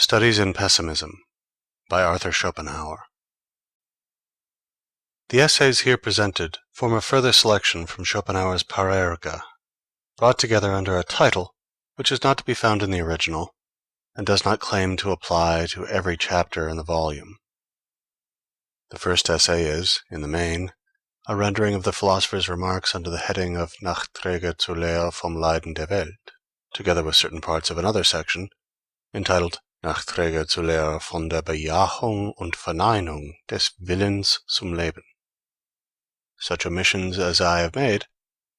Studies in Pessimism by Arthur Schopenhauer. The essays here presented form a further selection from Schopenhauer's Parerga, brought together under a title which is not to be found in the original, and does not claim to apply to every chapter in the volume. The first essay is, in the main, a rendering of the philosopher's remarks under the heading of Nachträge zur Lehre vom Leiden der Welt, together with certain parts of another section, entitled Nachträge zur Lehre von der Bejahung und Verneinung des Willens zum Leben. Such omissions as I have made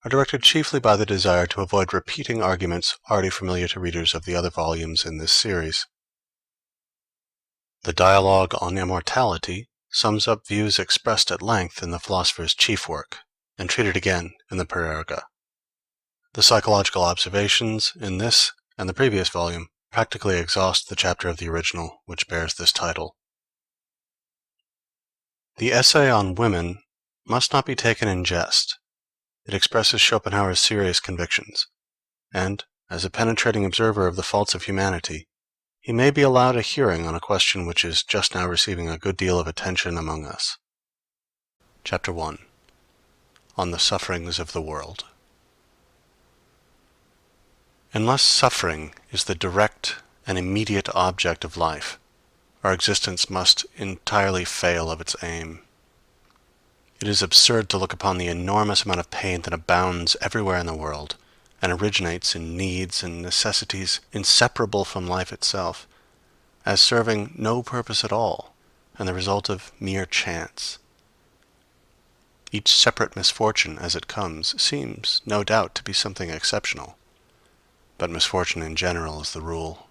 are directed chiefly by the desire to avoid repeating arguments already familiar to readers of the other volumes in this series. The dialogue on immortality sums up views expressed at length in the philosopher's chief work, and treated again in the Parerga. The psychological observations in this and the previous volume practically exhaust the chapter of the original which bears this title. The essay on women must not be taken in jest. It expresses Schopenhauer's serious convictions, and, as a penetrating observer of the faults of humanity, he may be allowed a hearing on a question which is just now receiving a good deal of attention among us. Chapter 1. On the Sufferings of the World. Unless suffering is the direct and immediate object of life, our existence must entirely fail of its aim. It is absurd to look upon the enormous amount of pain that abounds everywhere in the world, and originates in needs and necessities inseparable from life itself, as serving no purpose at all, and the result of mere chance. Each separate misfortune as it comes seems, no doubt, to be something exceptional, but misfortune in general is the rule.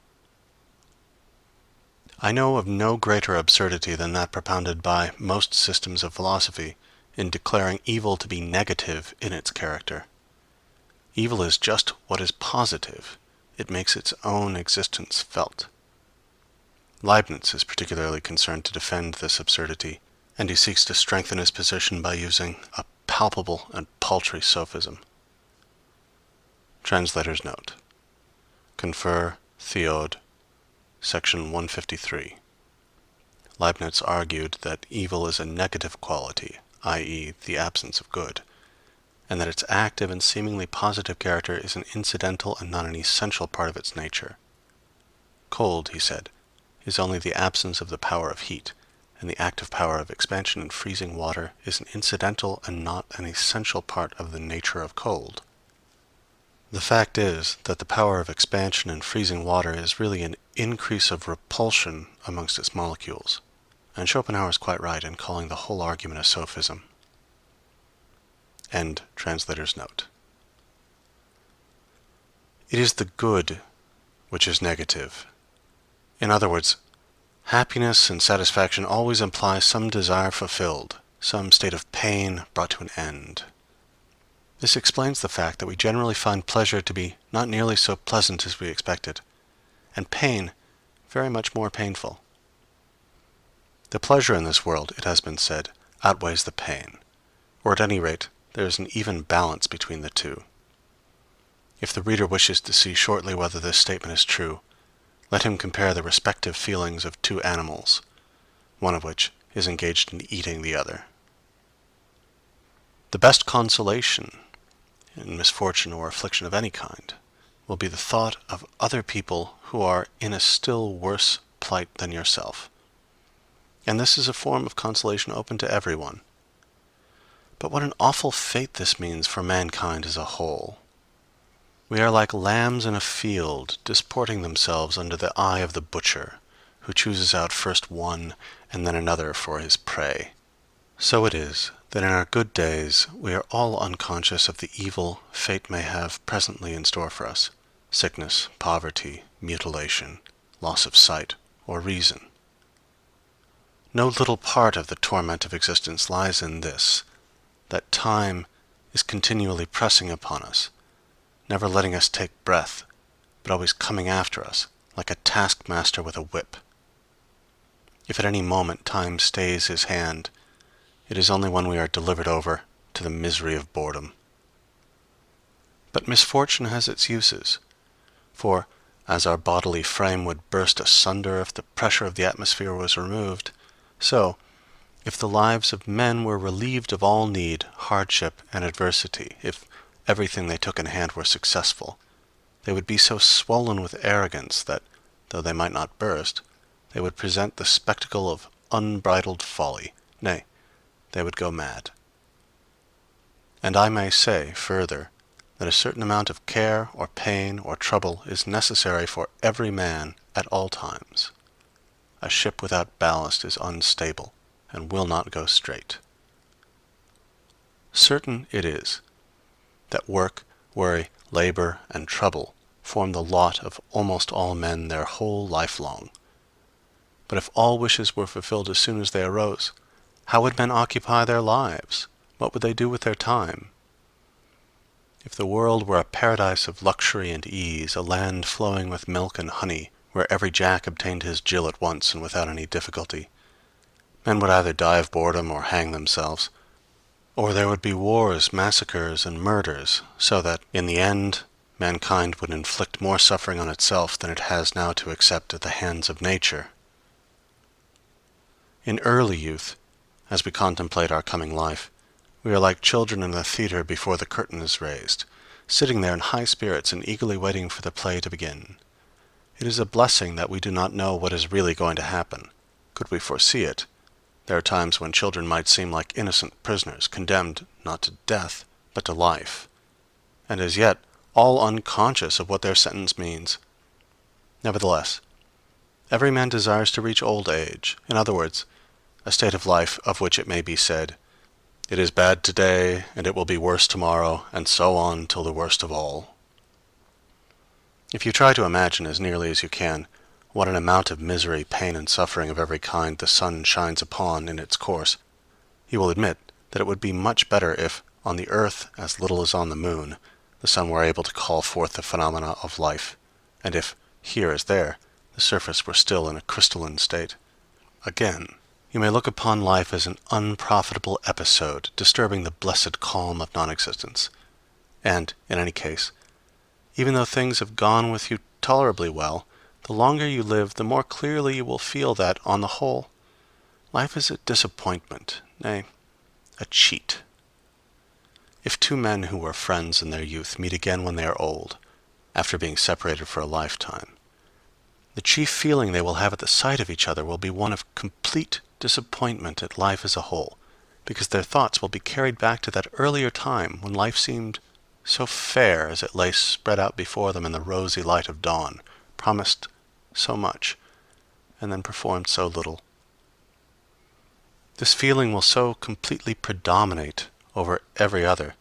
I know of no greater absurdity than that propounded by most systems of philosophy in declaring evil to be negative in its character. Evil is just what is positive. It makes its own existence felt. Leibniz is particularly concerned to defend this absurdity, and he seeks to strengthen his position by using a palpable and paltry sophism. Translator's note. Confer Theod, section 153. Leibniz argued that evil is a negative quality, i.e., the absence of good, and that its active and seemingly positive character is an incidental and not an essential part of its nature. Cold, he said, is only the absence of the power of heat, and the active power of expansion and freezing water is an incidental and not an essential part of the nature of cold. The fact is that the power of expansion and freezing water is really an increase of repulsion amongst its molecules, and Schopenhauer is quite right in calling the whole argument a sophism. End translator's note. It is the good which is negative. In other words, happiness and satisfaction always imply some desire fulfilled, some state of pain brought to an end. This explains the fact that we generally find pleasure to be not nearly so pleasant as we expected, and pain very much more painful. The pleasure in this world, it has been said, outweighs the pain, or at any rate, there is an even balance between the two. If the reader wishes to see shortly whether this statement is true, let him compare the respective feelings of two animals, one of which is engaged in eating the other. The best consolation in misfortune or affliction of any kind will be the thought of other people who are in a still worse plight than yourself. And this is a form of consolation open to everyone. But what an awful fate this means for mankind as a whole. We are like lambs in a field, disporting themselves under the eye of the butcher, who chooses out first one and then another for his prey. So it is that in our good days we are all unconscious of the evil fate may have presently in store for us: sickness, poverty, mutilation, loss of sight or reason. No little part of the torment of existence lies in this, that time is continually pressing upon us, never letting us take breath, but always coming after us, like a taskmaster with a whip. If at any moment time stays his hand, it is only when we are delivered over to the misery of boredom. But misfortune has its uses, for as our bodily frame would burst asunder if the pressure of the atmosphere was removed, so, if the lives of men were relieved of all need, hardship, and adversity, if everything they took in hand were successful, they would be so swollen with arrogance that, though they might not burst, they would present the spectacle of unbridled folly, nay, they would go mad. And I may say, further, that a certain amount of care or pain or trouble is necessary for every man at all times. A ship without ballast is unstable, and will not go straight. Certain it is that work, worry, labor, and trouble form the lot of almost all men their whole life long. But if all wishes were fulfilled as soon as they arose, how would men occupy their lives? What would they do with their time? If the world were a paradise of luxury and ease, a land flowing with milk and honey, where every jack obtained his Jill at once and without any difficulty, men would either die of boredom or hang themselves, or there would be wars, massacres, and murders, so that, in the end, mankind would inflict more suffering on itself than it has now to accept at the hands of nature. In early youth, as we contemplate our coming life, we are like children in a theater before the curtain is raised, sitting there in high spirits and eagerly waiting for the play to begin. It is a blessing that we do not know what is really going to happen. Could we foresee it, there are times when children might seem like innocent prisoners, condemned not to death, but to life, and as yet all unconscious of what their sentence means. Nevertheless, every man desires to reach old age, in other words, a state of life of which it may be said, "It is bad today, and it will be worse tomorrow, and so on till the worst of all." If you try to imagine as nearly as you can what an amount of misery, pain, and suffering of every kind the sun shines upon in its course, you will admit that it would be much better if, on the earth as little as on the moon, the sun were able to call forth the phenomena of life, and if, here as there, the surface were still in a crystalline state. Again, you may look upon life as an unprofitable episode disturbing the blessed calm of non-existence, and, in any case, even though things have gone with you tolerably well, the longer you live, the more clearly you will feel that, on the whole, life is a disappointment, nay, a cheat. If two men who were friends in their youth meet again when they are old, after being separated for a lifetime, the chief feeling they will have at the sight of each other will be one of complete disappointment at life as a whole, because their thoughts will be carried back to that earlier time when life seemed so fair as it lay spread out before them in the rosy light of dawn, promised so much, and then performed so little. This feeling will so completely predominate over every other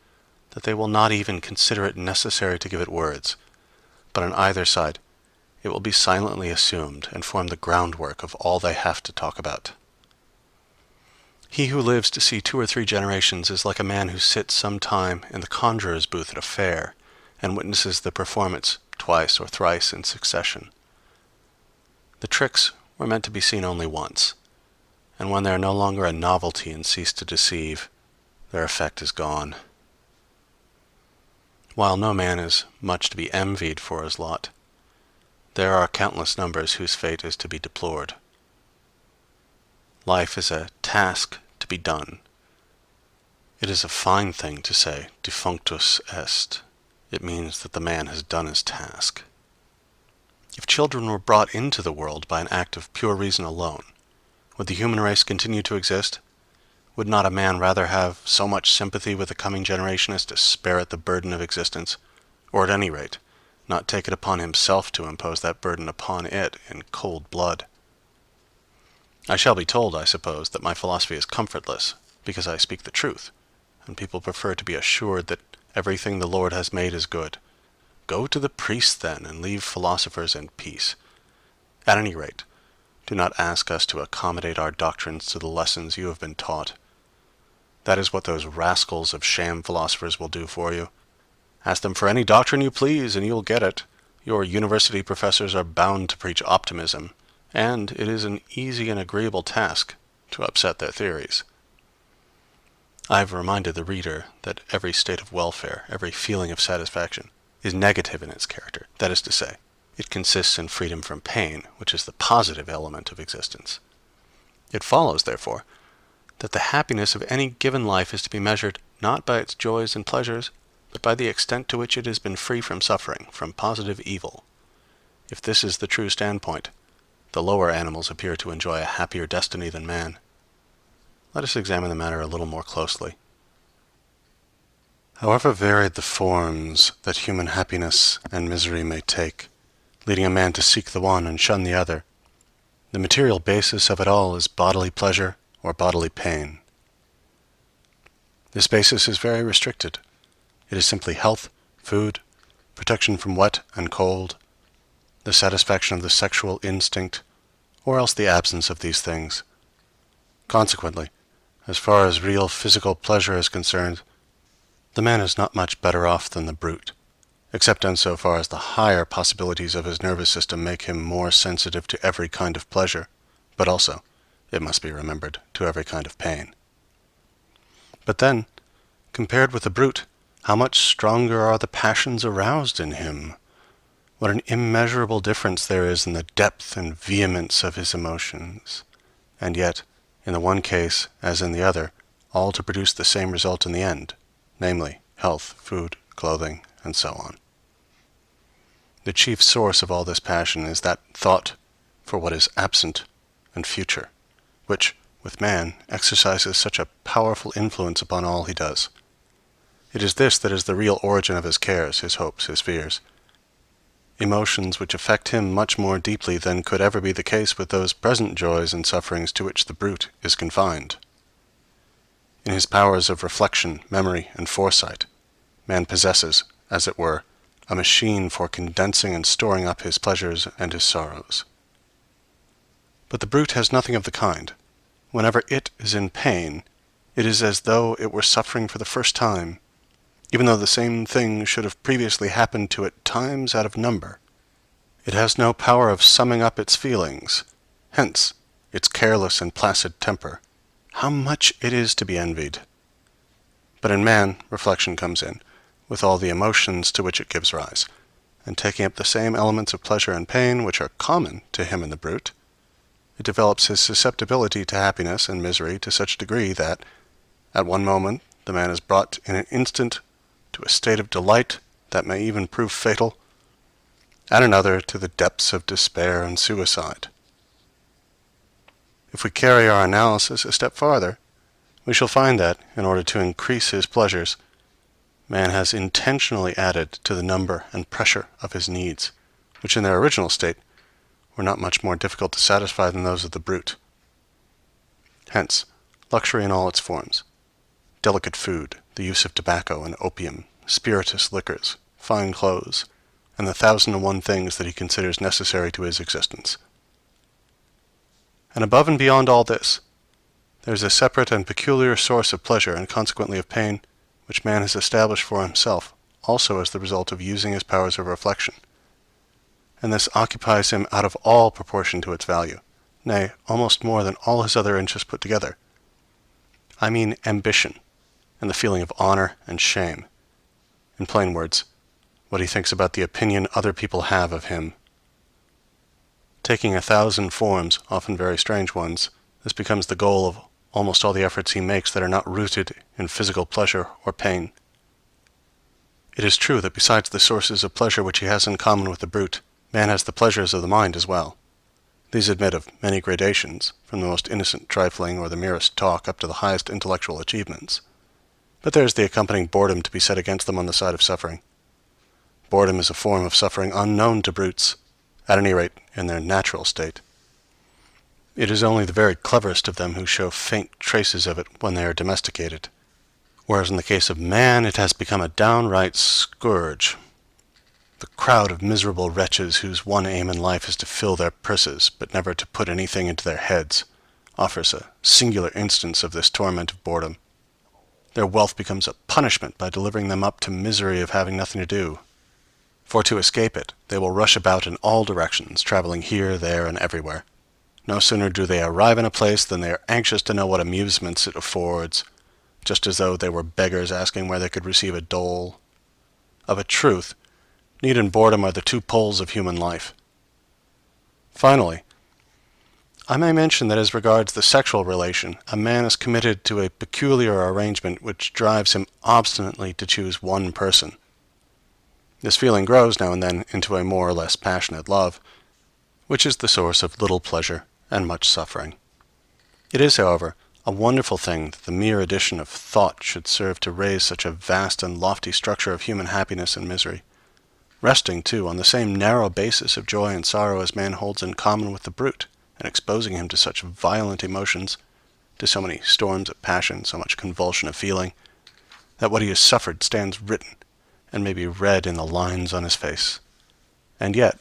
that they will not even consider it necessary to give it words, but on either side it will be silently assumed and form the groundwork of all they have to talk about. He who lives to see 2 or 3 generations is like a man who sits some time in the conjurer's booth at a fair and witnesses the performance twice or thrice in succession. The tricks were meant to be seen only once, and when they are no longer a novelty and cease to deceive, their effect is gone. While no man is much to be envied for his lot, there are countless numbers whose fate is to be deplored. Life is a task to be done. It is a fine thing to say, defunctus est. It means that the man has done his task. If children were brought into the world by an act of pure reason alone, would the human race continue to exist? Would not a man rather have so much sympathy with the coming generation as to spare it the burden of existence, or at any rate, not take it upon himself to impose that burden upon it in cold blood? I shall be told, I suppose, that my philosophy is comfortless, because I speak the truth, and people prefer to be assured that everything the Lord has made is good. Go to the priests, then, and leave philosophers in peace. At any rate, do not ask us to accommodate our doctrines to the lessons you have been taught. That is what those rascals of sham philosophers will do for you. Ask them for any doctrine you please, and you'll get it. Your university professors are bound to preach optimism, and it is an easy and agreeable task to upset their theories. I have reminded the reader that every state of welfare, every feeling of satisfaction, is negative in its character. That is to say, It consists in freedom from pain, which is the positive element of existence. It follows, therefore, that the happiness of any given life is to be measured not by its joys and pleasures, but by the extent to which it has been free from suffering, from positive evil. If this is the true standpoint, the lower animals appear to enjoy a happier destiny than man. Let us examine the matter a little more closely. However varied the forms that human happiness and misery may take, leading a man to seek the one and shun the other, the material basis of it all is bodily pleasure or bodily pain. This basis is very restricted. It is simply health, food, protection from wet and cold, the satisfaction of the sexual instinct, or else the absence of these things. Consequently, as far as real physical pleasure is concerned, the man is not much better off than the brute, except in so far as the higher possibilities of his nervous system make him more sensitive to every kind of pleasure, but also, it must be remembered, to every kind of pain. But then, compared with the brute, how much stronger are the passions aroused in him! What an immeasurable difference there is in the depth and vehemence of his emotions, and yet, in the one case as in the other, all to produce the same result in the end, namely, health, food, clothing, and so on. The chief source of all this passion is that thought for what is absent and future, which, with man, exercises such a powerful influence upon all he does. It is this that is the real origin of his cares, his hopes, his fears, emotions which affect him much more deeply than could ever be the case with those present joys and sufferings to which the brute is confined. In his powers of reflection, memory, and foresight, man possesses, as it were, a machine for condensing and storing up his pleasures and his sorrows. But the brute has nothing of the kind. Whenever it is in pain, it is as though it were suffering for the first time, even though the same thing should have previously happened to it times out of number. It has no power of summing up its feelings, hence its careless and placid temper. How much it is to be envied! But in man, reflection comes in, with all the emotions to which it gives rise, and taking up the same elements of pleasure and pain which are common to him and the brute, it develops his susceptibility to happiness and misery to such a degree that, at one moment, the man is brought in an instant to a state of delight that may even prove fatal, at another to the depths of despair and suicide. If we carry our analysis a step farther, we shall find that, in order to increase his pleasures, man has intentionally added to the number and pressure of his needs, which in their original state were not much more difficult to satisfy than those of the brute. Hence, luxury in all its forms, delicate food, the use of tobacco and opium, spirituous liquors, fine clothes, and the 1,001 things that he considers necessary to his existence. And above and beyond all this, there is a separate and peculiar source of pleasure and consequently of pain, which man has established for himself, also as the result of using his powers of reflection. And this occupies him out of all proportion to its value, nay, almost more than all his other interests put together. I mean ambition, and the feeling of honor and shame. In plain words, what he thinks about the opinion other people have of him. Taking 1,000 forms, often very strange ones, this becomes the goal of almost all the efforts he makes that are not rooted in physical pleasure or pain. It is true that besides the sources of pleasure which he has in common with the brute, man has the pleasures of the mind as well. These admit of many gradations, from the most innocent trifling or the merest talk up to the highest intellectual achievements. But there is the accompanying boredom to be set against them on the side of suffering. Boredom is a form of suffering unknown to brutes, at any rate in their natural state. It is only the very cleverest of them who show faint traces of it when they are domesticated, whereas in the case of man it has become a downright scourge. The crowd of miserable wretches whose one aim in life is to fill their purses, but never to put anything into their heads, offers a singular instance of this torment of boredom. Their wealth becomes a punishment by delivering them up to misery of having nothing to do. For to escape it, they will rush about in all directions, traveling here, there, and everywhere. No sooner do they arrive in a place than they are anxious to know what amusements it affords, just as though they were beggars asking where they could receive a dole. Of a truth, Need and boredom are the two poles of human life. Finally, I may mention that as regards the sexual relation, a man is committed to a peculiar arrangement which drives him obstinately to choose one person. This feeling grows now and then into a more or less passionate love, which is the source of little pleasure and much suffering. It is, however, a wonderful thing that the mere addition of thought should serve to raise such a vast and lofty structure of human happiness and misery, resting, too, on the same narrow basis of joy and sorrow as man holds in common with the brute, and exposing him to such violent emotions, to so many storms of passion, so much convulsion of feeling, that what he has suffered stands written, and may be read in the lines on his face. And yet,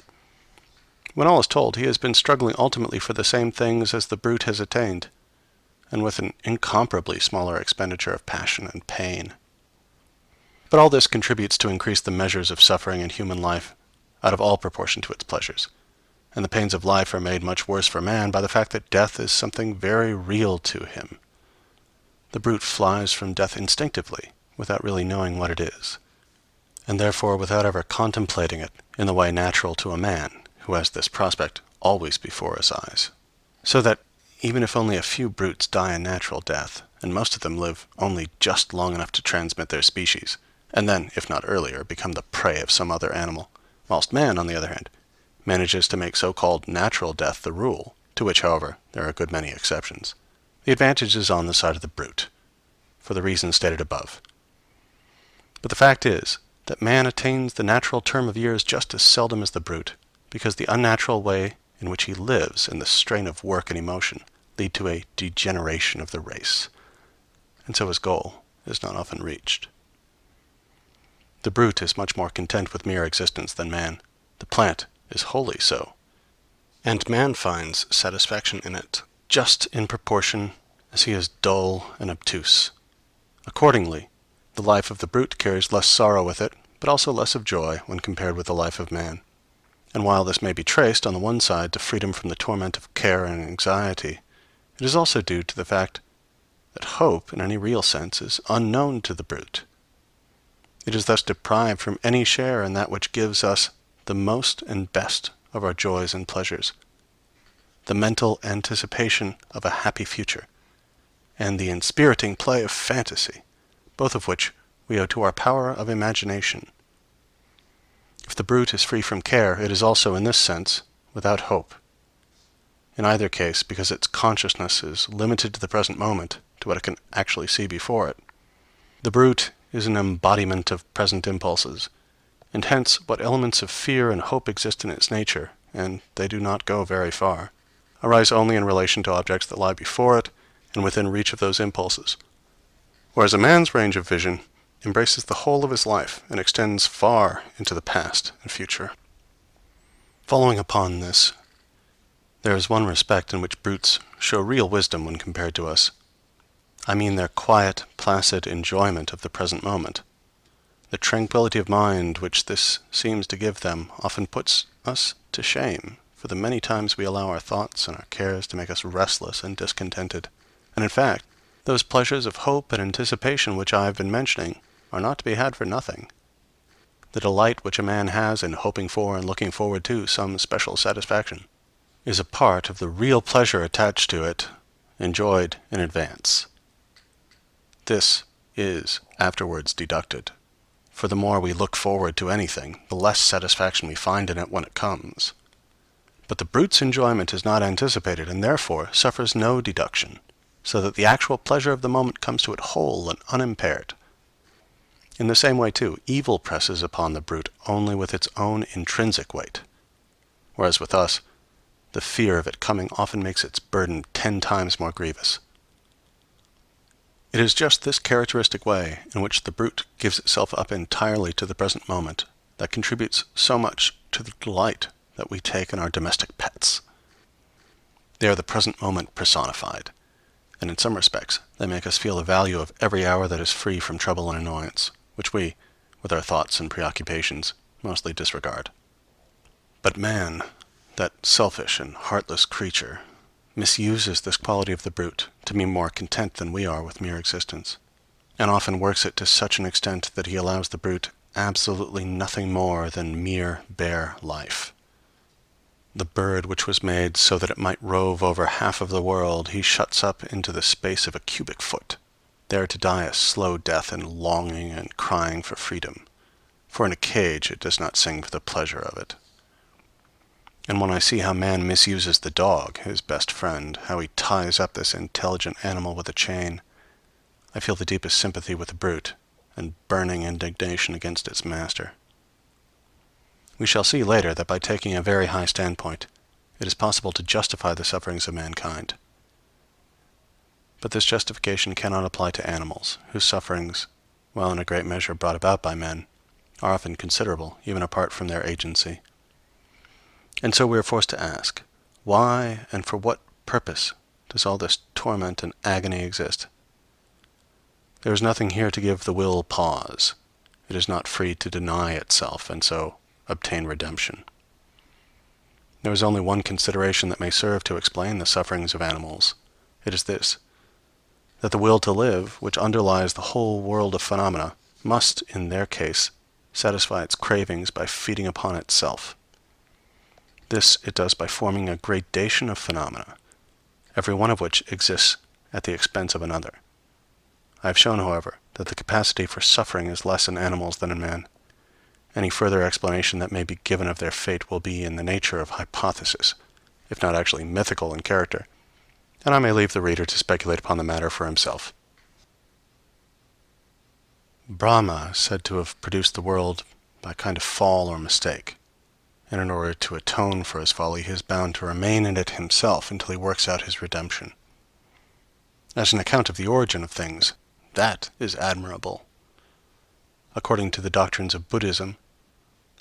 when all is told, he has been struggling ultimately for the same things as the brute has attained, and with an incomparably smaller expenditure of passion and pain. But all this contributes to increase the measures of suffering in human life out of all proportion to its pleasures, and the pains of life are made much worse for man by the fact that death is something very real to him. The brute flies from death instinctively, without really knowing what it is, and therefore without ever contemplating it in the way natural to a man, who has this prospect always before his eyes. So that, even if only a few brutes die a natural death, and most of them live only just long enough to transmit their species, and then, if not earlier, become the prey of some other animal, whilst man, on the other hand, manages to make so-called natural death the rule, to which, however, there are a good many exceptions, the advantage is on the side of the brute, for the reasons stated above. But the fact is that man attains the natural term of years just as seldom as the brute, because the unnatural way in which he lives and the strain of work and emotion lead to a degeneration of the race, and so his goal is not often reached. The brute is much more content with mere existence than man. The plant is wholly so, and man finds satisfaction in it just in proportion as he is dull and obtuse. Accordingly, the life of the brute carries less sorrow with it, but also less of joy when compared with the life of man. And while this may be traced, on the one side, to freedom from the torment of care and anxiety, it is also due to the fact that hope, in any real sense, is unknown to the brute. It is thus deprived from any share in that which gives us the most and best of our joys and pleasures, the mental anticipation of a happy future, and the inspiriting play of fantasy, both of which we owe to our power of imagination. If the brute is free from care, it is also, in this sense, without hope. In either case, because its consciousness is limited to the present moment, to what it can actually see before it. The brute is an embodiment of present impulses, and hence what elements of fear and hope exist in its nature, and they do not go very far, arise only in relation to objects that lie before it and within reach of those impulses. Whereas a man's range of vision embraces the whole of his life and extends far into the past and future. Following upon this, there is one respect in which brutes show real wisdom when compared to us. I mean their quiet, placid enjoyment of the present moment. The tranquility of mind which this seems to give them often puts us to shame for the many times we allow our thoughts and our cares to make us restless and discontented. And in fact, those pleasures of hope and anticipation which I have been mentioning are not to be had for nothing. The delight which a man has in hoping for and looking forward to some special satisfaction is a part of the real pleasure attached to it, enjoyed in advance. This is afterwards deducted, for the more we look forward to anything, the less satisfaction we find in it when it comes. But the brute's enjoyment is not anticipated, and therefore suffers no deduction, so that the actual pleasure of the moment comes to it whole and unimpaired. In the same way, too, evil presses upon the brute only with its own intrinsic weight, whereas with us, the fear of it coming often makes its burden 10 times more grievous. It is just this characteristic way in which the brute gives itself up entirely to the present moment that contributes so much to the delight that we take in our domestic pets. They are the present moment personified, and in some respects they make us feel the value of every hour that is free from trouble and annoyance, which we, with our thoughts and preoccupations, mostly disregard. But man, that selfish and heartless creature, misuses this quality of the brute to be more content than we are with mere existence, and often works it to such an extent that he allows the brute absolutely nothing more than mere bare life. The bird which was made so that it might rove over half of the world, he shuts up into the space of a cubic foot, there to die a slow death in longing and crying for freedom, for in a cage it does not sing for the pleasure of it. And when I see how man misuses the dog, his best friend, how he ties up this intelligent animal with a chain, I feel the deepest sympathy with the brute, and burning indignation against its master. We shall see later that by taking a very high standpoint, it is possible to justify the sufferings of mankind. But this justification cannot apply to animals, whose sufferings, while in a great measure brought about by men, are often considerable, even apart from their agency. And so we are forced to ask, why and for what purpose does all this torment and agony exist? There is nothing here to give the will pause. It is not free to deny itself, and so obtain redemption. There is only one consideration that may serve to explain the sufferings of animals. It is this, that the will to live, which underlies the whole world of phenomena, must, in their case, satisfy its cravings by feeding upon itself. This it does by forming a gradation of phenomena, every one of which exists at the expense of another. I have shown, however, that the capacity for suffering is less in animals than in man. Any further explanation that may be given of their fate will be in the nature of hypothesis, if not actually mythical in character, and I may leave the reader to speculate upon the matter for himself. Brahma is said to have produced the world by a kind of fall or mistake, and in order to atone for his folly he is bound to remain in it himself until he works out his redemption. As an account of the origin of things, that is admirable. According to the doctrines of Buddhism,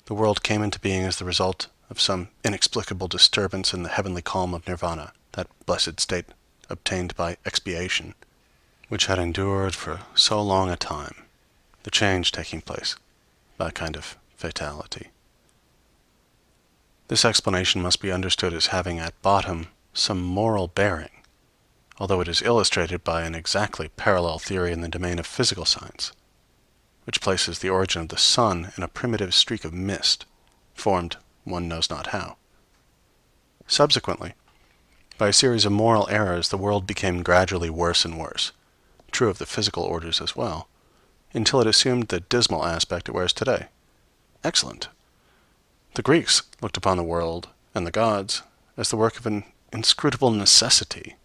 the world came into being as the result of some inexplicable disturbance in the heavenly calm of nirvana, that blessed state obtained by expiation, which had endured for so long a time, the change taking place by a kind of fatality. This explanation must be understood as having at bottom some moral bearing, although it is illustrated by an exactly parallel theory in the domain of physical science, which places the origin of the sun in a primitive streak of mist, formed one knows not how. Subsequently, by a series of moral errors, the world became gradually worse and worse, true of the physical orders as well, until it assumed the dismal aspect it wears today. Excellent. The Greeks looked upon the world and the gods as the work of an inscrutable necessity,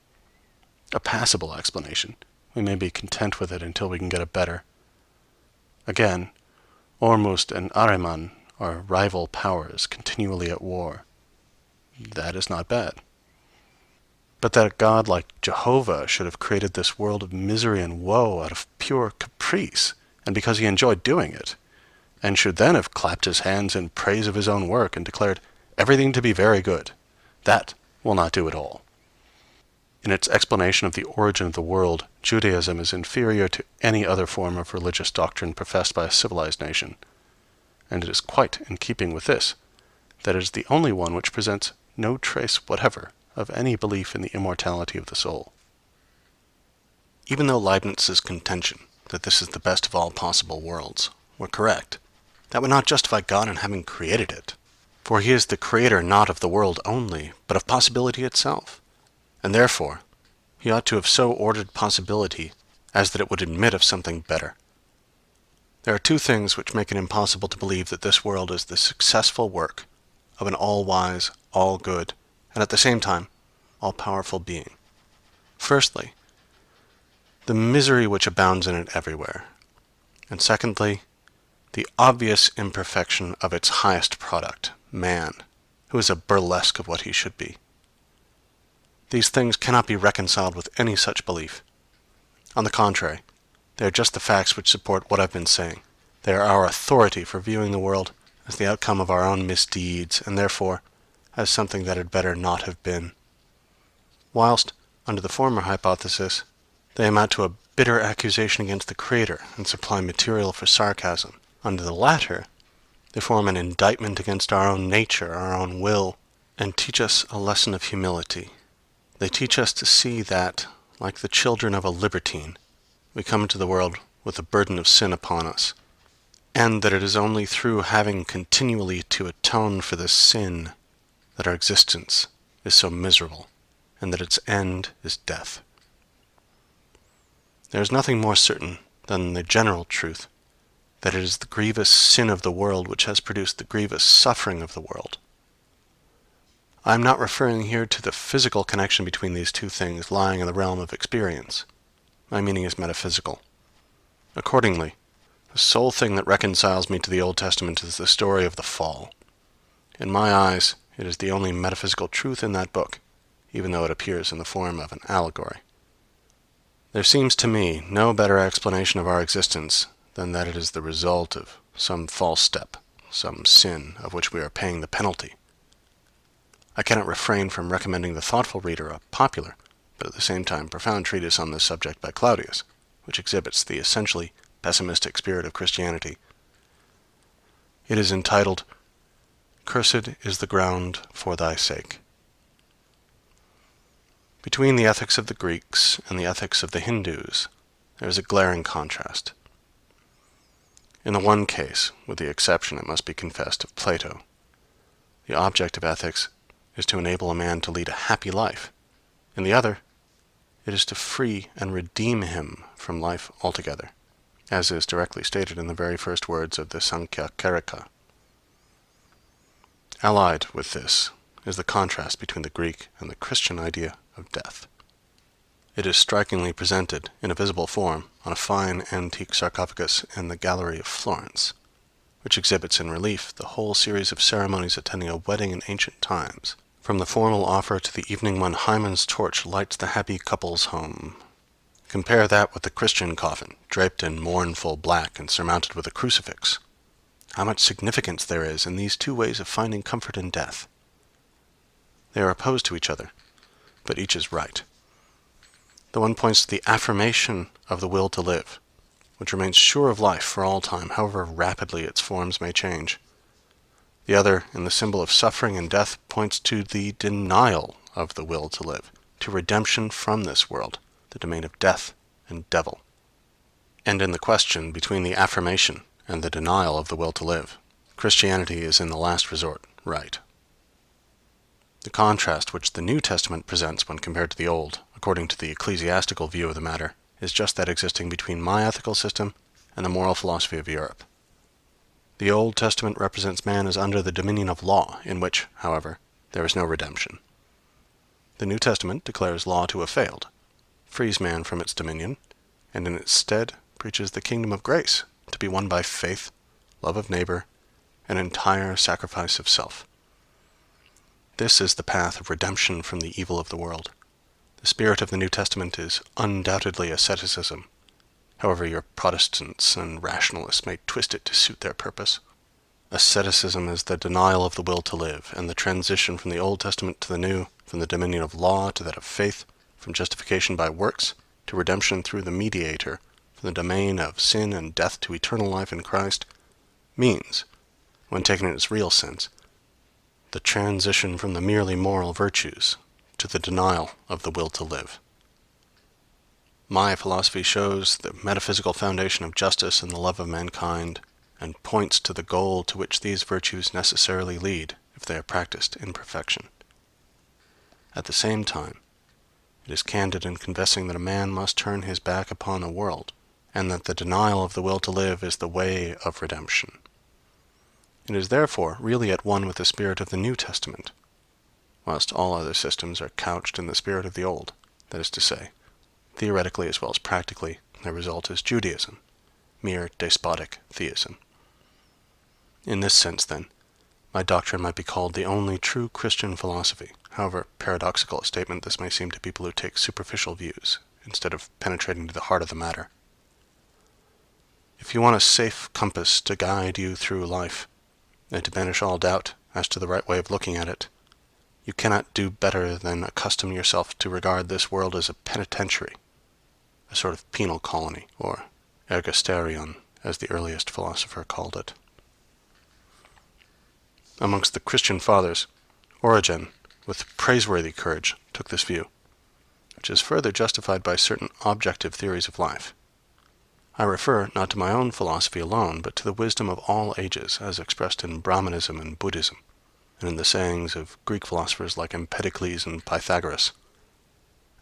a passable explanation. We may be content with it until we can get a better. Again, Ormuzd and Ahriman are rival powers continually at war. That is not bad. But that a god like Jehovah should have created this world of misery and woe out of pure caprice, and because he enjoyed doing it, and should then have clapped his hands in praise of his own work and declared everything to be very good, that will not do at all. In its explanation of the origin of the world, Judaism is inferior to any other form of religious doctrine professed by a civilized nation, and it is quite in keeping with this that it is the only one which presents no trace whatever of any belief in the immortality of the soul. Even though Leibniz's contention that this is the best of all possible worlds were correct, that would not justify God in having created it, for he is the creator not of the world only, but of possibility itself. And therefore, he ought to have so ordered possibility as that it would admit of something better. There are two things which make it impossible to believe that this world is the successful work of an all-wise, all-good, and at the same time, all-powerful being. Firstly, the misery which abounds in it everywhere, and secondly, the obvious imperfection of its highest product, man, who is a burlesque of what he should be. These things cannot be reconciled with any such belief. On the contrary, they are just the facts which support what I've been saying. They are our authority for viewing the world as the outcome of our own misdeeds, and therefore as something that had better not have been. Whilst, under the former hypothesis, they amount to a bitter accusation against the Creator and supply material for sarcasm, under the latter, they form an indictment against our own nature, our own will, and teach us a lesson of humility. They teach us to see that, like the children of a libertine, we come into the world with the burden of sin upon us, and that it is only through having continually to atone for this sin that our existence is so miserable, and that its end is death. There is nothing more certain than the general truth that it is the grievous sin of the world which has produced the grievous suffering of the world. I am not referring here to the physical connection between these two things lying in the realm of experience. My meaning is metaphysical. Accordingly, the sole thing that reconciles me to the Old Testament is the story of the fall. In my eyes, it is the only metaphysical truth in that book, even though it appears in the form of an allegory. There seems to me no better explanation of our existence than that it is the result of some false step, some sin of which we are paying the penalty. I cannot refrain from recommending the thoughtful reader a popular, but at the same time profound treatise on this subject by Claudius, which exhibits the essentially pessimistic spirit of Christianity. It is entitled, "Cursed is the ground for thy sake." Between the ethics of the Greeks and the ethics of the Hindus, there is a glaring contrast. In the one case, with the exception, it must be confessed, of Plato, the object of ethics is to enable a man to lead a happy life. In the other, it is to free and redeem him from life altogether, as is directly stated in the very first words of the Sankhya Karika. Allied with this is the contrast between the Greek and the Christian idea of death. It is strikingly presented in a visible form on a fine antique sarcophagus in the Gallery of Florence, which exhibits in relief the whole series of ceremonies attending a wedding in ancient times, from the formal offer to the evening when Hymen's torch lights the happy couple's home. Compare that with the Christian coffin, draped in mournful black and surmounted with a crucifix. How much significance there is in these two ways of finding comfort in death. They are opposed to each other, but each is right. The one points to the affirmation of the will to live, which remains sure of life for all time, however rapidly its forms may change. The other, in the symbol of suffering and death, points to the denial of the will to live, to redemption from this world, the domain of death and devil. And in the question between the affirmation and the denial of the will to live, Christianity is in the last resort right. The contrast which the New Testament presents when compared to the Old, according to the ecclesiastical view of the matter, is just that existing between my ethical system and the moral philosophy of Europe. The Old Testament represents man as under the dominion of law, in which, however, there is no redemption. The New Testament declares law to have failed, frees man from its dominion, and in its stead preaches the kingdom of grace to be won by faith, love of neighbor, and entire sacrifice of self. This is the path of redemption from the evil of the world. The spirit of the New Testament is undoubtedly asceticism, however your Protestants and rationalists may twist it to suit their purpose. Asceticism is the denial of the will to live, and the transition from the Old Testament to the New, from the dominion of law to that of faith, from justification by works to redemption through the mediator, from the domain of sin and death to eternal life in Christ, means, when taken in its real sense, the transition from the merely moral virtues to the denial of the will to live. My philosophy shows the metaphysical foundation of justice and the love of mankind, and points to the goal to which these virtues necessarily lead if they are practiced in perfection. At the same time, it is candid in confessing that a man must turn his back upon the world, and that the denial of the will to live is the way of redemption. It is therefore really at one with the spirit of the New Testament, whilst all other systems are couched in the spirit of the Old, that is to say, theoretically as well as practically, their result is Judaism, mere despotic theism. In this sense, then, my doctrine might be called the only true Christian philosophy, however paradoxical a statement this may seem to people who take superficial views, instead of penetrating to the heart of the matter. If you want a safe compass to guide you through life, and to banish all doubt as to the right way of looking at it, you cannot do better than accustom yourself to regard this world as a penitentiary, a sort of penal colony, or ergasterion, as the earliest philosopher called it. Amongst the Christian fathers, Origen, with praiseworthy courage, took this view, which is further justified by certain objective theories of life. I refer not to my own philosophy alone, but to the wisdom of all ages, as expressed in Brahmanism and Buddhism, and in the sayings of Greek philosophers like Empedocles and Pythagoras,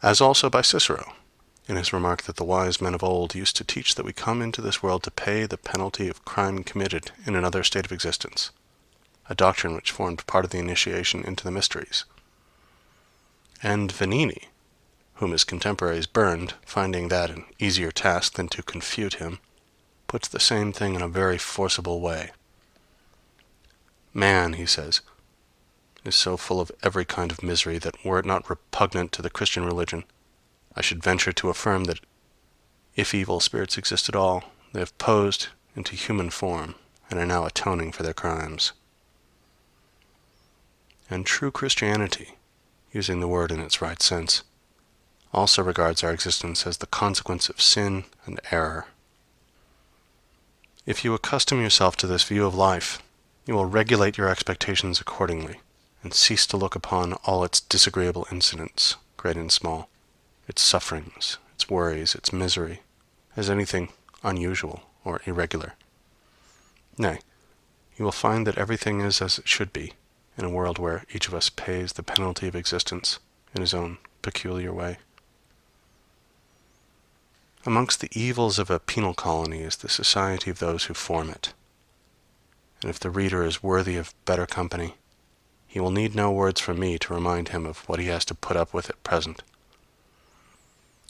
as also by Cicero, in his remark that the wise men of old used to teach that we come into this world to pay the penalty of crime committed in another state of existence, a doctrine which formed part of the initiation into the mysteries. And Vanini, whom his contemporaries burned, finding that an easier task than to confute him, puts the same thing in a very forcible way. Man, he says, is so full of every kind of misery that were it not repugnant to the Christian religion, I should venture to affirm that if evil spirits exist at all, they have posed into human form and are now atoning for their crimes. And true Christianity, using the word in its right sense, also regards our existence as the consequence of sin and error. If you accustom yourself to this view of life, you will regulate your expectations accordingly, and cease to look upon all its disagreeable incidents, great and small, its sufferings, its worries, its misery, as anything unusual or irregular. Nay, you will find that everything is as it should be, in a world where each of us pays the penalty of existence in his own peculiar way. Amongst the evils of a penal colony is the society of those who form it. And if the reader is worthy of better company, he will need no words from me to remind him of what he has to put up with at present.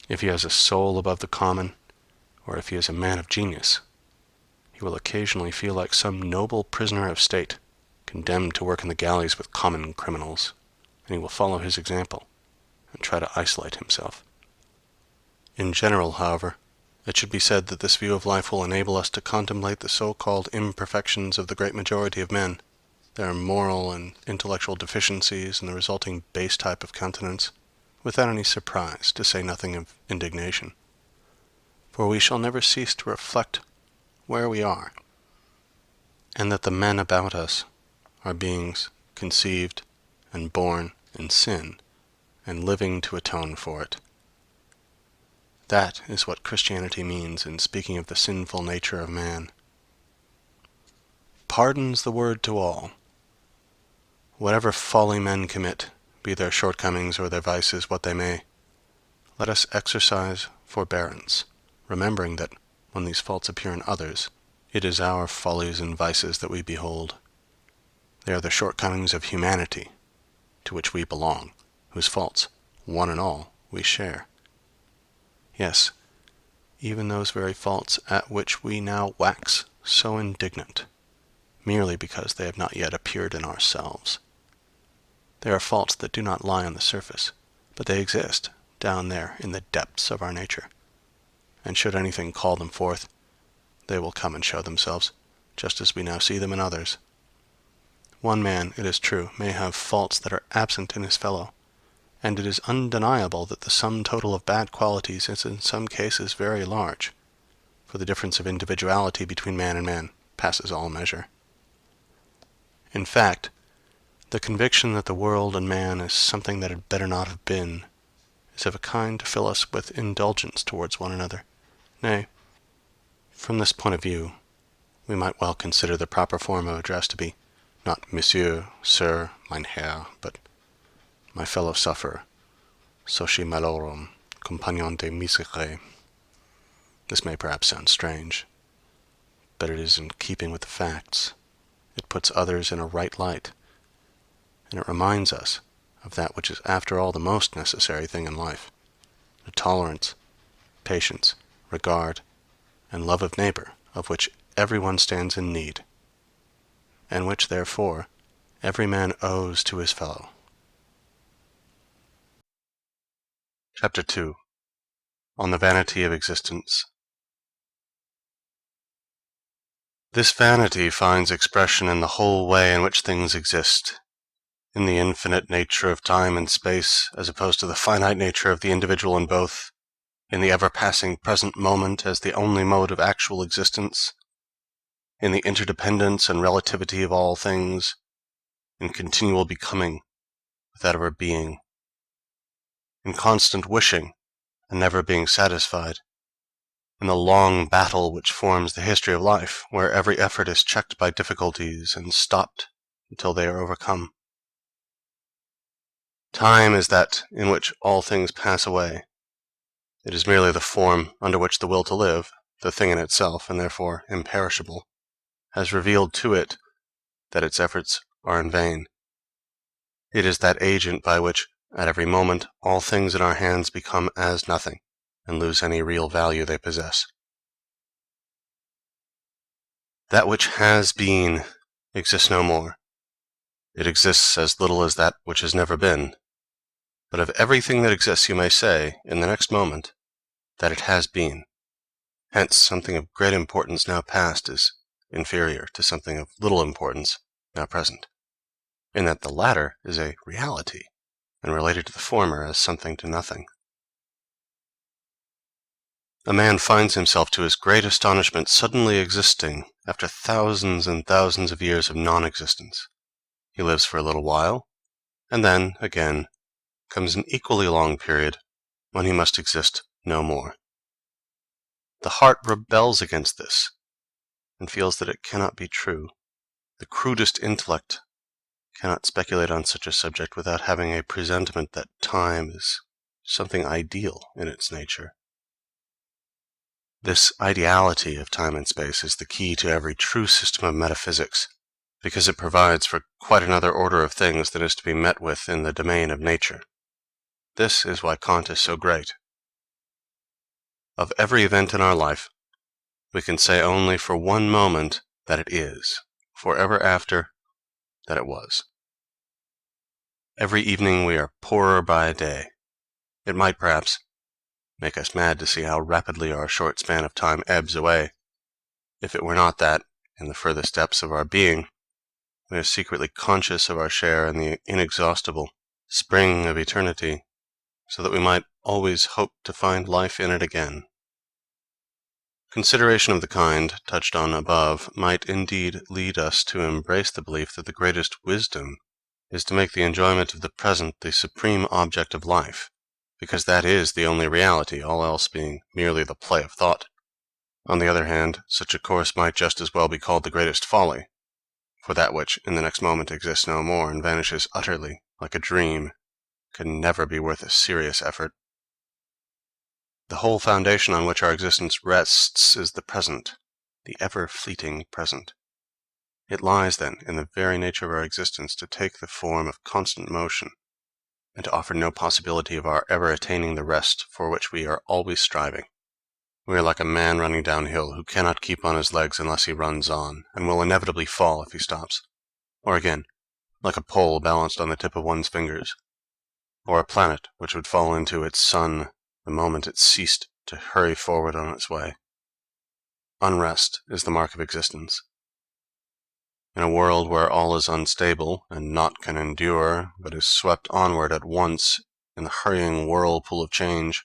If he has a soul above the common, or if he is a man of genius, he will occasionally feel like some noble prisoner of state, condemned to work in the galleys with common criminals, and he will follow his example and try to isolate himself. In general, however, it should be said that this view of life will enable us to contemplate the so-called imperfections of the great majority of men, their moral and intellectual deficiencies, and the resulting base type of countenance, without any surprise, to say nothing of indignation. For we shall never cease to reflect where we are, and that the men about us are beings conceived and born in sin, and living to atone for it. That is what Christianity means in speaking of the sinful nature of man. Pardon's the word to all. Whatever folly men commit, be their shortcomings or their vices what they may, let us exercise forbearance, remembering that when these faults appear in others, it is our follies and vices that we behold. They are the shortcomings of humanity, to which we belong, whose faults, one and all, we share. Yes, even those very faults at which we now wax so indignant, merely because they have not yet appeared in ourselves. They are faults that do not lie on the surface, but they exist down there in the depths of our nature, and should anything call them forth, they will come and show themselves, just as we now see them in others. One man, it is true, may have faults that are absent in his fellow, and it is undeniable that the sum total of bad qualities is in some cases very large, for the difference of individuality between man and man passes all measure. In fact, the conviction that the world and man is something that had better not have been is of a kind to fill us with indulgence towards one another. Nay, from this point of view, we might well consider the proper form of address to be not Monsieur, Sir, Mein Herr, but my fellow sufferer, soci malorum, compagnon de misere. This may perhaps sound strange, but it is in keeping with the facts. It puts others in a right light, and it reminds us of that which is after all the most necessary thing in life, the tolerance, patience, regard, and love of neighbor, of which everyone stands in need, and which, therefore, every man owes to his fellow. Chapter 2. On the Vanity of Existence. This vanity finds expression in the whole way in which things exist, in the infinite nature of time and space, as opposed to the finite nature of the individual in both, in the ever-passing present moment as the only mode of actual existence, in the interdependence and relativity of all things, in continual becoming without ever being, in constant wishing and never being satisfied, in the long battle which forms the history of life, where every effort is checked by difficulties and stopped until they are overcome. Time is that in which all things pass away. It is merely the form under which the will to live, the thing in itself, and therefore imperishable, has revealed to it that its efforts are in vain. It is that agent by which, at every moment, all things in our hands become as nothing, and lose any real value they possess. That which has been exists no more. It exists as little as that which has never been. But of everything that exists you may say, in the next moment, that it has been. Hence, something of great importance now past is inferior to something of little importance now present, in that the latter is a reality, and related to the former as something to nothing. A man finds himself, to his great astonishment, suddenly existing after thousands and thousands of years of non-existence. He lives for a little while, and then, again, comes an equally long period when he must exist no more. The heart rebels against this, and feels that it cannot be true. The crudest intellect cannot speculate on such a subject without having a presentiment that time is something ideal in its nature. This ideality of time and space is the key to every true system of metaphysics, because it provides for quite another order of things than is to be met with in the domain of nature. This is why Kant is so great. Of every event in our life, we can say only for one moment that it is, forever after that it was. Every evening we are poorer by a day. It might, perhaps, make us mad to see how rapidly our short span of time ebbs away, if it were not that, in the furthest depths of our being, we are secretly conscious of our share in the inexhaustible spring of eternity, so that we might always hope to find life in it again. Consideration of the kind touched on above might indeed lead us to embrace the belief that the greatest wisdom is to make the enjoyment of the present the supreme object of life, because that is the only reality, all else being merely the play of thought. On the other hand, such a course might just as well be called the greatest folly, for that which in the next moment exists no more and vanishes utterly like a dream can never be worth a serious effort. The whole foundation on which our existence rests is the present, the ever-fleeting present. It lies, then, in the very nature of our existence to take the form of constant motion, and to offer no possibility of our ever attaining the rest for which we are always striving. We are like a man running downhill who cannot keep on his legs unless he runs on, and will inevitably fall if he stops. Or again, like a pole balanced on the tip of one's fingers, or a planet which would fall into its sun the moment it ceased to hurry forward on its way. Unrest is the mark of existence. In a world where all is unstable, and naught can endure, but is swept onward at once in the hurrying whirlpool of change,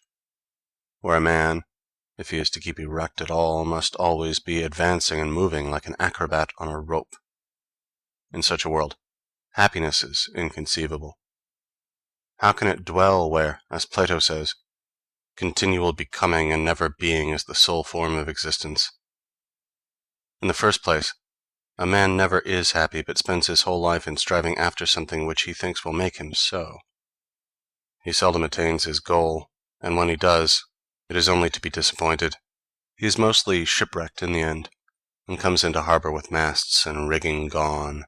where a man, if he is to keep erect at all, must always be advancing and moving like an acrobat on a rope. In such a world, happiness is inconceivable. How can it dwell where, as Plato says, continual becoming and never being is the sole form of existence? In the first place, a man never is happy, but spends his whole life in striving after something which he thinks will make him so. He seldom attains his goal, and when he does, it is only to be disappointed. He is mostly shipwrecked in the end, and comes into harbor with masts and rigging gone.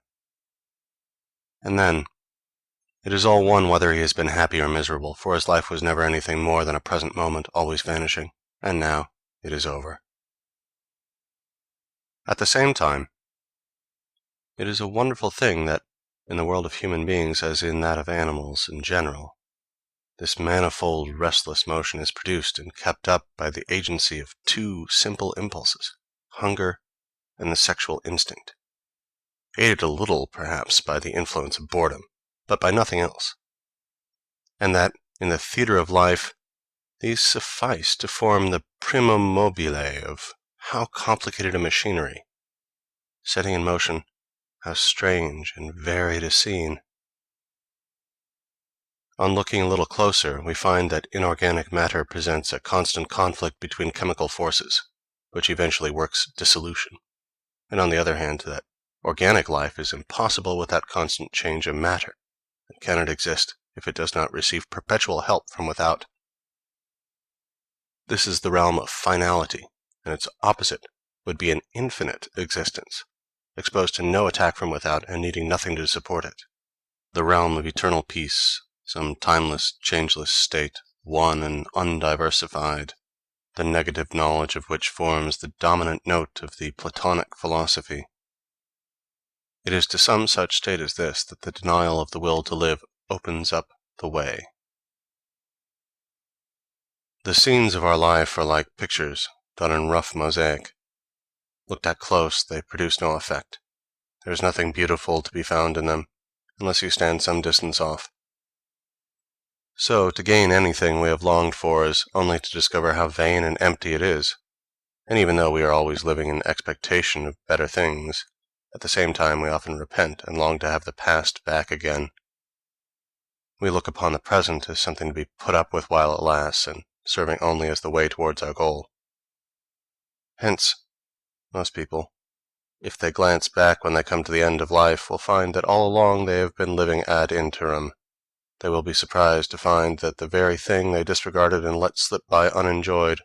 And then, it is all one whether he has been happy or miserable, for his life was never anything more than a present moment always vanishing, and now it is over. At the same time, it is a wonderful thing that, in the world of human beings as in that of animals in general, this manifold restless motion is produced and kept up by the agency of two simple impulses, hunger and the sexual instinct, aided a little, perhaps, by the influence of boredom, but by nothing else. And that, in the theater of life, these suffice to form the primum mobile of how complicated a machinery, setting in motion how strange and varied a scene. On looking a little closer, we find that inorganic matter presents a constant conflict between chemical forces, which eventually works dissolution, and on the other hand, that organic life is impossible without constant change of matter, and cannot exist if it does not receive perpetual help from without. This is the realm of finality, and its opposite would be an infinite existence, exposed to no attack from without and needing nothing to support it. The realm of eternal peace, some timeless, changeless state, one and undiversified, the negative knowledge of which forms the dominant note of the Platonic philosophy. It is to some such state as this that the denial of the will to live opens up the way. The scenes of our life are like pictures done in rough mosaic. Looked at close, they produce no effect. There is nothing beautiful to be found in them, unless you stand some distance off. So, to gain anything we have longed for is only to discover how vain and empty it is. And even though we are always living in expectation of better things, at the same time we often repent and long to have the past back again. We look upon the present as something to be put up with while it lasts, and serving only as the way towards our goal. Hence, most people, if they glance back when they come to the end of life, will find that all along they have been living ad interim. They will be surprised to find that the very thing they disregarded and let slip by unenjoyed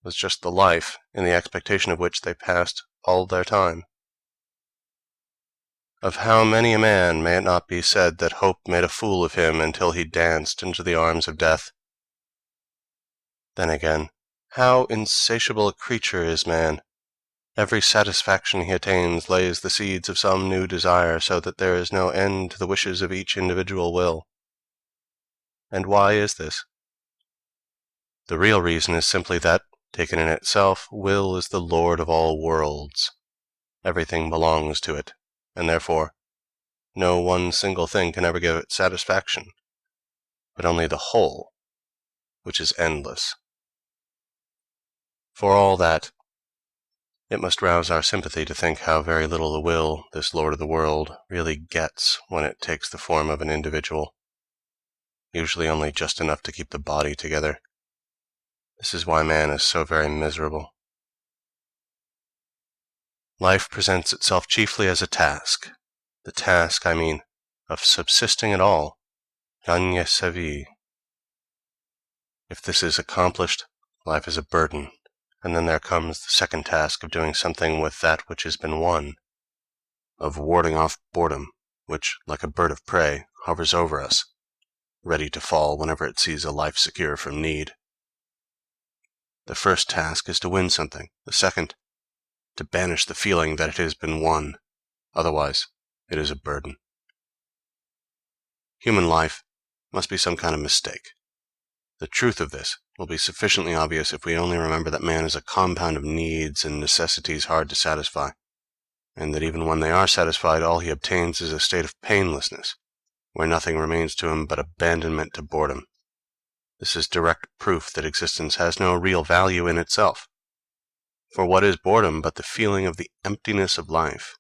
was just the life in the expectation of which they passed all their time. Of how many a man may it not be said that hope made a fool of him until he danced into the arms of death? Then again, how insatiable a creature is man! Every satisfaction he attains lays the seeds of some new desire, so that there is no end to the wishes of each individual will. And why is this? The real reason is simply that, taken in itself, will is the lord of all worlds. Everything belongs to it, and therefore no one single thing can ever give it satisfaction, but only the whole, which is endless. For all that, it must rouse our sympathy to think how very little the will, this lord of the world, really gets when it takes the form of an individual, usually only just enough to keep the body together. This is why man is so very miserable. Life presents itself chiefly as a task. The task, I mean, of subsisting at all, gagner sa vie. If this is accomplished, life is a burden, and then there comes the second task of doing something with that which has been won, of warding off boredom, which, like a bird of prey, hovers over us, ready to fall whenever it sees a life secure from need. The first task is to win something, the second, to banish the feeling that it has been won, otherwise it is a burden. Human life must be some kind of mistake. The truth of this will be sufficiently obvious if we only remember that man is a compound of needs and necessities hard to satisfy, and that even when they are satisfied, all he obtains is a state of painlessness, where nothing remains to him but abandonment to boredom. This is direct proof that existence has no real value in itself. For what is boredom but the feeling of the emptiness of life?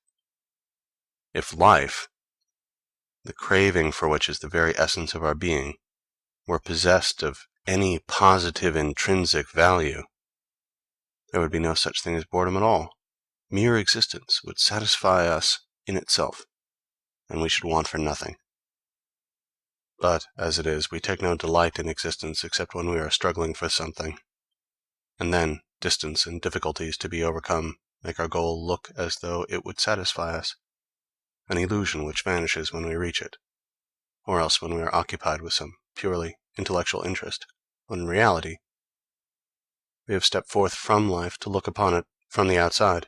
If life, the craving for which is the very essence of our being, were possessed of any positive intrinsic value, there would be no such thing as boredom at all. Mere existence would satisfy us in itself, and we should want for nothing. But, as it is, we take no delight in existence except when we are struggling for something, and then distance and difficulties to be overcome make our goal look as though it would satisfy us, an illusion which vanishes when we reach it, or else when we are occupied with some purely intellectual interest, when in reality we have stepped forth from life to look upon it from the outside,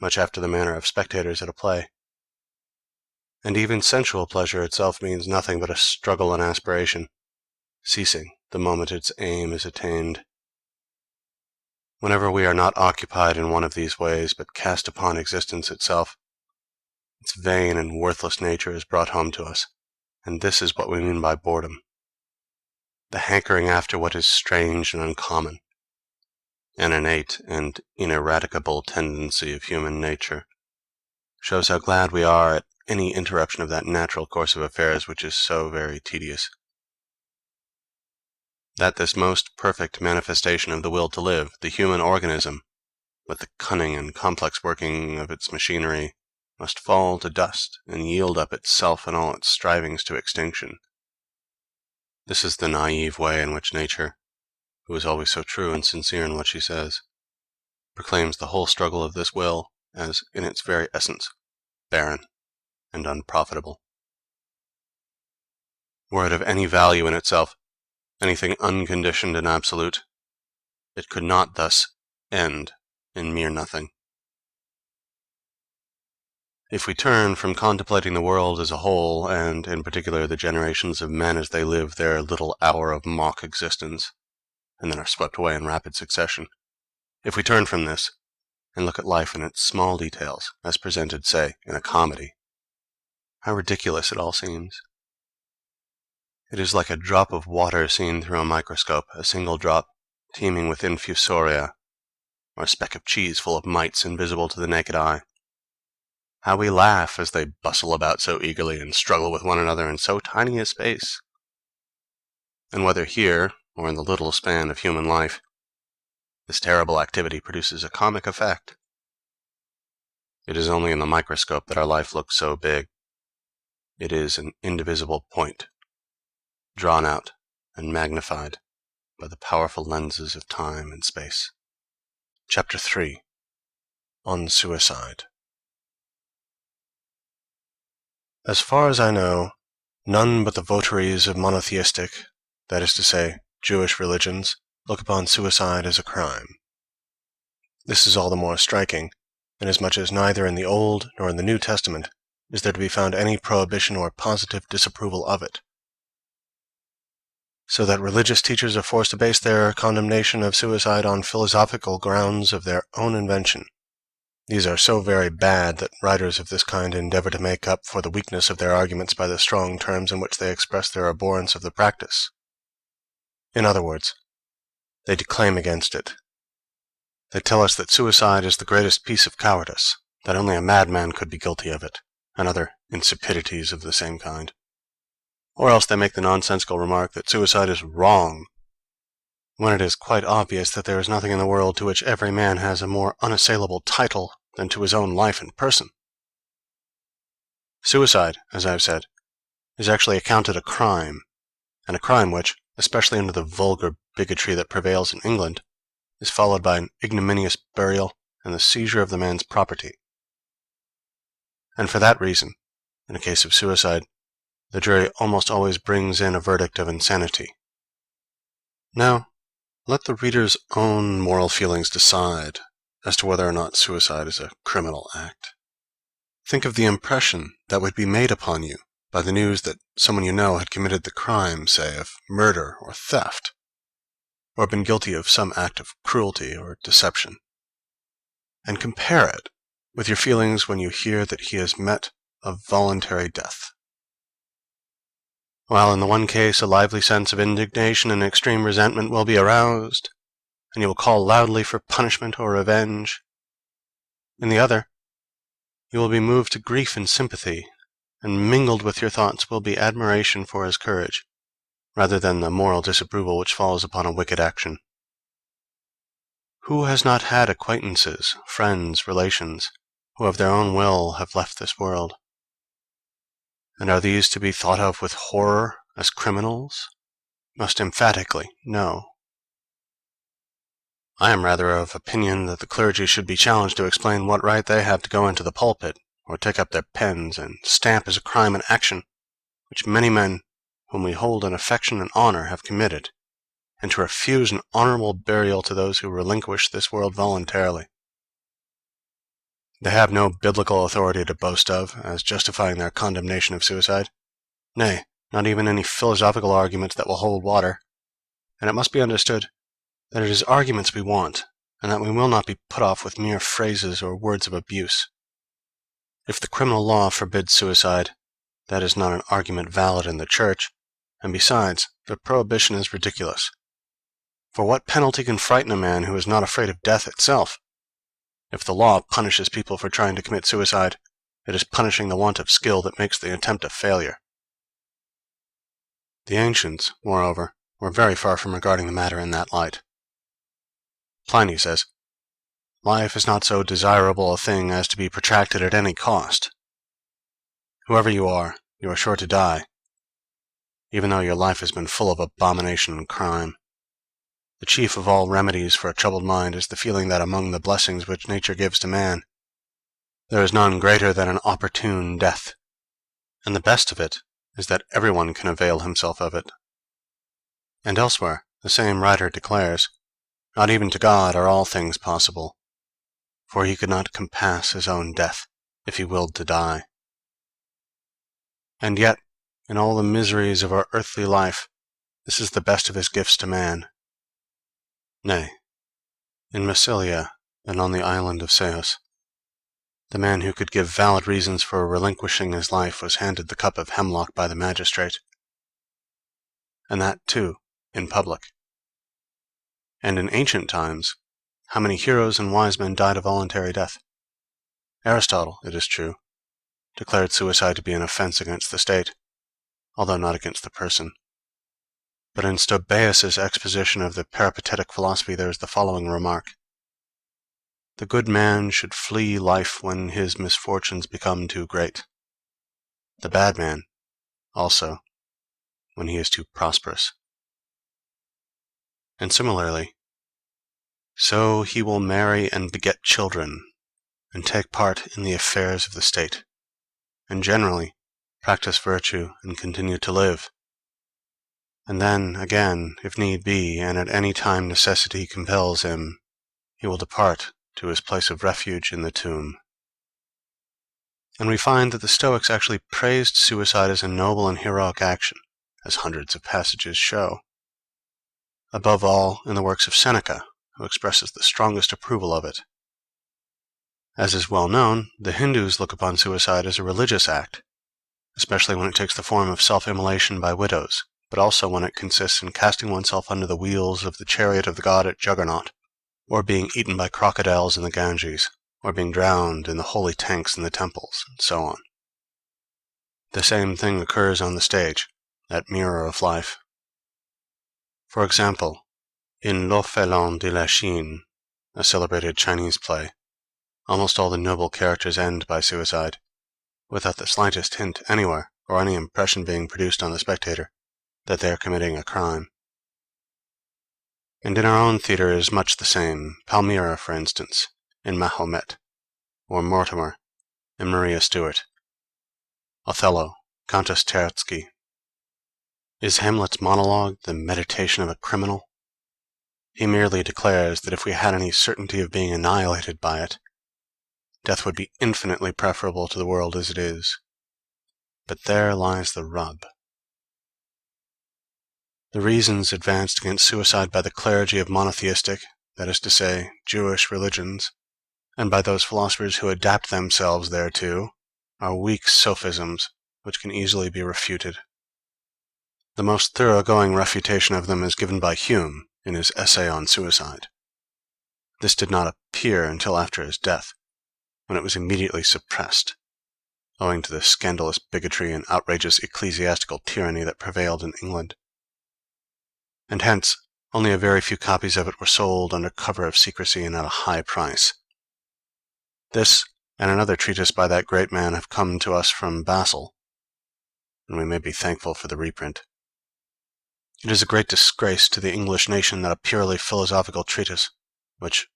much after the manner of spectators at a play. And even sensual pleasure itself means nothing but a struggle and aspiration, ceasing the moment its aim is attained. Whenever we are not occupied in one of these ways, but cast upon existence itself, its vain and worthless nature is brought home to us, and this is what we mean by boredom. The hankering after what is strange and uncommon, an innate and ineradicable tendency of human nature, shows how glad we are at any interruption of that natural course of affairs which is so very tedious. That this most perfect manifestation of the will to live, the human organism, with the cunning and complex working of its machinery, must fall to dust and yield up itself and all its strivings to extinction. This is the naive way in which nature, who is always so true and sincere in what she says, proclaims the whole struggle of this will as, in its very essence, barren and unprofitable. Were it of any value in itself, anything unconditioned and absolute, it could not thus end in mere nothing. If we turn from contemplating the world as a whole, and in particular the generations of men as they live their little hour of mock existence, and then are swept away in rapid succession, if we turn from this, and look at life in its small details, as presented, say, in a comedy, how ridiculous it all seems. It is like a drop of water seen through a microscope, a single drop, teeming with infusoria, or a speck of cheese full of mites invisible to the naked eye. How we laugh as they bustle about so eagerly and struggle with one another in so tiny a space! And whether here, or in the little span of human life, this terrible activity produces a comic effect. It is only in the microscope that our life looks so big. It is an indivisible point, drawn out and magnified by the powerful lenses of time and space. Chapter 3. On Suicide. As far as I know, none but the votaries of monotheistic, that is to say, Jewish religions, look upon suicide as a crime. This is all the more striking, inasmuch as neither in the Old nor in the New Testament is there to be found any prohibition or positive disapproval of it. So that religious teachers are forced to base their condemnation of suicide on philosophical grounds of their own invention. These are so very bad that writers of this kind endeavor to make up for the weakness of their arguments by the strong terms in which they express their abhorrence of the practice. In other words, they declaim against it. They tell us that suicide is the greatest piece of cowardice, that only a madman could be guilty of it, and other insipidities of the same kind. Or else they make the nonsensical remark that suicide is wrong, when it is quite obvious that there is nothing in the world to which every man has a more unassailable title than to his own life and person. Suicide, as I have said, is actually accounted a crime, and a crime which, especially under the vulgar bigotry that prevails in England, is followed by an ignominious burial and the seizure of the man's property. And for that reason, in a case of suicide, the jury almost always brings in a verdict of insanity. Now, let the reader's own moral feelings decide as to whether or not suicide is a criminal act. Think of the impression that would be made upon you by the news that someone you know had committed the crime, say, of murder or theft, or been guilty of some act of cruelty or deception, and compare it with your feelings when you hear that he has met a voluntary death. While in the one case a lively sense of indignation and extreme resentment will be aroused, and you will call loudly for punishment or revenge, in the other you will be moved to grief and sympathy, and mingled with your thoughts will be admiration for his courage, rather than the moral disapproval which follows upon a wicked action. Who has not had acquaintances, friends, relations, who of their own will have left this world? And are these to be thought of with horror as criminals? Most emphatically, no. I am rather of opinion that the clergy should be challenged to explain what right they have to go into the pulpit, or take up their pens, and stamp as a crime an action which many men whom we hold in affection and honor have committed, and to refuse an honorable burial to those who relinquish this world voluntarily. They have no biblical authority to boast of as justifying their condemnation of suicide, nay, not even any philosophical arguments that will hold water, and it must be understood that it is arguments we want, and that we will not be put off with mere phrases or words of abuse. If the criminal law forbids suicide, that is not an argument valid in the Church, and besides, the prohibition is ridiculous. For what penalty can frighten a man who is not afraid of death itself? If the law punishes people for trying to commit suicide, It is punishing the want of skill that makes the attempt a failure. The ancients, moreover, were very far from regarding the matter in that light. Pliny says, "Life is not so desirable a thing as to be protracted at any cost. Whoever you are sure to die, even though your life has been full of abomination and crime. The chief of all remedies for a troubled mind is the feeling that among the blessings which nature gives to man, there is none greater than an opportune death, and the best of it is that everyone can avail himself of it." And elsewhere, the same writer declares, "Not even to God are all things possible, for he could not compass his own death, if he willed to die." And yet, in all the miseries of our earthly life, this is the best of his gifts to man. Nay, in Massilia and on the island of Ceos, the man who could give valid reasons for relinquishing his life was handed the cup of hemlock by the magistrate, and that, too, in public. And in ancient times, how many heroes and wise men died a voluntary death? Aristotle, it is true, declared suicide to be an offense against the state, although not against the person. But in Stobaeus' exposition of the peripatetic philosophy there is the following remark: "The good man should flee life when his misfortunes become too great; the bad man, also, when he is too prosperous." And similarly, "So he will marry and beget children, and take part in the affairs of the state, and generally practice virtue and continue to live. And then, again, if need be, and at any time necessity compels him, he will depart to his place of refuge in the tomb." And we find that the Stoics actually praised suicide as a noble and heroic action, as hundreds of passages show. Above all, in the works of Seneca, who expresses the strongest approval of it. As is well known, the Hindus look upon suicide as a religious act, especially when it takes the form of self-immolation by widows, but also when it consists in casting oneself under the wheels of the chariot of the god at Juggernaut, or being eaten by crocodiles in the Ganges, or being drowned in the holy tanks in the temples, and so on. The same thing occurs on the stage, that mirror of life. For example, in L'Orphelin de la Chine, a celebrated Chinese play, almost all the noble characters end by suicide, without the slightest hint anywhere, or any impression being produced on the spectator, that they are committing a crime. And in our own theatre it is much the same. Palmyra, for instance, in Mahomet, or Mortimer, in Maria Stuart. Othello, Countess Terzky. Is Hamlet's monologue the meditation of a criminal? He merely declares that if we had any certainty of being annihilated by it, death would be infinitely preferable to the world as it is. But there lies the rub. The reasons advanced against suicide by the clergy of monotheistic, that is to say, Jewish religions, and by those philosophers who adapt themselves thereto, are weak sophisms which can easily be refuted. The most thoroughgoing refutation of them is given by Hume in his Essay on Suicide. This did not appear until after his death, when it was immediately suppressed, owing to the scandalous bigotry and outrageous ecclesiastical tyranny that prevailed in England. And hence only a very few copies of it were sold under cover of secrecy and at a high price. This and another treatise by that great man have come to us from Basel, and we may be thankful for the reprint. It is a great disgrace to the English nation that a purely philosophical treatise, which,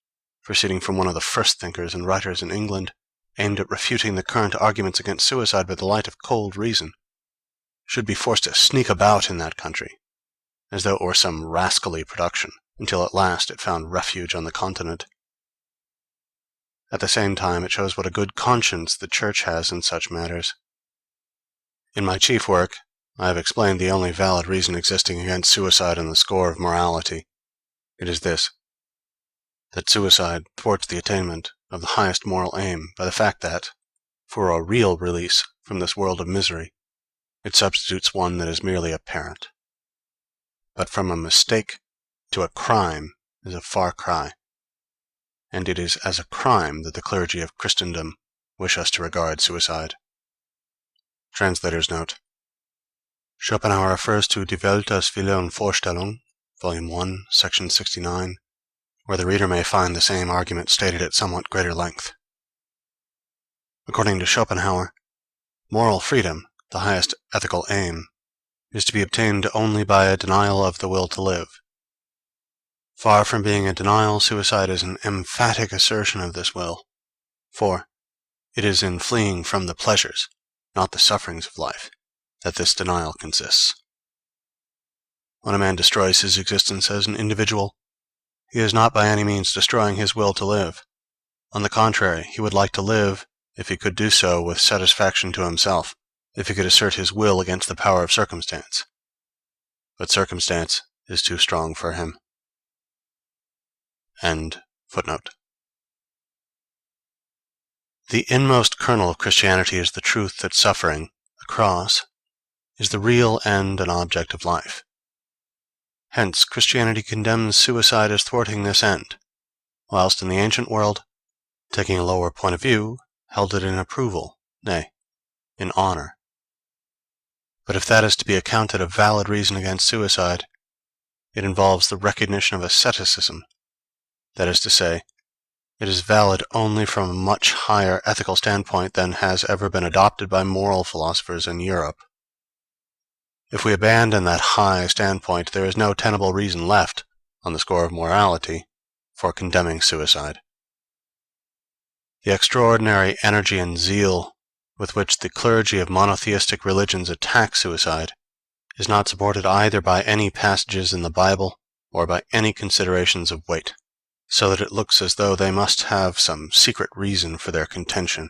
proceeding from one of the first thinkers and writers in England, aimed at refuting the current arguments against suicide by the light of cold reason, should be forced to sneak about in that country, as though it were some rascally production, until at last it found refuge on the continent. At the same time, it shows what a good conscience the Church has in such matters. In my chief work, I have explained the only valid reason existing against suicide on the score of morality. It is this: that suicide thwarts the attainment of the highest moral aim by the fact that, for a real release from this world of misery, it substitutes one that is merely apparent. But from a mistake to a crime is a far cry, and it is as a crime that the clergy of Christendom wish us to regard suicide. Translator's note. Schopenhauer refers to Die Welt als Wille und Vorstellung, Volume 1, Section 69, where the reader may find the same argument stated at somewhat greater length. According to Schopenhauer, moral freedom, the highest ethical aim, is to be obtained only by a denial of the will to live. Far from being a denial, suicide is an emphatic assertion of this will, for it is in fleeing from the pleasures, not the sufferings of life, that this denial consists. When a man destroys his existence as an individual, he is not by any means destroying his will to live. On the contrary, he would like to live if he could do so with satisfaction to himself, if he could assert his will against the power of circumstance. But circumstance is too strong for him. End footnote. The inmost kernel of Christianity is the truth that suffering, the cross, is the real end and object of life. Hence, Christianity condemns suicide as thwarting this end, whilst in the ancient world, taking a lower point of view, held it in approval, nay, in honor. But if that is to be accounted a valid reason against suicide, it involves the recognition of asceticism. That is to say, it is valid only from a much higher ethical standpoint than has ever been adopted by moral philosophers in Europe. If we abandon that high standpoint, there is no tenable reason left, on the score of morality, for condemning suicide. The extraordinary energy and zeal with which the clergy of monotheistic religions attack suicide is not supported either by any passages in the Bible or by any considerations of weight, so that it looks as though they must have some secret reason for their contention.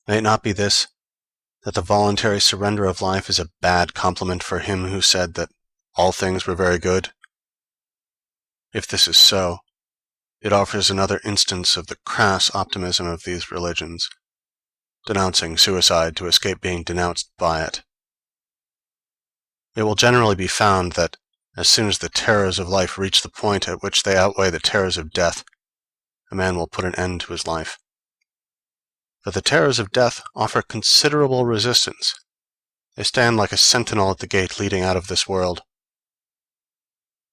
May it not be this, that the voluntary surrender of life is a bad compliment for him who said that all things were very good? If this is so, it offers another instance of the crass optimism of these religions, denouncing suicide to escape being denounced by it. It will generally be found that as soon as the terrors of life reach the point at which they outweigh the terrors of death, a man will put an end to his life. But the terrors of death offer considerable resistance. They stand like a sentinel at the gate leading out of this world.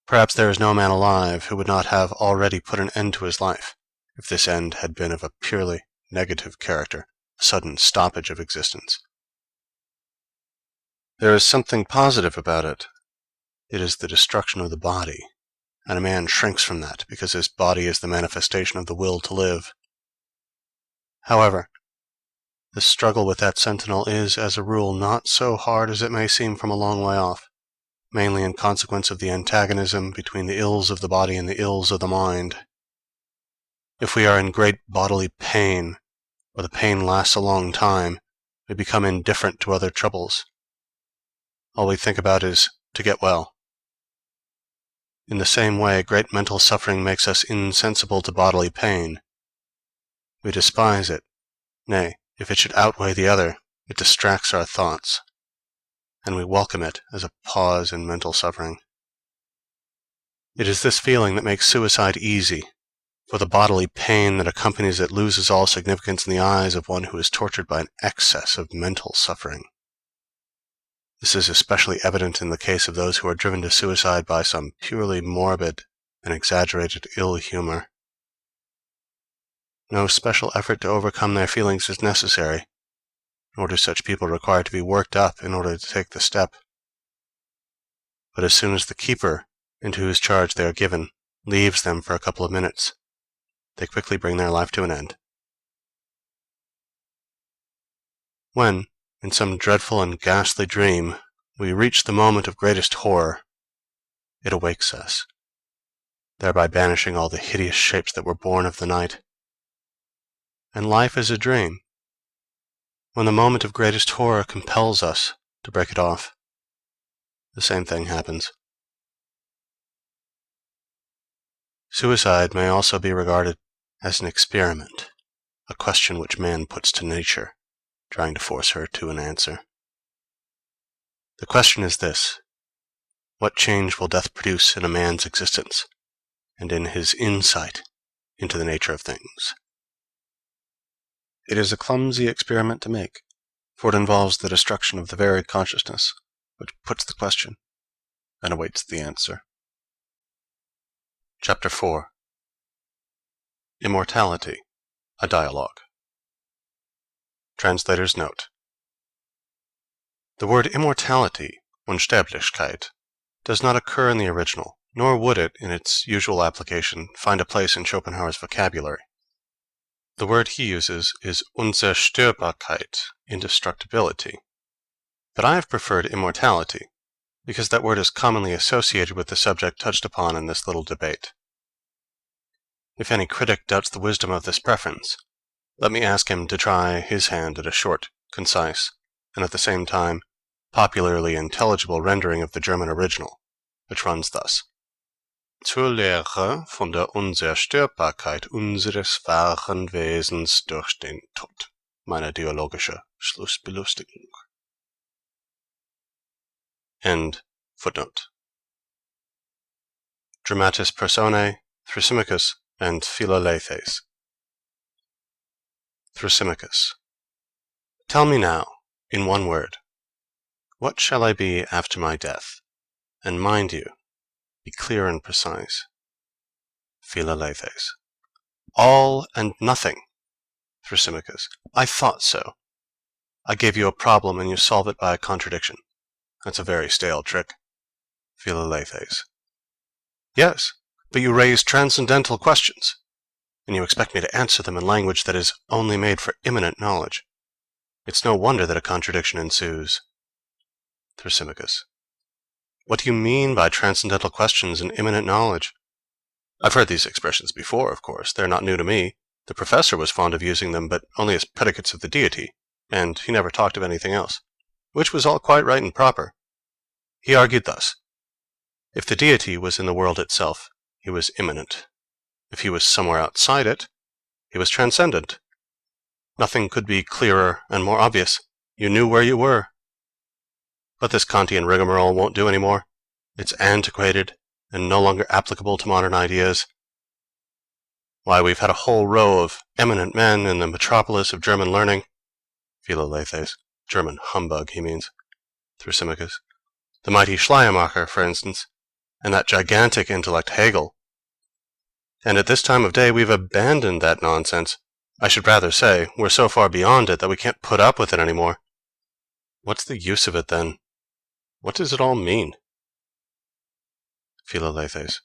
Perhaps there is no man alive who would not have already put an end to his life, if this end had been of a purely negative character, a sudden stoppage of existence. There is something positive about it. It is the destruction of the body, and a man shrinks from that because his body is the manifestation of the will to live. However, the struggle with that sentinel is, as a rule, not so hard as it may seem from a long way off, mainly in consequence of the antagonism between the ills of the body and the ills of the mind. If we are in great bodily pain, or the pain lasts a long time, we become indifferent to other troubles. All we think about is to get well. In the same way, great mental suffering makes us insensible to bodily pain. We despise it. Nay, if it should outweigh the other, it distracts our thoughts, and we welcome it as a pause in mental suffering. It is this feeling that makes suicide easy, for the bodily pain that accompanies it loses all significance in the eyes of one who is tortured by an excess of mental suffering. This is especially evident in the case of those who are driven to suicide by some purely morbid and exaggerated ill humor. No special effort to overcome their feelings is necessary, nor do such people require to be worked up in order to take the step. But as soon as the keeper, into whose charge they are given, leaves them for a couple of minutes, they quickly bring their life to an end. When, in some dreadful and ghastly dream, we reach the moment of greatest horror, it awakes us, thereby banishing all the hideous shapes that were born of the night. And life is a dream. When the moment of greatest horror compels us to break it off, the same thing happens. Suicide may also be regarded as an experiment, a question which man puts to nature, trying to force her to an answer. The question is this: what change will death produce in a man's existence, and in his insight into the nature of things? It is a clumsy experiment to make, for it involves the destruction of the very consciousness which puts the question and awaits the answer. Chapter 4. Immortality, a Dialogue. Translator's Note. The word immortality, Unsterblichkeit, does not occur in the original, nor would it, in its usual application, find a place in Schopenhauer's vocabulary. The word he uses is Unzerstörbarkeit, indestructibility. But I have preferred immortality, because that word is commonly associated with the subject touched upon in this little debate. If any critic doubts the wisdom of this preference, let me ask him to try his hand at a short, concise, and at the same time popularly intelligible rendering of the German original, which runs thus: Zur Lehre von der Unzerstörbarkeit unseres wahren Wesens durch den Tod, meine dialogische Schlussbelustigung. End footnote. Dramatis Personae, Thrasymachus, and Philolethes. Thrasymachus. Tell me now, in one word, what shall I be after my death? And mind you, be clear and precise. Philolethes. All and nothing. Thrasymachus. I thought so. I gave you a problem and you solve it by a contradiction. That's a very stale trick. Philolethes. Yes, but you raise transcendental questions, and you expect me to answer them in language that is only made for immanent knowledge. It's no wonder that a contradiction ensues. Thrasymachus. What do you mean by transcendental questions and immanent knowledge? I've heard these expressions before, of course. They're not new to me. The professor was fond of using them, but only as predicates of the deity, and he never talked of anything else, which was all quite right and proper. He argued thus: if the deity was in the world itself, he was immanent. If he was somewhere outside it, he was transcendent. Nothing could be clearer and more obvious. You knew where you were. But this Kantian rigmarole won't do any more. It's antiquated and no longer applicable to modern ideas. Why, we've had a whole row of eminent men in the metropolis of German learning. Philolethes. German humbug, he means. Thrasymachus. The mighty Schleiermacher, for instance, and that gigantic intellect Hegel. And at this time of day we've abandoned that nonsense. I should rather say, we're so far beyond it that we can't put up with it any more. What's the use of it, then? What does it all mean? Philolethes.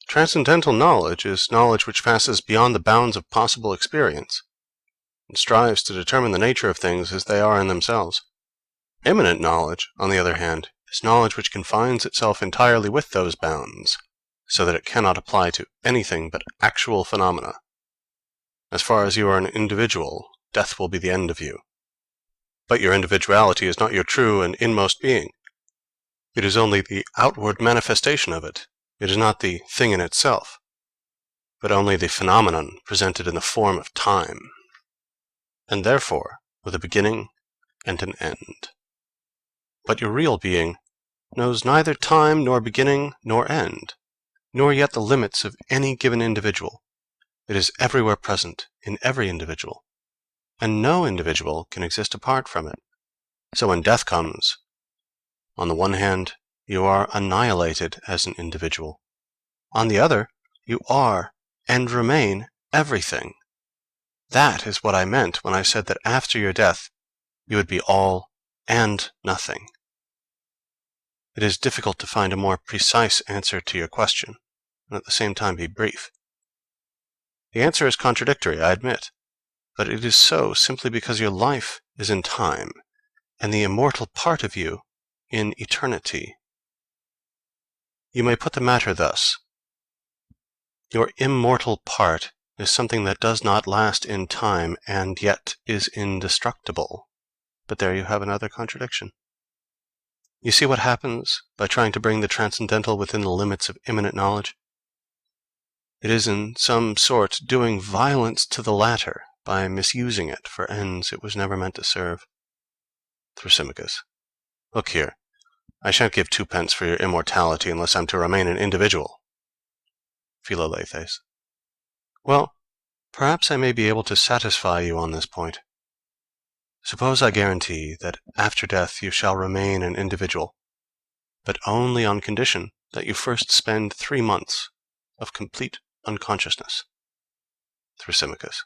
Transcendental knowledge is knowledge which passes beyond the bounds of possible experience, and strives to determine the nature of things as they are in themselves. Immanent knowledge, on the other hand, is knowledge which confines itself entirely with those bounds, so that it cannot apply to anything but actual phenomena. As far as you are an individual, death will be the end of you. But your individuality is not your true and inmost being. It is only the outward manifestation of it. It is not the thing in itself, but only the phenomenon presented in the form of time, and therefore with a beginning and an end. But your real being knows neither time nor beginning nor end, nor yet the limits of any given individual. It is everywhere present in every individual, and no individual can exist apart from it. So when death comes, on the one hand, you are annihilated as an individual. On the other, you are and remain everything. That is what I meant when I said that after your death, you would be all and nothing. It is difficult to find a more precise answer to your question, and at the same time be brief. The answer is contradictory, I admit, but it is so simply because your life is in time, and the immortal part of you in eternity. You may put the matter thus: your immortal part is something that does not last in time and yet is indestructible. But there you have another contradiction. You see what happens by trying to bring the transcendental within the limits of immanent knowledge? It is in some sort doing violence to the latter by misusing it for ends it was never meant to serve. Thrasymachus. Look here, I shan't give 2 pence for your immortality unless I'm to remain an individual. Philolethes. Well, Perhaps I may be able to satisfy you on this point. Suppose I guarantee that after death you shall remain an individual, but only on condition that you first spend 3 months of complete unconsciousness. Thrasymachus.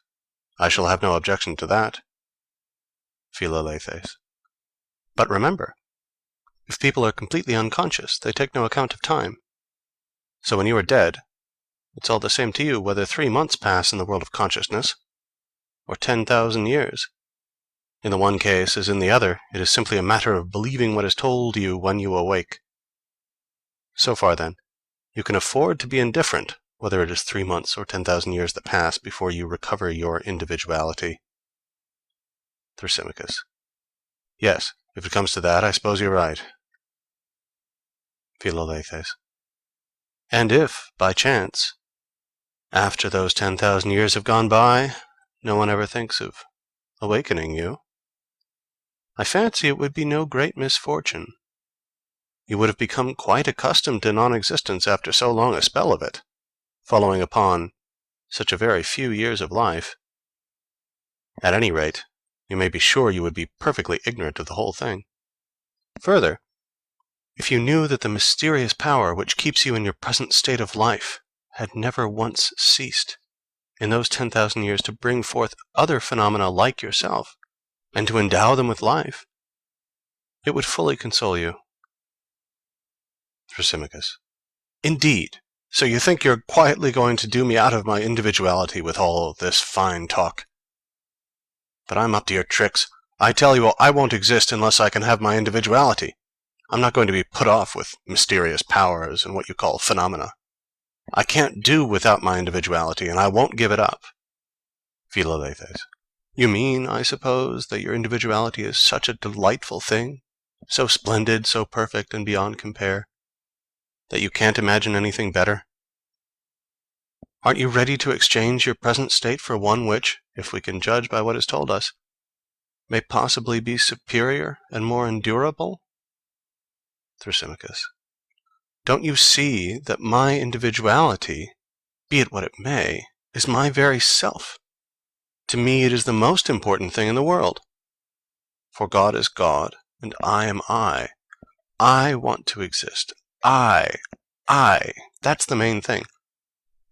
I shall have no objection to that. Philalethes. But remember, if people are completely unconscious, they take no account of time. So when you are dead, it's all the same to you whether 3 months pass in the world of consciousness, or 10,000 years. In the one case as in the other, it is simply a matter of believing what is told you when you awake. So far, then, you can afford to be indifferent whether it is 3 months or 10,000 years that pass before you recover your individuality. Thrasymachus. Yes, if it comes to that, I suppose you're right. Philalethes. And if, by chance, after those 10,000 years have gone by, no one ever thinks of awakening you, I fancy it would be no great misfortune. You would have become quite accustomed to non-existence after so long a spell of it, following upon such a very few years of life. At any rate, you may be sure you would be perfectly ignorant of the whole thing. Further, if you knew that the mysterious power which keeps you in your present state of life had never once ceased, in those 10,000 years, to bring forth other phenomena like yourself, and to endow them with life, it would fully console you. Thrasymachus. Indeed. So you think you're quietly going to do me out of my individuality with all this fine talk? But I'm up to your tricks. I tell you, I won't exist unless I can have my individuality. I'm not going to be put off with mysterious powers and what you call phenomena. I can't do without my individuality, and I won't give it up. Philalethes. You mean, I suppose, that your individuality is such a delightful thing, so splendid, so perfect, and beyond compare, that you can't imagine anything better? Aren't you ready to exchange your present state for one which, if we can judge by what is told us, may possibly be superior and more endurable? Thrasymachus. Don't you see that my individuality, be it what it may, is my very self? To me it is the most important thing in the world. For God is God, and I am I. I want to exist. I. That's the main thing.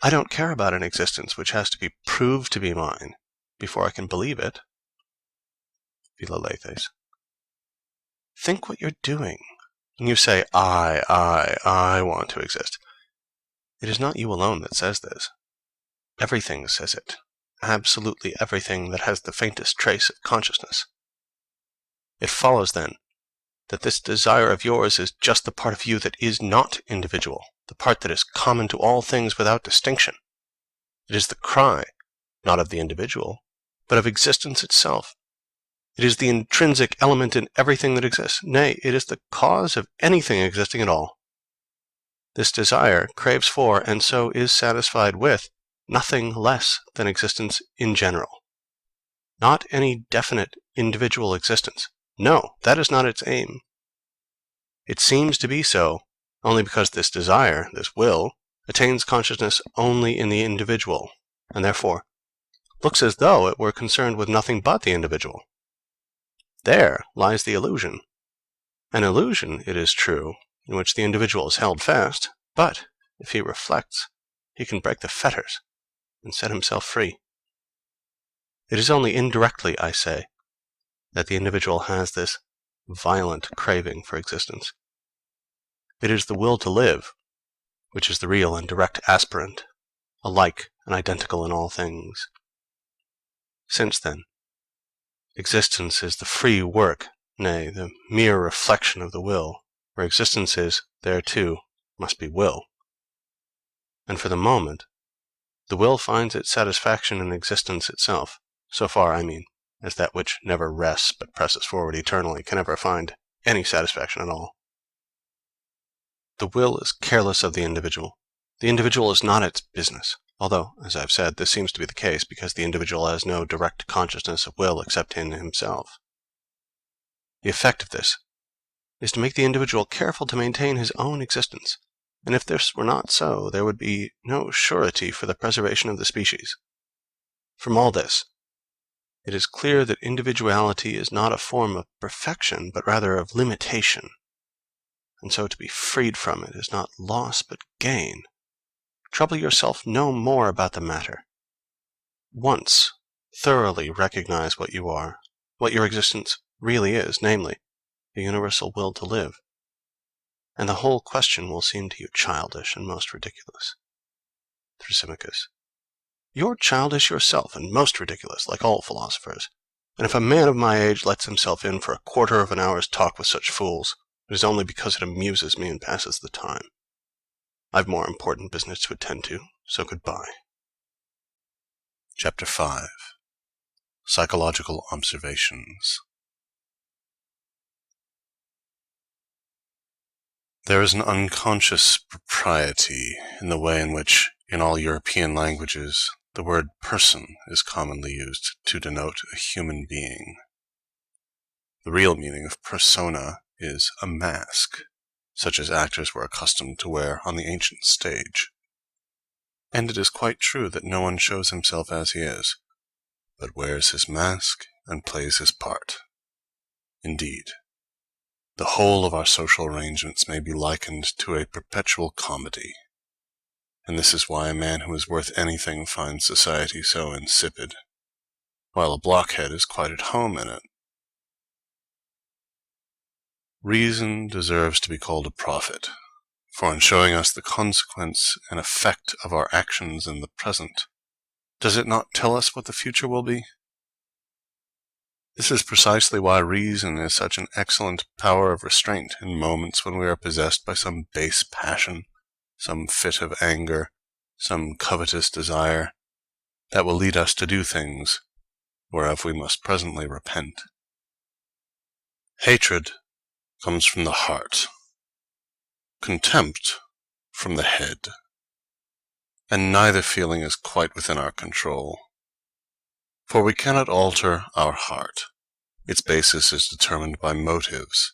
I don't care about an existence which has to be proved to be mine before I can believe it. Philalethes. Think what you're doing. When you say, I want to exist, it is not you alone that says this. Everything says it. Absolutely everything that has the faintest trace of consciousness. It follows, then, that this desire of yours is just the part of you that is not individual, the part that is common to all things without distinction. It is the cry, not of the individual, but of existence itself. It is the intrinsic element in everything that exists. Nay, it is the cause of anything existing at all. This desire craves for, and so is satisfied with, nothing less than existence in general. Not any definite individual existence. No, that is not its aim. It seems to be so only because this desire, this will, attains consciousness only in the individual, and therefore looks as though it were concerned with nothing but the individual. There lies the illusion. An illusion, it is true, in which the individual is held fast, but if he reflects, he can break the fetters and set himself free. It is only indirectly, I say, that the individual has this violent craving for existence. It is the will to live, which is the real and direct aspirant, alike and identical in all things. Since, then, existence is the free work, nay, the mere reflection of the will, where existence is, there too must be will. And for the moment, the will finds its satisfaction in existence itself, so far, I mean, as that which never rests but presses forward eternally can never find any satisfaction at all. The will is careless of the individual. The individual is not its business, although, as I have said, this seems to be the case because the individual has no direct consciousness of will except in himself. The effect of this is to make the individual careful to maintain his own existence, and if this were not so, there would be no surety for the preservation of the species. From all this, it is clear that individuality is not a form of perfection, but rather of limitation, and so to be freed from it is not loss but gain. Trouble yourself no more about the matter. Once thoroughly recognize what you are, what your existence really is, namely, the universal will to live, and the whole question will seem to you childish and most ridiculous. Thrasymachus. You're childish yourself and most ridiculous, like all philosophers. And if a man of my age lets himself in for a quarter of an hour's talk with such fools, it is only because it amuses me and passes the time. I've more important business to attend to, so goodbye. Chapter 5. Psychological Observations. There is an unconscious propriety in the way in which, in all European languages, the word person is commonly used to denote a human being. The real meaning of persona is a mask, such as actors were accustomed to wear on the ancient stage. And it is quite true that no one shows himself as he is, but wears his mask and plays his part. Indeed, the whole of our social arrangements may be likened to a perpetual comedy, and this is why a man who is worth anything finds society so insipid, while a blockhead is quite at home in it. Reason deserves to be called a prophet, for in showing us the consequence and effect of our actions in the present, does it not tell us what the future will be? This is precisely why reason is such an excellent power of restraint in moments when we are possessed by some base passion, some fit of anger, some covetous desire, that will lead us to do things whereof we must presently repent. Hatred comes from the heart, contempt from the head, and neither feeling is quite within our control. For we cannot alter our heart. Its basis is determined by motives,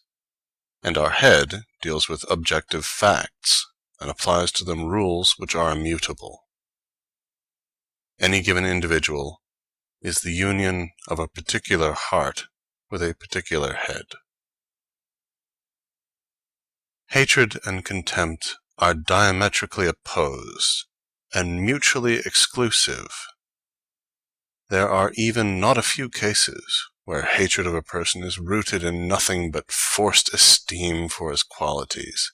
and our head deals with objective facts and applies to them rules which are immutable. Any given individual is the union of a particular heart with a particular head. Hatred and contempt are diametrically opposed and mutually exclusive. There are even not a few cases where hatred of a person is rooted in nothing but forced esteem for his qualities.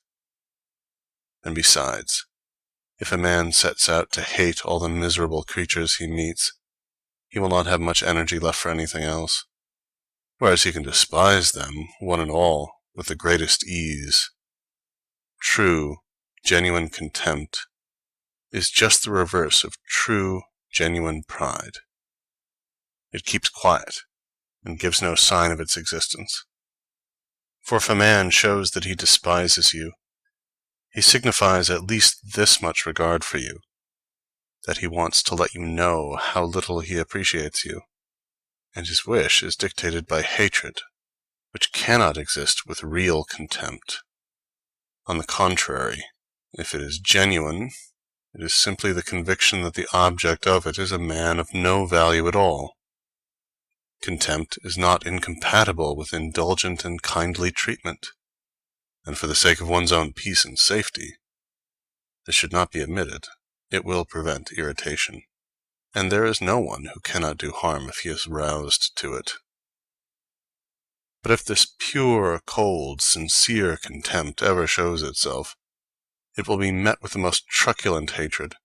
And besides, if a man sets out to hate all the miserable creatures he meets, he will not have much energy left for anything else, whereas he can despise them, one and all, with the greatest ease. True, genuine contempt is just the reverse of true, genuine pride. It keeps quiet and gives no sign of its existence. For if a man shows that he despises you, he signifies at least this much regard for you, that he wants to let you know how little he appreciates you, and his wish is dictated by hatred, which cannot exist with real contempt. On the contrary, if it is genuine, it is simply the conviction that the object of it is a man of no value at all. Contempt is not incompatible with indulgent and kindly treatment, and for the sake of one's own peace and safety, this should not be omitted. It will prevent irritation, and there is no one who cannot do harm if he is roused to it. But if this pure, cold, sincere contempt ever shows itself, it will be met with the most truculent hatred,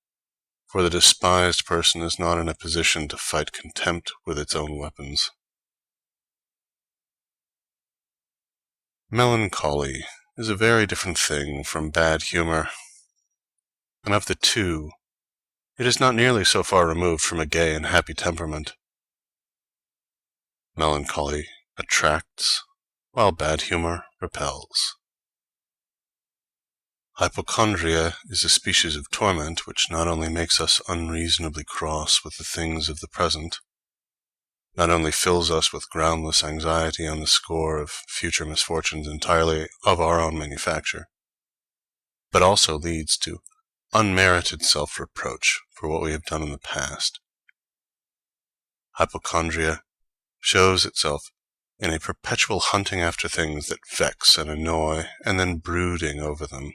for the despised person is not in a position to fight contempt with its own weapons. Melancholy is a very different thing from bad humor, and of the two, it is not nearly so far removed from a gay and happy temperament. Melancholy attracts, while bad humor repels. Hypochondria is a species of torment which not only makes us unreasonably cross with the things of the present, not only fills us with groundless anxiety on the score of future misfortunes entirely of our own manufacture, but also leads to unmerited self-reproach for what we have done in the past. hypochondria shows itself in a perpetual hunting after things that vex and annoy, and then brooding over them.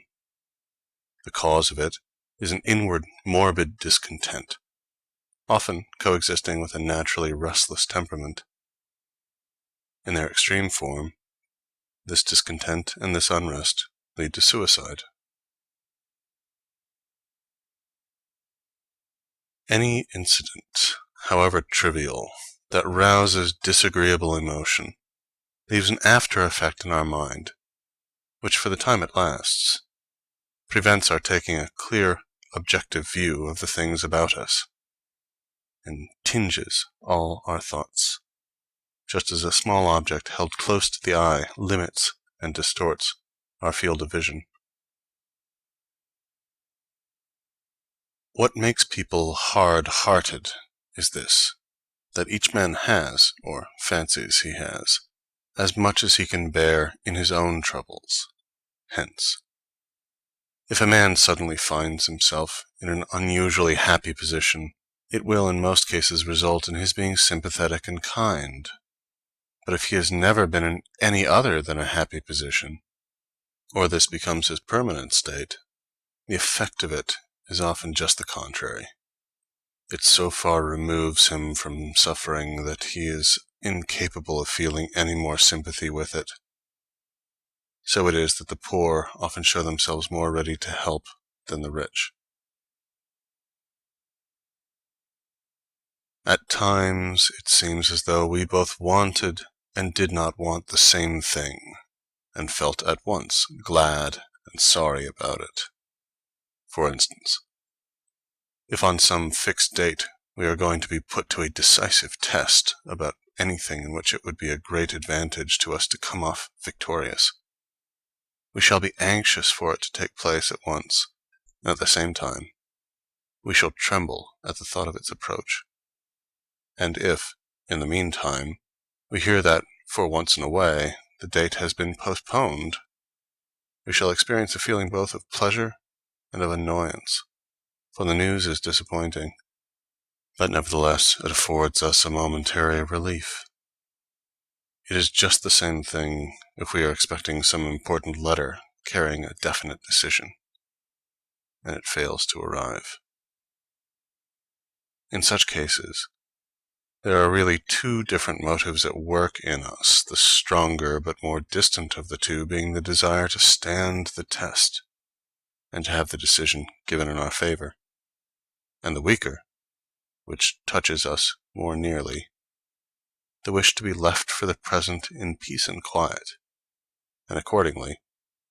The cause of it is an inward morbid discontent, often coexisting with a naturally restless temperament. In their extreme form, this discontent and this unrest lead to suicide. Any incident, however trivial, that rouses disagreeable emotion leaves an after effect in our mind, which, for the time it lasts, prevents our taking a clear, objective view of the things about us, and tinges all our thoughts, just as a small object held close to the eye limits and distorts our field of vision. What makes people hard-hearted is this, that each man has, or fancies he has, as much as he can bear in his own troubles. Hence, if a man suddenly finds himself in an unusually happy position, it will in most cases result in his being sympathetic and kind. But if he has never been in any other than a happy position, or this becomes his permanent state, the effect of it is often just the contrary. It so far removes him from suffering that he is incapable of feeling any more sympathy with it. So it is that the poor often show themselves more ready to help than the rich. At times it seems as though we both wanted and did not want the same thing, and felt at once glad and sorry about it. For instance, if on some fixed date we are going to be put to a decisive test about anything in which it would be a great advantage to us to come off victorious, we shall be anxious for it to take place at once, and at the same time we shall tremble at the thought of its approach. And if, in the meantime, we hear that, for once in a way, the date has been postponed, we shall experience a feeling both of pleasure and of annoyance, for the news is disappointing, but nevertheless it affords us a momentary relief. It is just the same thing if we are expecting some important letter carrying a definite decision, and it fails to arrive. In such cases, there are really two different motives at work in us, the stronger but more distant of the two being the desire to stand the test and to have the decision given in our favor, and the weaker, which touches us more nearly, the wish to be left for the present in peace and quiet, and accordingly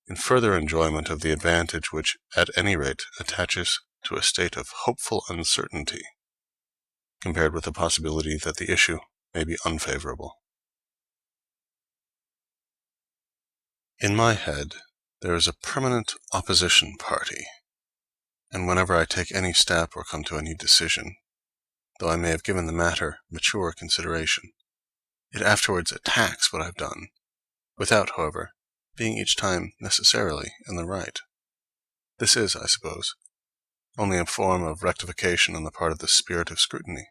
in further enjoyment of the advantage which at any rate attaches to a state of hopeful uncertainty, compared with the possibility that the issue may be unfavorable. In my head there is a permanent opposition party, and whenever I take any step or come to any decision, though I may have given the matter mature consideration, it afterwards attacks what I've done, without, however, being each time necessarily in the right. This is, I suppose, only a form of rectification on the part of the spirit of scrutiny,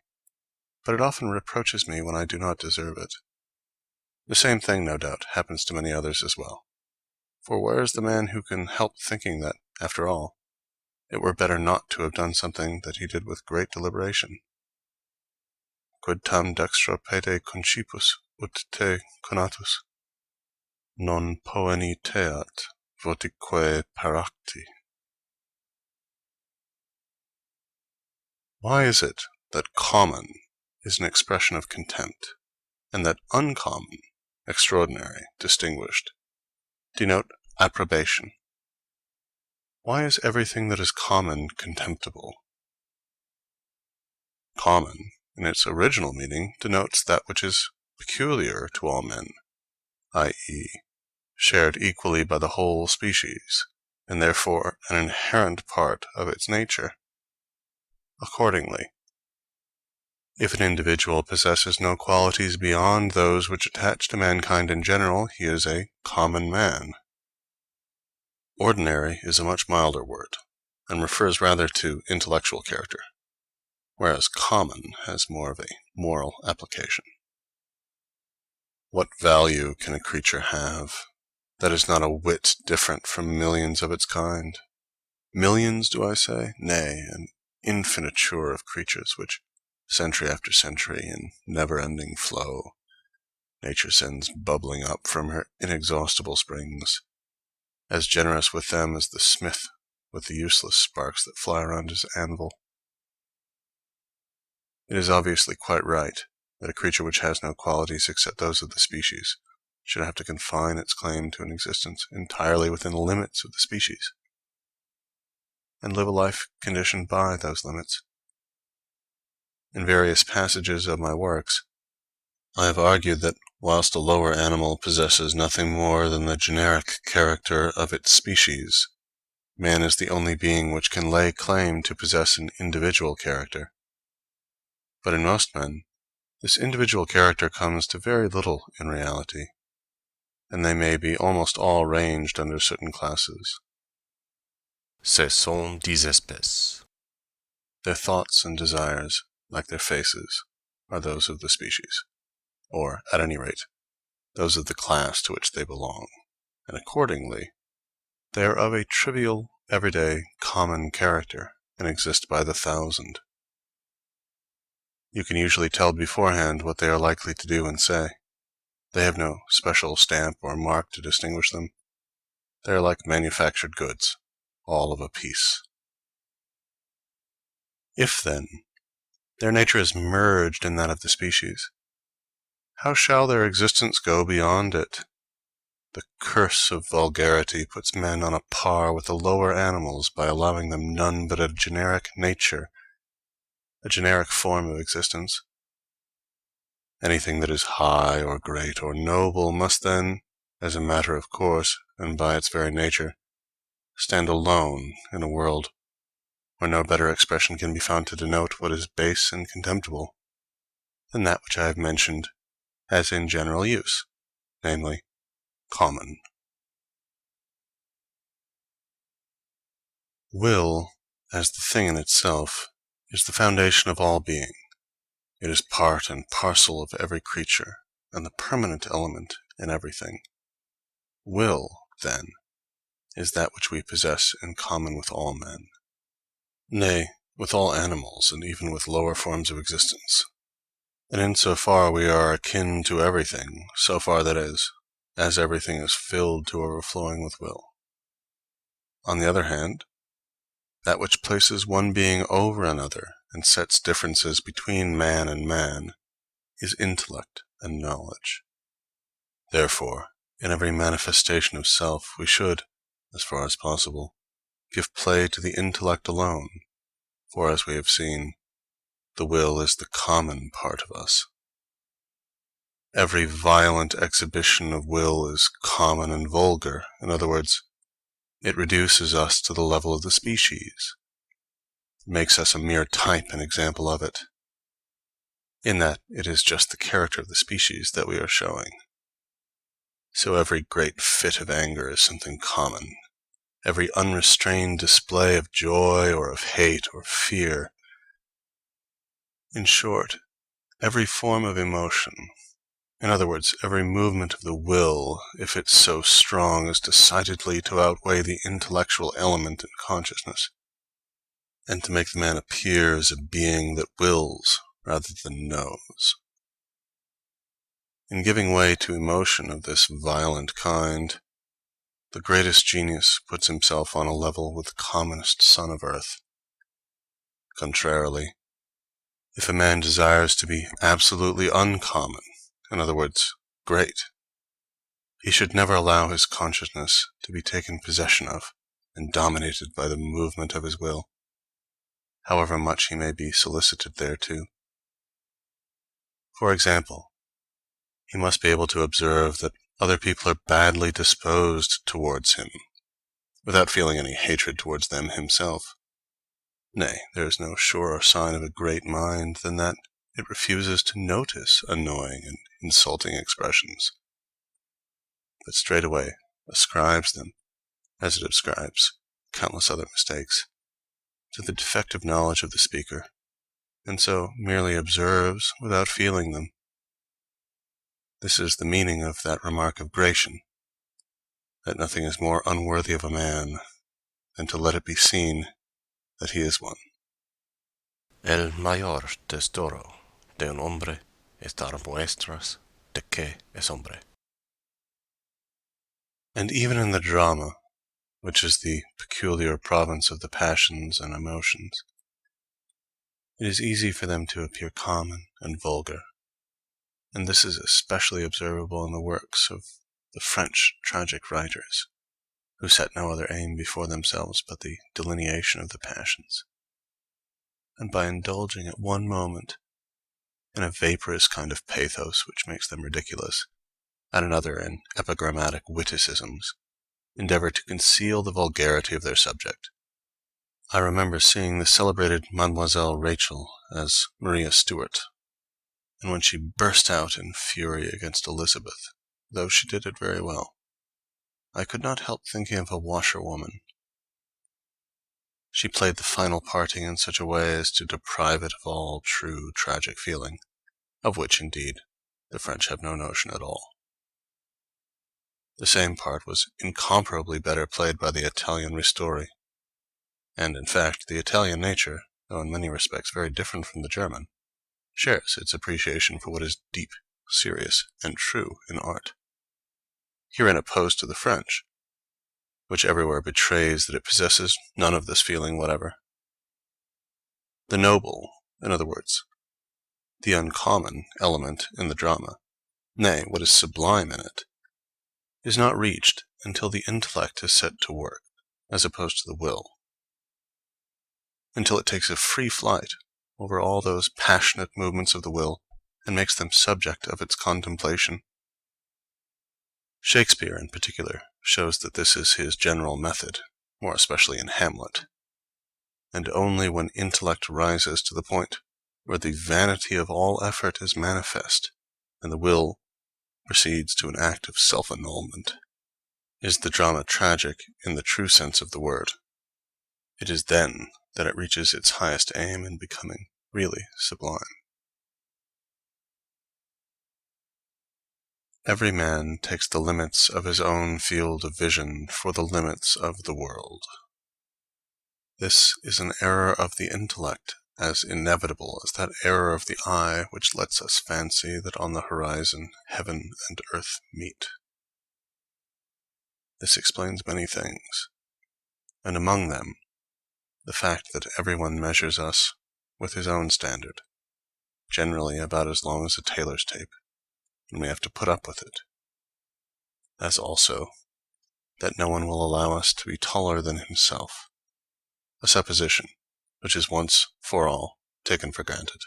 but it often reproaches me when I do not deserve it. The same thing, no doubt, happens to many others as well. For where is the man who can help thinking that, after all, it were better not to have done something that he did with great deliberation? Quid tam dextra pede concipus ut te conatus, non poeniteat votique paracti. Why is it that common is an expression of contempt, and that uncommon, extraordinary, distinguished, denote approbation? Why is everything that is common contemptible? Common, in its original meaning, denotes that which is peculiar to all men, i.e., shared equally by the whole species, and therefore an inherent part of its nature. Accordingly, if an individual possesses no qualities beyond those which attach to mankind in general, he is a common man. Ordinary is a much milder word, and refers rather to intellectual character. whereas common has more of a moral application. What value can a creature have that is not a whit different from millions of its kind? Millions, do I say? Nay, an infiniture of creatures which, century after century, in never-ending flow, nature sends bubbling up from her inexhaustible springs, as generous with them as the smith with the useless sparks that fly around his anvil. It is obviously quite right that a creature which has no qualities except those of the species should have to confine its claim to an existence entirely within the limits of the species, and live a life conditioned by those limits. In various passages of my works, I have argued that whilst a lower animal possesses nothing more than the generic character of its species, man is the only being which can lay claim to possess an individual character. But in most men, this individual character comes to very little in reality, and they may be almost all ranged under certain classes. Ce sont des espèces. Their thoughts and desires, like their faces, are those of the species, or, at any rate, those of the class to which they belong, and accordingly, they are of a trivial, everyday, common character, and exist by the thousand. You can usually tell beforehand what they are likely to do and say. They have no special stamp or mark to distinguish them. They are like manufactured goods, all of a piece. If, then, their nature is merged in that of the species, how shall their existence go beyond it? The curse of vulgarity puts men on a par with the lower animals by allowing them none but a generic nature, a generic form of existence. Anything that is high or great or noble must then, as a matter of course and by its very nature, stand alone in a world where no better expression can be found to denote what is base and contemptible than that which I have mentioned as in general use, namely, common. Will, as the thing in itself, is the foundation of all being. It is part and parcel of every creature, and the permanent element in everything. Will, then, is that which we possess in common with all men. Nay, with all animals, and even with lower forms of existence. And in so far we are akin to everything, so far that is, as everything is filled to overflowing with will. On the other hand, that which places one being over another and sets differences between man and man is intellect and knowledge. Therefore, in every manifestation of self, we should, as far as possible, give play to the intellect alone, for, as we have seen, the will is the common part of us. Every violent exhibition of will is common and vulgar. In other words, it reduces us to the level of the species. It makes us a mere type and example of it, in that it is just the character of the species that we are showing. So every great fit of anger is something common. Every unrestrained display of joy or of hate or fear, in short, every form of emotion, in other words, every movement of the will, if it's so strong as decidedly to outweigh the intellectual element in consciousness, and to make the man appear as a being that wills rather than knows. In giving way to emotion of this violent kind, the greatest genius puts himself on a level with the commonest son of earth. Contrarily, if a man desires to be absolutely uncommon, in other words, great, he should never allow his consciousness to be taken possession of and dominated by the movement of his will, however much he may be solicited thereto. For example, he must be able to observe that other people are badly disposed towards him, without feeling any hatred towards them himself. Nay, there is no surer sign of a great mind than that it refuses to notice annoying and insulting expressions, but straightway ascribes them, as it ascribes countless other mistakes, to the defective knowledge of the speaker. and so merely observes without feeling them. This is the meaning of that remark of Gratian, that nothing is more unworthy of a man than to let it be seen that he is one. El mayor tesoro de un hombre es dar muestras de que es hombre. And even in the drama, which is the peculiar province of the passions and emotions, it is easy for them to appear common and vulgar, and this is especially observable in the works of the French tragic writers, who set no other aim before themselves but the delineation of the passions, and by indulging at one moment in a vaporous kind of pathos which makes them ridiculous, at another in epigrammatic witticisms, endeavor to conceal the vulgarity of their subject. I remember seeing the celebrated Mademoiselle Rachel as Maria Stuart, and when she burst out in fury against Elizabeth, though she did it very well, I could not help thinking of a washerwoman. She played the final parting in such a way as to deprive it of all true tragic feeling, of which, indeed, the French have no notion at all. The same part was incomparably better played by the Italian Ristori, and in fact the Italian nature, though in many respects very different from the German, shares its appreciation for what is deep, serious, and true in art, herein opposed to the French, which everywhere betrays that it possesses none of this feeling whatever. The noble, in other words, the uncommon element in the drama, nay, what is sublime in it, is not reached until the intellect is set to work, as opposed to the will, until it takes a free flight over all those passionate movements of the will and makes them subject of its contemplation. Shakespeare, in particular, shows that this is his general method, more especially in Hamlet, and only when intellect rises to the point where the vanity of all effort is manifest, and the will proceeds to an act of self-annulment, is the drama tragic in the true sense of the word. It is then that it reaches its highest aim in becoming really sublime. Every man takes the limits of his own field of vision for the limits of the world. This is an error of the intellect, as inevitable as that error of the eye which lets us fancy that on the horizon heaven and earth meet. This explains many things, and among them the fact that everyone measures us with his own standard, generally about as long as a tailor's tape, and we have to put up with it, as also that no one will allow us to be taller than himself, a supposition which is once for all taken for granted.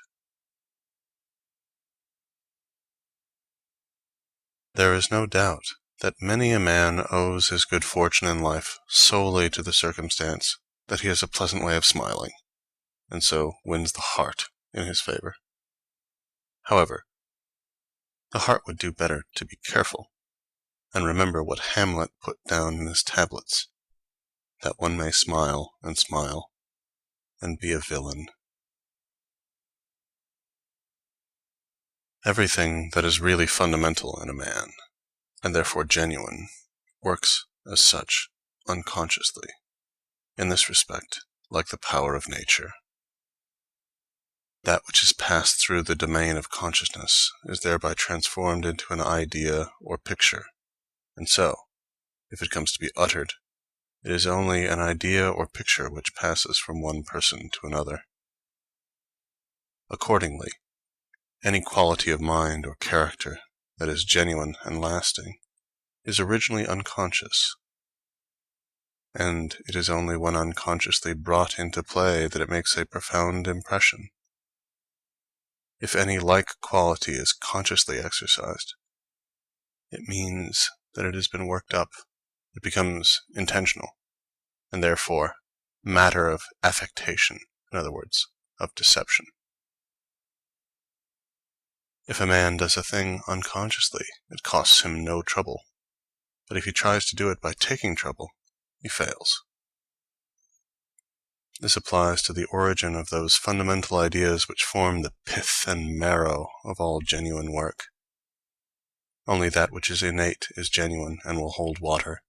There is no doubt that many a man owes his good fortune in life solely to the circumstance that he has a pleasant way of smiling, and so wins the heart in his favor. However, the heart would do better to be careful, and remember what Hamlet put down in his tablets, that one may smile, and be a villain. Everything that is really fundamental in a man, and therefore genuine, works as such unconsciously, in this respect like the power of nature. That which is passed through the domain of consciousness is thereby transformed into an idea or picture, and so, if it comes to be uttered, it is only an idea or picture which passes from one person to another. Accordingly, any quality of mind or character that is genuine and lasting is originally unconscious, and it is only when unconsciously brought into play that it makes a profound impression. If any like quality is consciously exercised, it means that it has been worked up. It becomes intentional, and therefore matter of affectation, in other words, of deception. If a man does a thing unconsciously, it costs him no trouble, but if he tries to do it by taking trouble, he fails. This applies to the origin of those fundamental ideas which form the pith and marrow of all genuine work. Only that which is innate is genuine and will hold water.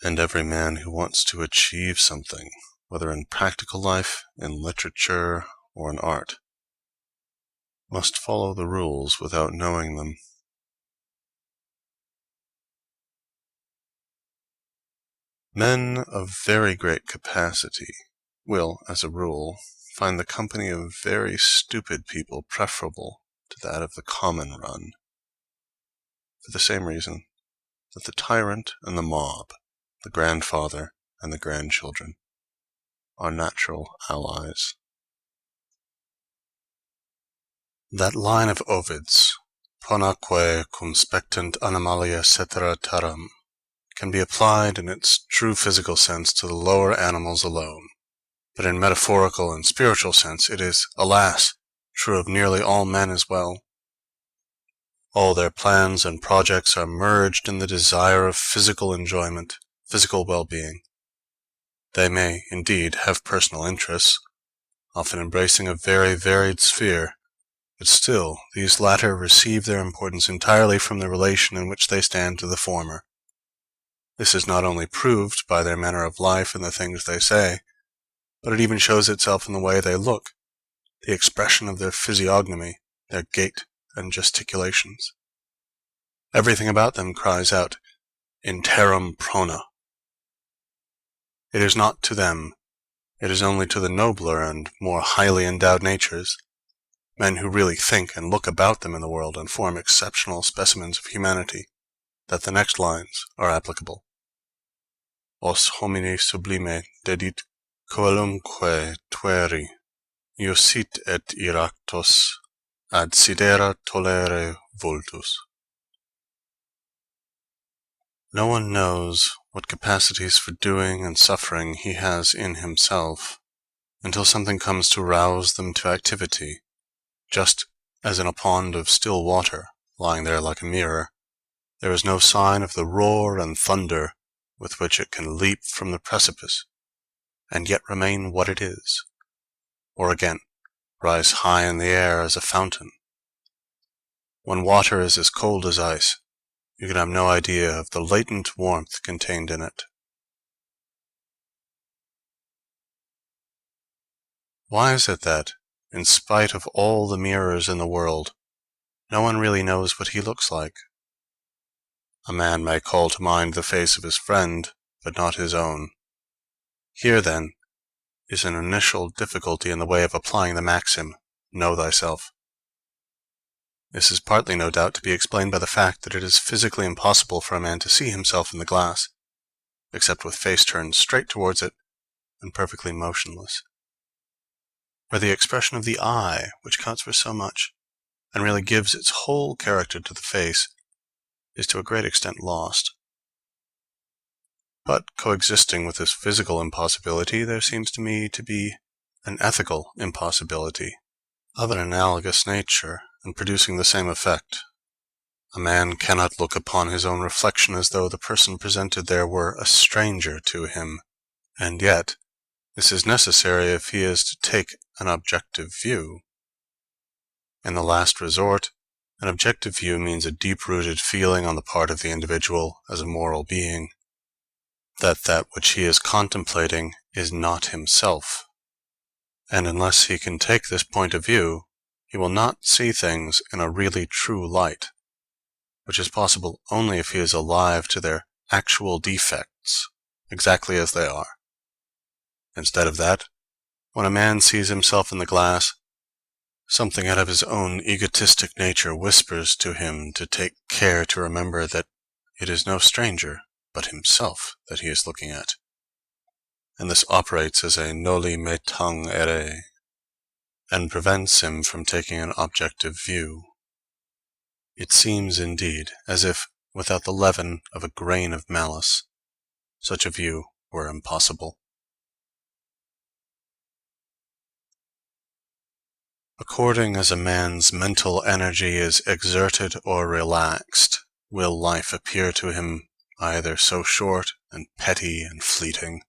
And every man who wants to achieve something, whether in practical life, in literature, or in art, must follow the rules without knowing them. Men of very great capacity will, as a rule, find the company of very stupid people preferable to that of the common run, for the same reason that the tyrant and the mob, the grandfather and the grandchildren, are natural allies. That line of Ovid's, Ponaque cum spectant animalia cetera terram, can be applied in its true physical sense to the lower animals alone, but in metaphorical and spiritual sense it is, alas, true of nearly all men as well. All their plans and projects are merged in the desire of physical enjoyment, physical well-being. They may, indeed, have personal interests, often embracing a very varied sphere, but still these latter receive their importance entirely from the relation in which they stand to the former. This is not only proved by their manner of life and the things they say, but it even shows itself in the way they look, the expression of their physiognomy, their gait and gesticulations. Everything about them cries out, in terram prona. It is not to them, it is only to the nobler and more highly endowed natures, men who really think and look about them in the world and form exceptional specimens of humanity, that the next lines are applicable. Os homine sublime dedit coelumque tueri, iusit et iractos ad sidera tolere vultus. No one knows what capacities for doing and suffering he has in himself, until something comes to rouse them to activity, just as in a pond of still water, lying there like a mirror, there is no sign of the roar and thunder with which it can leap from the precipice, and yet remain what it is, or again, rise high in the air as a fountain. When water is as cold as ice, you can have no idea of the latent warmth contained in it. Why is it that, in spite of all the mirrors in the world, no one really knows what he looks like? A man may call to mind the face of his friend, but not his own. Here, then, is an initial difficulty in the way of applying the maxim, know thyself. This is partly, no doubt, to be explained by the fact that it is physically impossible for a man to see himself in the glass, except with face turned straight towards it and perfectly motionless. For the expression of the eye, which counts for so much, and really gives its whole character to the face, is to a great extent lost. But coexisting with this physical impossibility, there seems to me to be an ethical impossibility of an analogous nature, and producing the same effect. A man cannot look upon his own reflection as though the person presented there were a stranger to him, and yet this is necessary if he is to take an objective view. In the last resort, an objective view means a deep-rooted feeling on the part of the individual as a moral being, that which he is contemplating is not himself. And unless he can take this point of view, he will not see things in a really true light, which is possible only if he is alive to their actual defects, exactly as they are. Instead of that, when a man sees himself in the glass, something out of his own egotistic nature whispers to him to take care to remember that it is no stranger but himself that he is looking at. And this operates as a noli me tangere, and prevents him from taking an objective view. It seems, indeed, as if, without the leaven of a grain of malice, such a view were impossible. According as a man's mental energy is exerted or relaxed, will life appear to him either so short and petty and fleeting,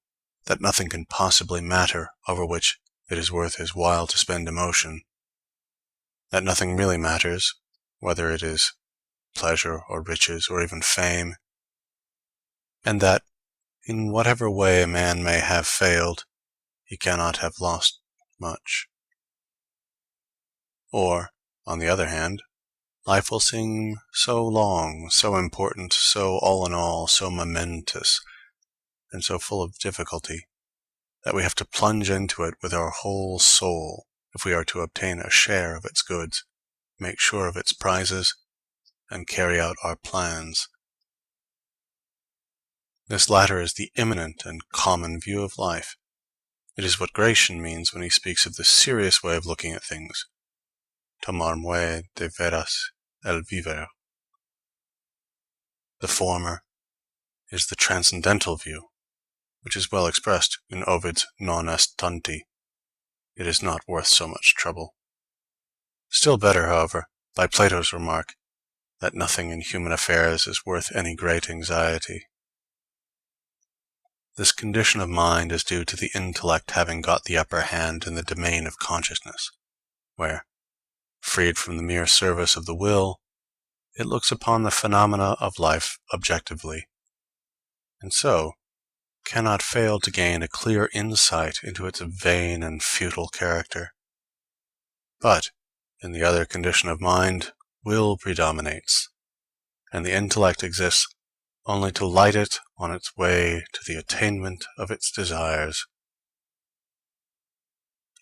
that nothing can possibly matter over which it is worth his while to spend emotion, that nothing really matters, whether it is pleasure or riches or even fame, and that in whatever way a man may have failed, he cannot have lost much. Or, on the other hand, life will seem so long, so important, so all in all, so momentous, and so full of difficulty, that we have to plunge into it with our whole soul if we are to obtain a share of its goods, make sure of its prizes, and carry out our plans. This latter is the imminent and common view of life. It is what Gratian means when he speaks of the serious way of looking at things, tomar muy de veras el viver. The former is the transcendental view, which is well expressed in Ovid's non est tanti. It is not worth so much trouble. Still better, however, by Plato's remark, that nothing in human affairs is worth any great anxiety. This condition of mind is due to the intellect having got the upper hand in the domain of consciousness, where, freed from the mere service of the will, it looks upon the phenomena of life objectively, and so cannot fail to gain a clear insight into its vain and futile character. But, in the other condition of mind, will predominates, and the intellect exists only to light it on its way to the attainment of its desires.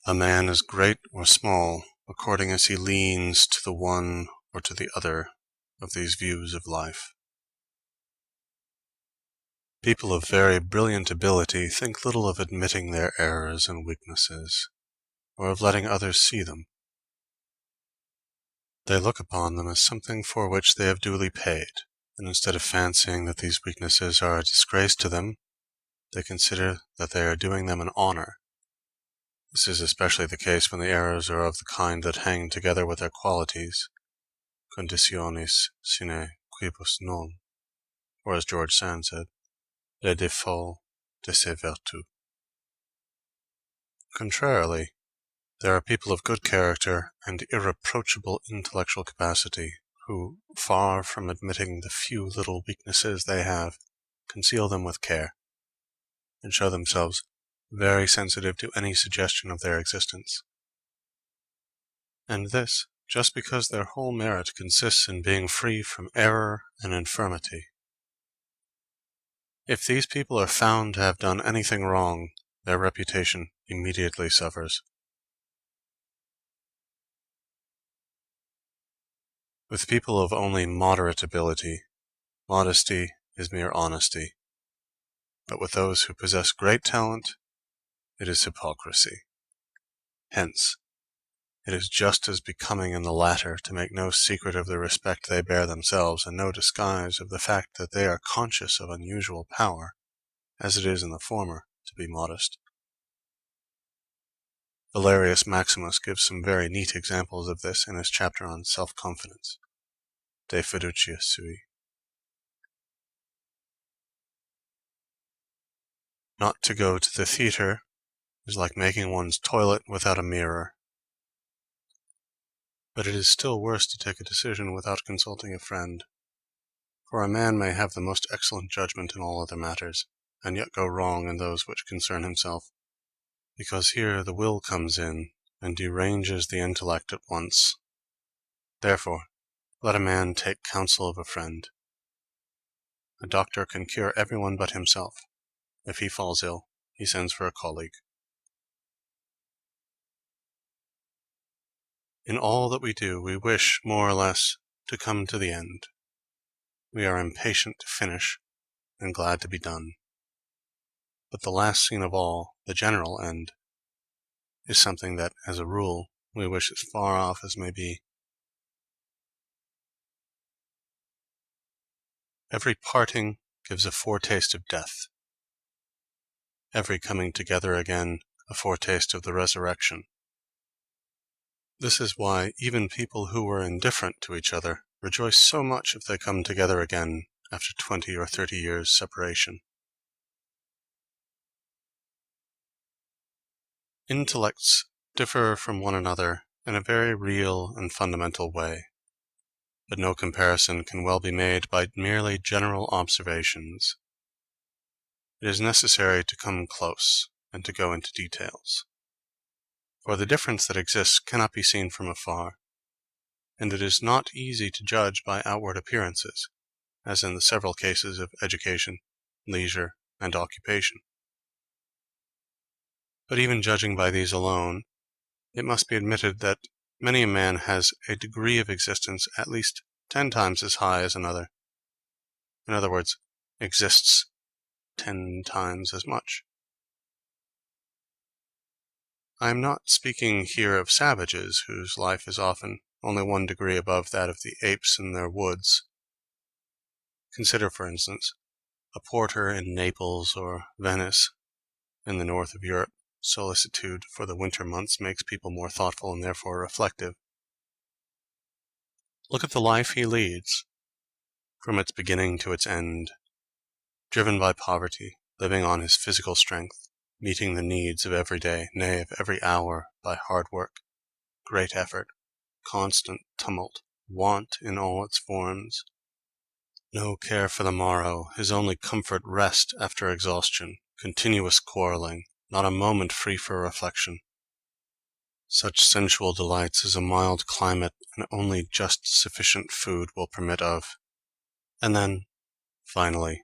A man is great or small according as he leans to the one or to the other of these views of life. People of very brilliant ability think little of admitting their errors and weaknesses, or of letting others see them. They look upon them as something for which they have duly paid, and instead of fancying that these weaknesses are a disgrace to them, they consider that they are doing them an honor. This is especially the case when the errors are of the kind that hang together with their qualities, conditionis sine quibus non, or as George Sand said, les défauts de ses vertus. Contrarily, there are people of good character and irreproachable intellectual capacity who, far from admitting the few little weaknesses they have, conceal them with care, and show themselves very sensitive to any suggestion of their existence. And this just because their whole merit consists in being free from error and infirmity. If these people are found to have done anything wrong, their reputation immediately suffers. With people of only moderate ability, modesty is mere honesty. But with those who possess great talent, it is hypocrisy. Hence, it is just as becoming in the latter to make no secret of the respect they bear themselves, and no disguise of the fact that they are conscious of unusual power, as it is in the former to be modest. Valerius Maximus gives some very neat examples of this in his chapter on self-confidence, De Fiducia Sui. Not to go to the theater is like making one's toilet without a mirror. But it is still worse to take a decision without consulting a friend. For a man may have the most excellent judgment in all other matters, and yet go wrong in those which concern himself, because here the will comes in and deranges the intellect at once. Therefore, let a man take counsel of a friend. A doctor can cure everyone but himself. If he falls ill, he sends for a colleague. In all that we do, we wish, more or less, to come to the end. We are impatient to finish, and glad to be done. But the last scene of all, the general end, is something that, as a rule, we wish as far off as may be. Every parting gives a foretaste of death. Every coming together again a foretaste of the resurrection. This is why even people who were indifferent to each other rejoice so much if they come together again after 20 or 30 years' separation. Intellects differ from one another in a very real and fundamental way, but no comparison can well be made by merely general observations. It is necessary to come close and to go into details, for the difference that exists cannot be seen from afar, and it is not easy to judge by outward appearances, as in the several cases of education, leisure, and occupation. But even judging by these alone, it must be admitted that many a man has a degree of existence at least 10 times as high as another. In other words, exists 10 times as much. I am not speaking here of savages whose life is often only 1 degree above that of the apes in their woods. Consider, for instance, a porter in Naples or Venice in the north of Europe. Solicitude for the winter months makes people more thoughtful and therefore reflective. Look at the life he leads, from its beginning to its end, driven by poverty, living on his physical strength, meeting the needs of every day, nay, of every hour, by hard work, great effort, constant tumult, want in all its forms, no care for the morrow, his only comfort rest after exhaustion, continuous quarreling, not a moment free for reflection. Such sensual delights as a mild climate and only just sufficient food will permit of. And then, finally,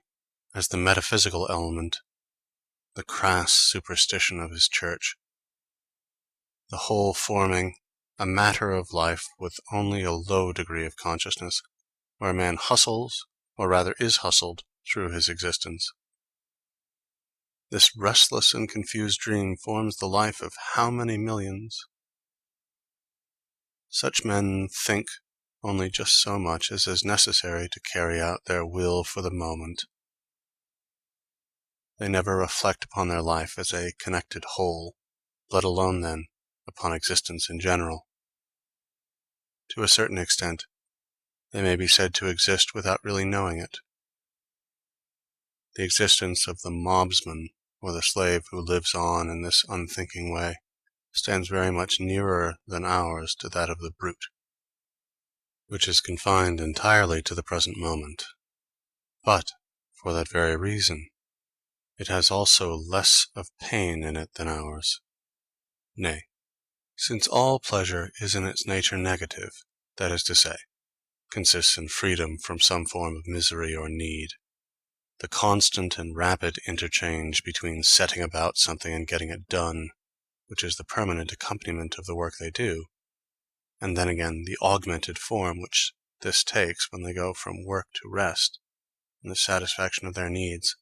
as the metaphysical element, the crass superstition of his church, the whole forming a matter of life with only a low degree of consciousness, where a man hustles, or rather is hustled, through his existence. This restless and confused dream forms the life of how many millions? Such men think only just so much as is necessary to carry out their will for the moment. They never reflect upon their life as a connected whole, let alone, then, upon existence in general. To a certain extent, they may be said to exist without really knowing it. The existence of the mobsman, or the slave who lives on in this unthinking way, stands very much nearer than ours to that of the brute, which is confined entirely to the present moment. But, for that very reason, it has also less of pain in it than ours. Nay, since all pleasure is in its nature negative, that is to say, consists in freedom from some form of misery or need, the constant and rapid interchange between setting about something and getting it done, which is the permanent accompaniment of the work they do, and then again the augmented form which this takes when they go from work to rest and the satisfaction of their needs,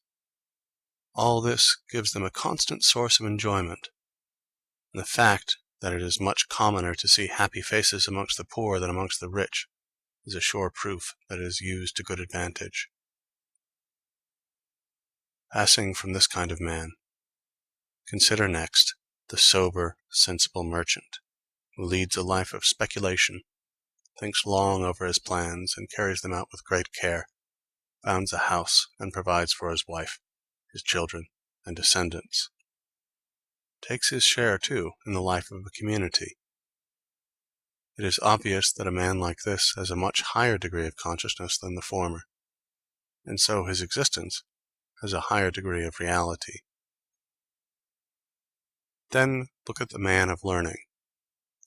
all this gives them a constant source of enjoyment. And the fact that it is much commoner to see happy faces amongst the poor than amongst the rich is a sure proof that it is used to good advantage. Passing from this kind of man, consider next the sober, sensible merchant, who leads a life of speculation, thinks long over his plans and carries them out with great care, founds a house and provides for his wife, his children, and descendants, takes his share, too, in the life of a community. It is obvious that a man like this has a much higher degree of consciousness than the former, and so his existence has a higher degree of reality. Then look at the man of learning,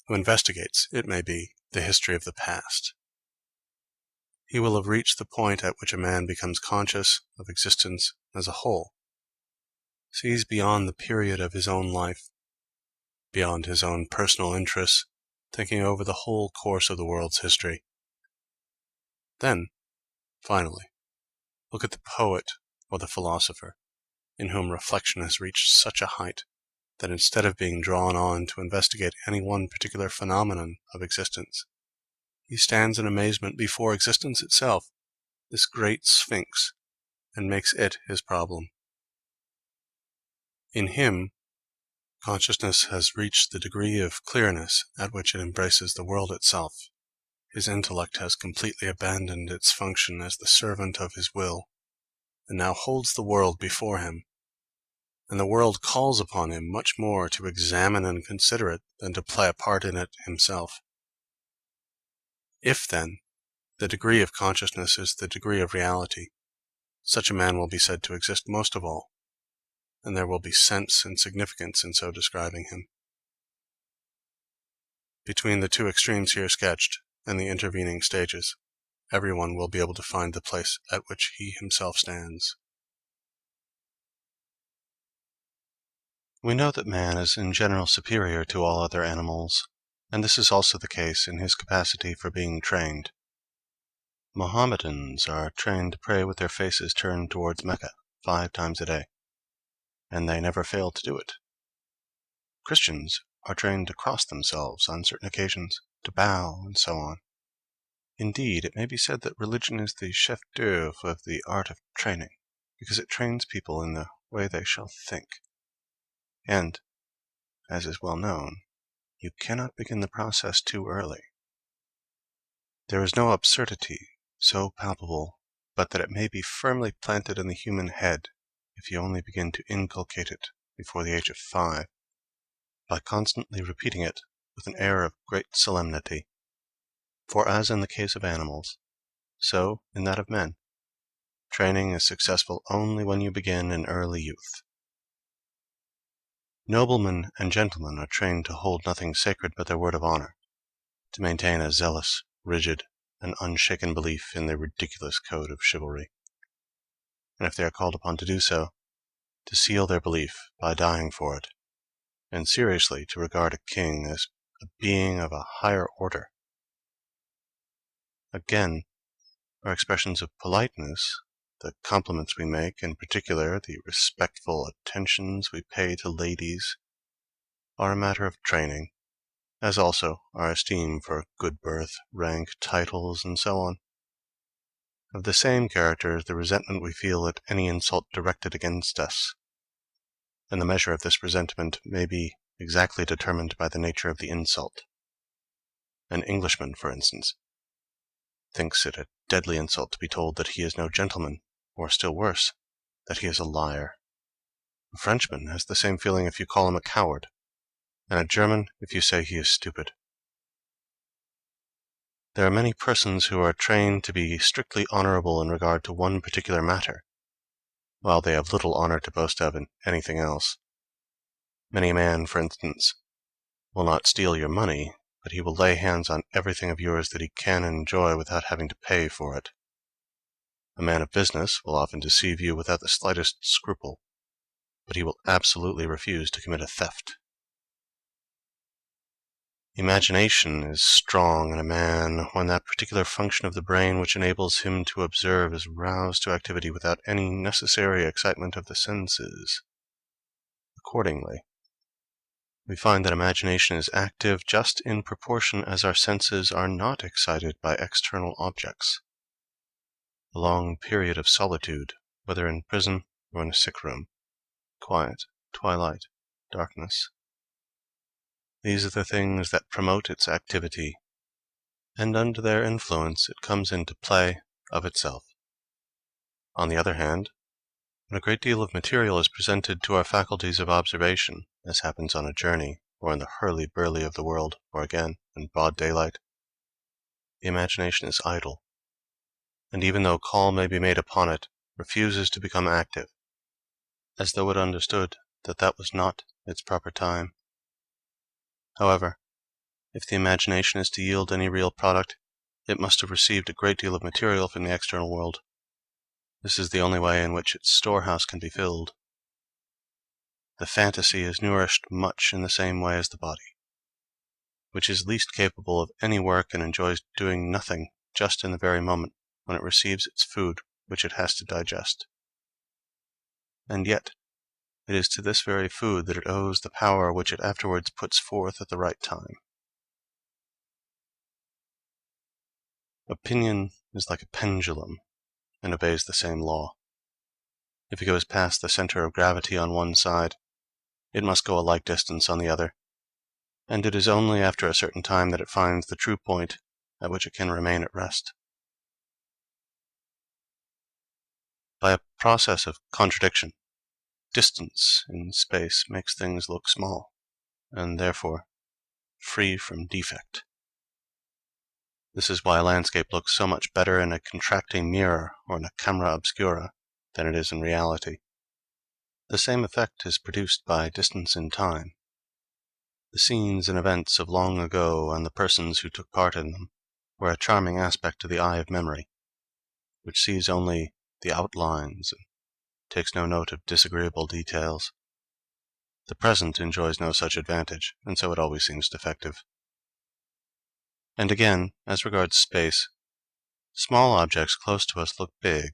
who investigates, it may be, the history of the past. He will have reached the point at which a man becomes conscious of existence as a whole, sees beyond the period of his own life, beyond his own personal interests, thinking over the whole course of the world's history. Then, finally, look at the poet or the philosopher, in whom reflection has reached such a height that instead of being drawn on to investigate any one particular phenomenon of existence, he stands in amazement before existence itself, this great sphinx, and makes it his problem. In him, consciousness has reached the degree of clearness at which it embraces the world itself. His intellect has completely abandoned its function as the servant of his will, and now holds the world before him, and the world calls upon him much more to examine and consider it than to play a part in it himself. If, then, the degree of consciousness is the degree of reality, such a man will be said to exist most of all, and there will be sense and significance in so describing him. Between the two extremes here sketched and the intervening stages, everyone will be able to find the place at which he himself stands. We know that man is in general superior to all other animals, and this is also the case in his capacity for being trained. Mohammedans are trained to pray with their faces turned towards Mecca 5 times a day, and they never fail to do it. Christians are trained to cross themselves on certain occasions, to bow, and so on. Indeed, it may be said that religion is the chef d'oeuvre of the art of training, because it trains people in the way they shall think. And, as is well known, you cannot begin the process too early. There is no absurdity so palpable but that it may be firmly planted in the human head if you only begin to inculcate it before the age of 5, by constantly repeating it with an air of great solemnity. For as in the case of animals, so in that of men, training is successful only when you begin in early youth. Noblemen and gentlemen are trained to hold nothing sacred but their word of honor, to maintain a zealous, rigid, and unshaken belief in their ridiculous code of chivalry, and if they are called upon to do so, to seal their belief by dying for it, and seriously to regard a king as a being of a higher order. Again, our expressions of politeness, the compliments we make, in particular the respectful attentions we pay to ladies, are a matter of training, as also our esteem for good birth, rank, titles, and so on. Of the same character is the resentment we feel at any insult directed against us, and the measure of this resentment may be exactly determined by the nature of the insult. An Englishman, for instance, thinks it a deadly insult to be told that he is no gentleman, or still worse, that he is a liar. A Frenchman has the same feeling if you call him a coward, and a German if you say he is stupid. There are many persons who are trained to be strictly honorable in regard to one particular matter, while they have little honor to boast of in anything else. Many a man, for instance, will not steal your money, but he will lay hands on everything of yours that he can enjoy without having to pay for it. A man of business will often deceive you without the slightest scruple, but he will absolutely refuse to commit a theft. Imagination is strong in a man when that particular function of the brain which enables him to observe is roused to activity without any necessary excitement of the senses. Accordingly, we find that imagination is active just in proportion as our senses are not excited by external objects. A long period of solitude, whether in prison or in a sick room, quiet, twilight, darkness, these are the things that promote its activity, and under their influence it comes into play of itself. On the other hand, when a great deal of material is presented to our faculties of observation, as happens on a journey, or in the hurly-burly of the world, or again, in broad daylight, the imagination is idle, and even though call may be made upon it, refuses to become active, as though it understood that that was not its proper time. However, if the imagination is to yield any real product, it must have received a great deal of material from the external world. This is the only way in which its storehouse can be filled. The fantasy is nourished much in the same way as the body, which is least capable of any work and enjoys doing nothing just in the very moment when it receives its food which it has to digest. And yet, it is to this very food that it owes the power which it afterwards puts forth at the right time. Opinion is like a pendulum, and obeys the same law. If it goes past the center of gravity on one side, it must go a like distance on the other, and it is only after a certain time that it finds the true point at which it can remain at rest. By a process of contradiction, distance in space makes things look small, and therefore free from defect. This is why a landscape looks so much better in a contracting mirror or in a camera obscura than it is in reality. The same effect is produced by distance in time. The scenes and events of long ago and the persons who took part in them were a charming aspect to the eye of memory, which sees only the outlines and takes no note of disagreeable details. The present enjoys no such advantage, and so it always seems defective. And again, as regards space, small objects close to us look big,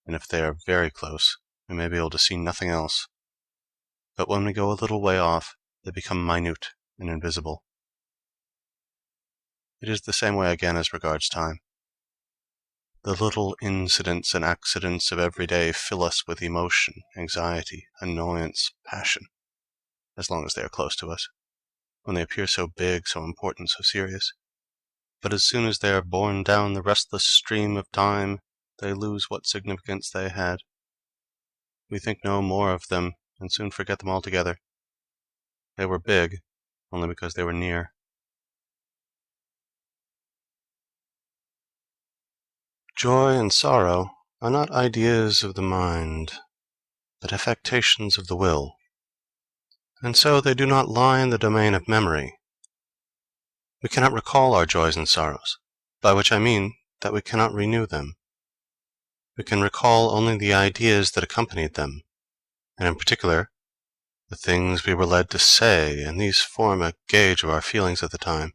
and if they are very close, we may be able to see nothing else. But when we go a little way off, they become minute and invisible. It is the same way again as regards time. The little incidents and accidents of every day fill us with emotion, anxiety, annoyance, passion, as long as they are close to us, when they appear so big, so important, so serious. But as soon as they are borne down the restless stream of time, they lose what significance they had. We think no more of them, and soon forget them altogether. They were big, only because they were near. Joy and sorrow are not ideas of the mind, but affectations of the will, and so they do not lie in the domain of memory. We cannot recall our joys and sorrows, by which I mean that we cannot renew them. We can recall only the ideas that accompanied them, and in particular, the things we were led to say, and these form a gauge of our feelings at the time.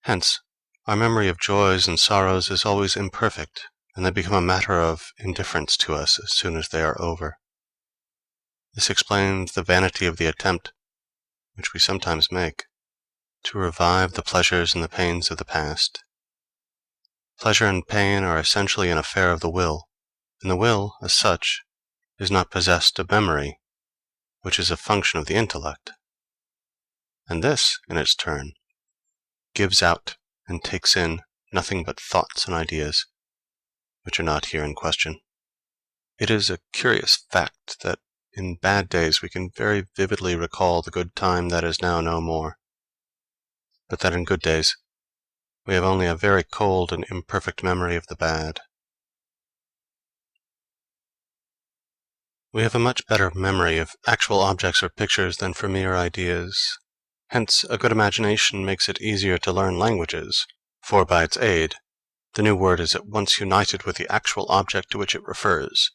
Hence, our memory of joys and sorrows is always imperfect, and they become a matter of indifference to us as soon as they are over. This explains the vanity of the attempt, which we sometimes make, to revive the pleasures and the pains of the past. Pleasure and pain are essentially an affair of the will, and the will, as such, is not possessed of memory, which is a function of the intellect. And this, in its turn, gives out and takes in nothing but thoughts and ideas, which are not here in question. It is a curious fact that in bad days we can very vividly recall the good time that is now no more, but that in good days we have only a very cold and imperfect memory of the bad. We have a much better memory of actual objects or pictures than for mere ideas. Hence, a good imagination makes it easier to learn languages, for by its aid, the new word is at once united with the actual object to which it refers,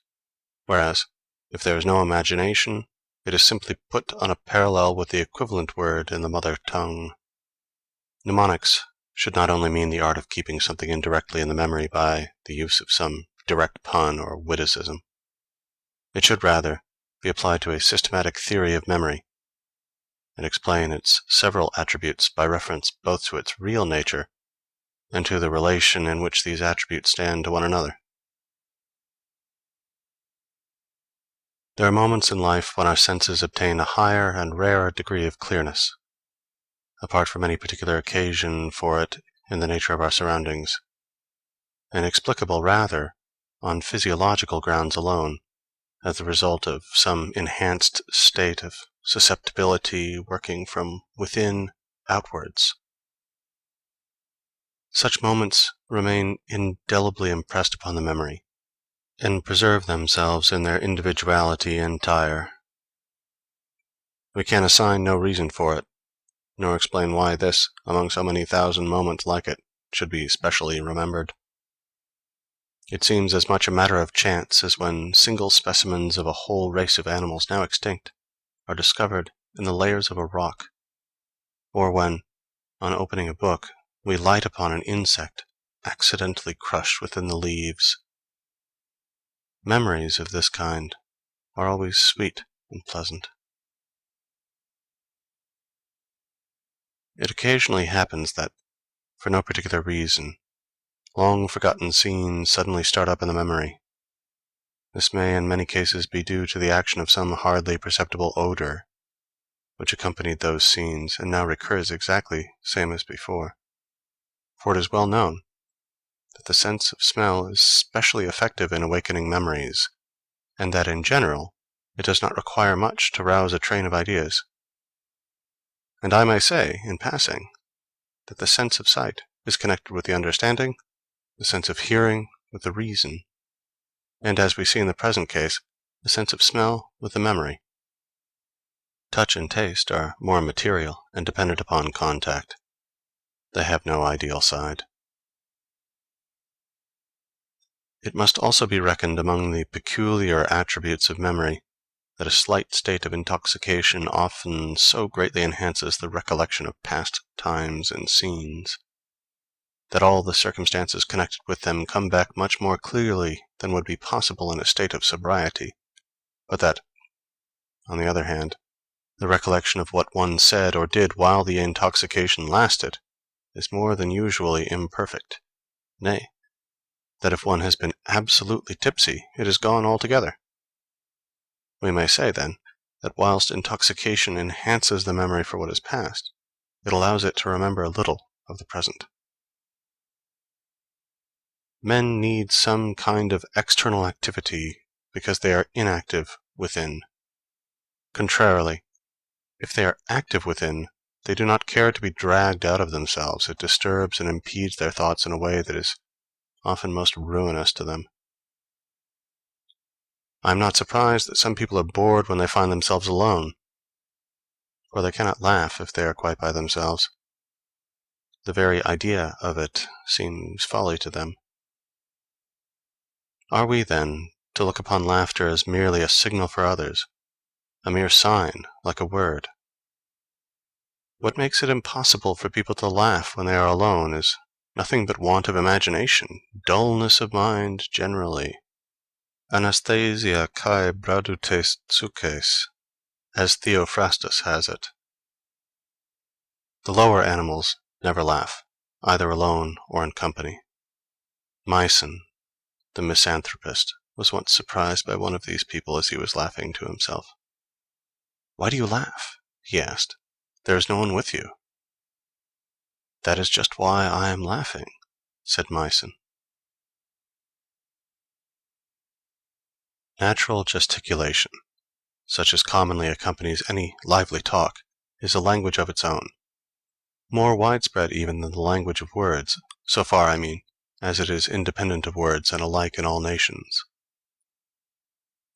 whereas, if there is no imagination, it is simply put on a parallel with the equivalent word in the mother tongue. Mnemonics should not only mean the art of keeping something indirectly in the memory by the use of some direct pun or witticism. It should rather be applied to a systematic theory of memory, and explain its several attributes by reference both to its real nature and to the relation in which these attributes stand to one another. There are moments in life when our senses obtain a higher and rarer degree of clearness, apart from any particular occasion for it in the nature of our surroundings, and explicable rather on physiological grounds alone, as the result of some enhanced state of susceptibility working from within outwards. Such moments remain indelibly impressed upon the memory, and preserve themselves in their individuality entire. We can assign no reason for it, nor explain why this, among so many thousand moments like it, should be specially remembered. It seems as much a matter of chance as when single specimens of a whole race of animals now extinct are discovered in the layers of a rock, or when, on opening a book, we light upon an insect accidentally crushed within the leaves. Memories of this kind are always sweet and pleasant. It occasionally happens that, for no particular reason, long-forgotten scenes suddenly start up in the memory. This may in many cases be due to the action of some hardly perceptible odor, which accompanied those scenes, and now recurs exactly same as before. For it is well known that the sense of smell is specially effective in awakening memories, and that in general it does not require much to rouse a train of ideas. And I may say, in passing, that the sense of sight is connected with the understanding, the sense of hearing with the reason, and, as we see in the present case, the sense of smell with the memory. Touch and taste are more material and dependent upon contact. They have no ideal side. It must also be reckoned among the peculiar attributes of memory that a slight state of intoxication often so greatly enhances the recollection of past times and scenes, that all the circumstances connected with them come back much more clearly than would be possible in a state of sobriety, but that, on the other hand, the recollection of what one said or did while the intoxication lasted is more than usually imperfect, nay, that if one has been absolutely tipsy, it is gone altogether. We may say, then, that whilst intoxication enhances the memory for what is past, it allows it to remember a little of the present. Men need some kind of external activity because they are inactive within. Contrarily, if they are active within, they do not care to be dragged out of themselves. It disturbs and impedes their thoughts in a way that is often most ruinous to them. I am not surprised that some people are bored when they find themselves alone, for they cannot laugh if they are quite by themselves. The very idea of it seems folly to them. Are we, then, to look upon laughter as merely a signal for others, a mere sign, like a word? What makes it impossible for people to laugh when they are alone is nothing but want of imagination, dullness of mind generally. Anastasia kai bradutes tsukes, as Theophrastus has it. The lower animals never laugh, either alone or in company. Myson, the misanthropist, was once surprised by one of these people as he was laughing to himself. "Why do you laugh?" he asked. "There is no one with you." "That is just why I am laughing," said Myson. Natural gesticulation, such as commonly accompanies any lively talk, is a language of its own, more widespread even than the language of words, so far, I mean, as it is independent of words and alike in all nations.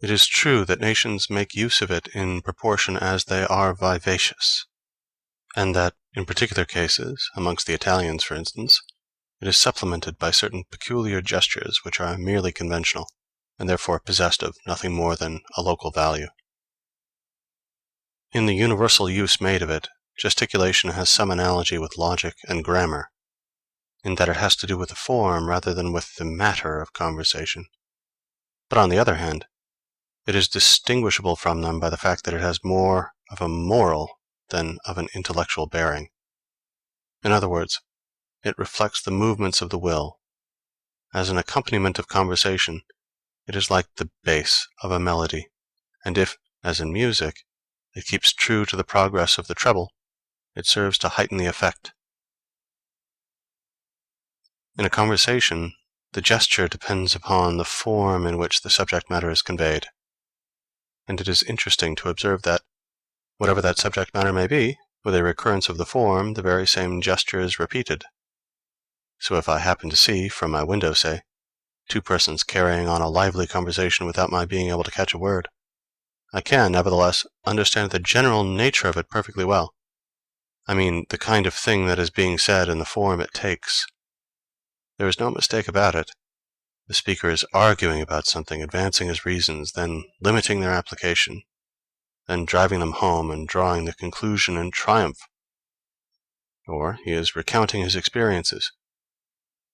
It is true that nations make use of it in proportion as they are vivacious, and that, in particular cases, amongst the Italians for instance, it is supplemented by certain peculiar gestures which are merely conventional, and therefore possessed of nothing more than a local value. In the universal use made of it, gesticulation has some analogy with logic and grammar, in that it has to do with the form rather than with the matter of conversation. But on the other hand, it is distinguishable from them by the fact that it has more of a moral than of an intellectual bearing. In other words, it reflects the movements of the will. As an accompaniment of conversation, it is like the bass of a melody, and if, as in music, it keeps true to the progress of the treble, it serves to heighten the effect. In a conversation, the gesture depends upon the form in which the subject matter is conveyed, and it is interesting to observe that, whatever that subject matter may be, with a recurrence of the form, the very same gesture is repeated. So if I happen to see, from my window say, two persons carrying on a lively conversation without my being able to catch a word, I can, nevertheless, understand the general nature of it perfectly well. I mean, the kind of thing that is being said and the form it takes. There is no mistake about it. The speaker is arguing about something, advancing his reasons, then limiting their application, then driving them home and drawing the conclusion in triumph. Or he is recounting his experiences,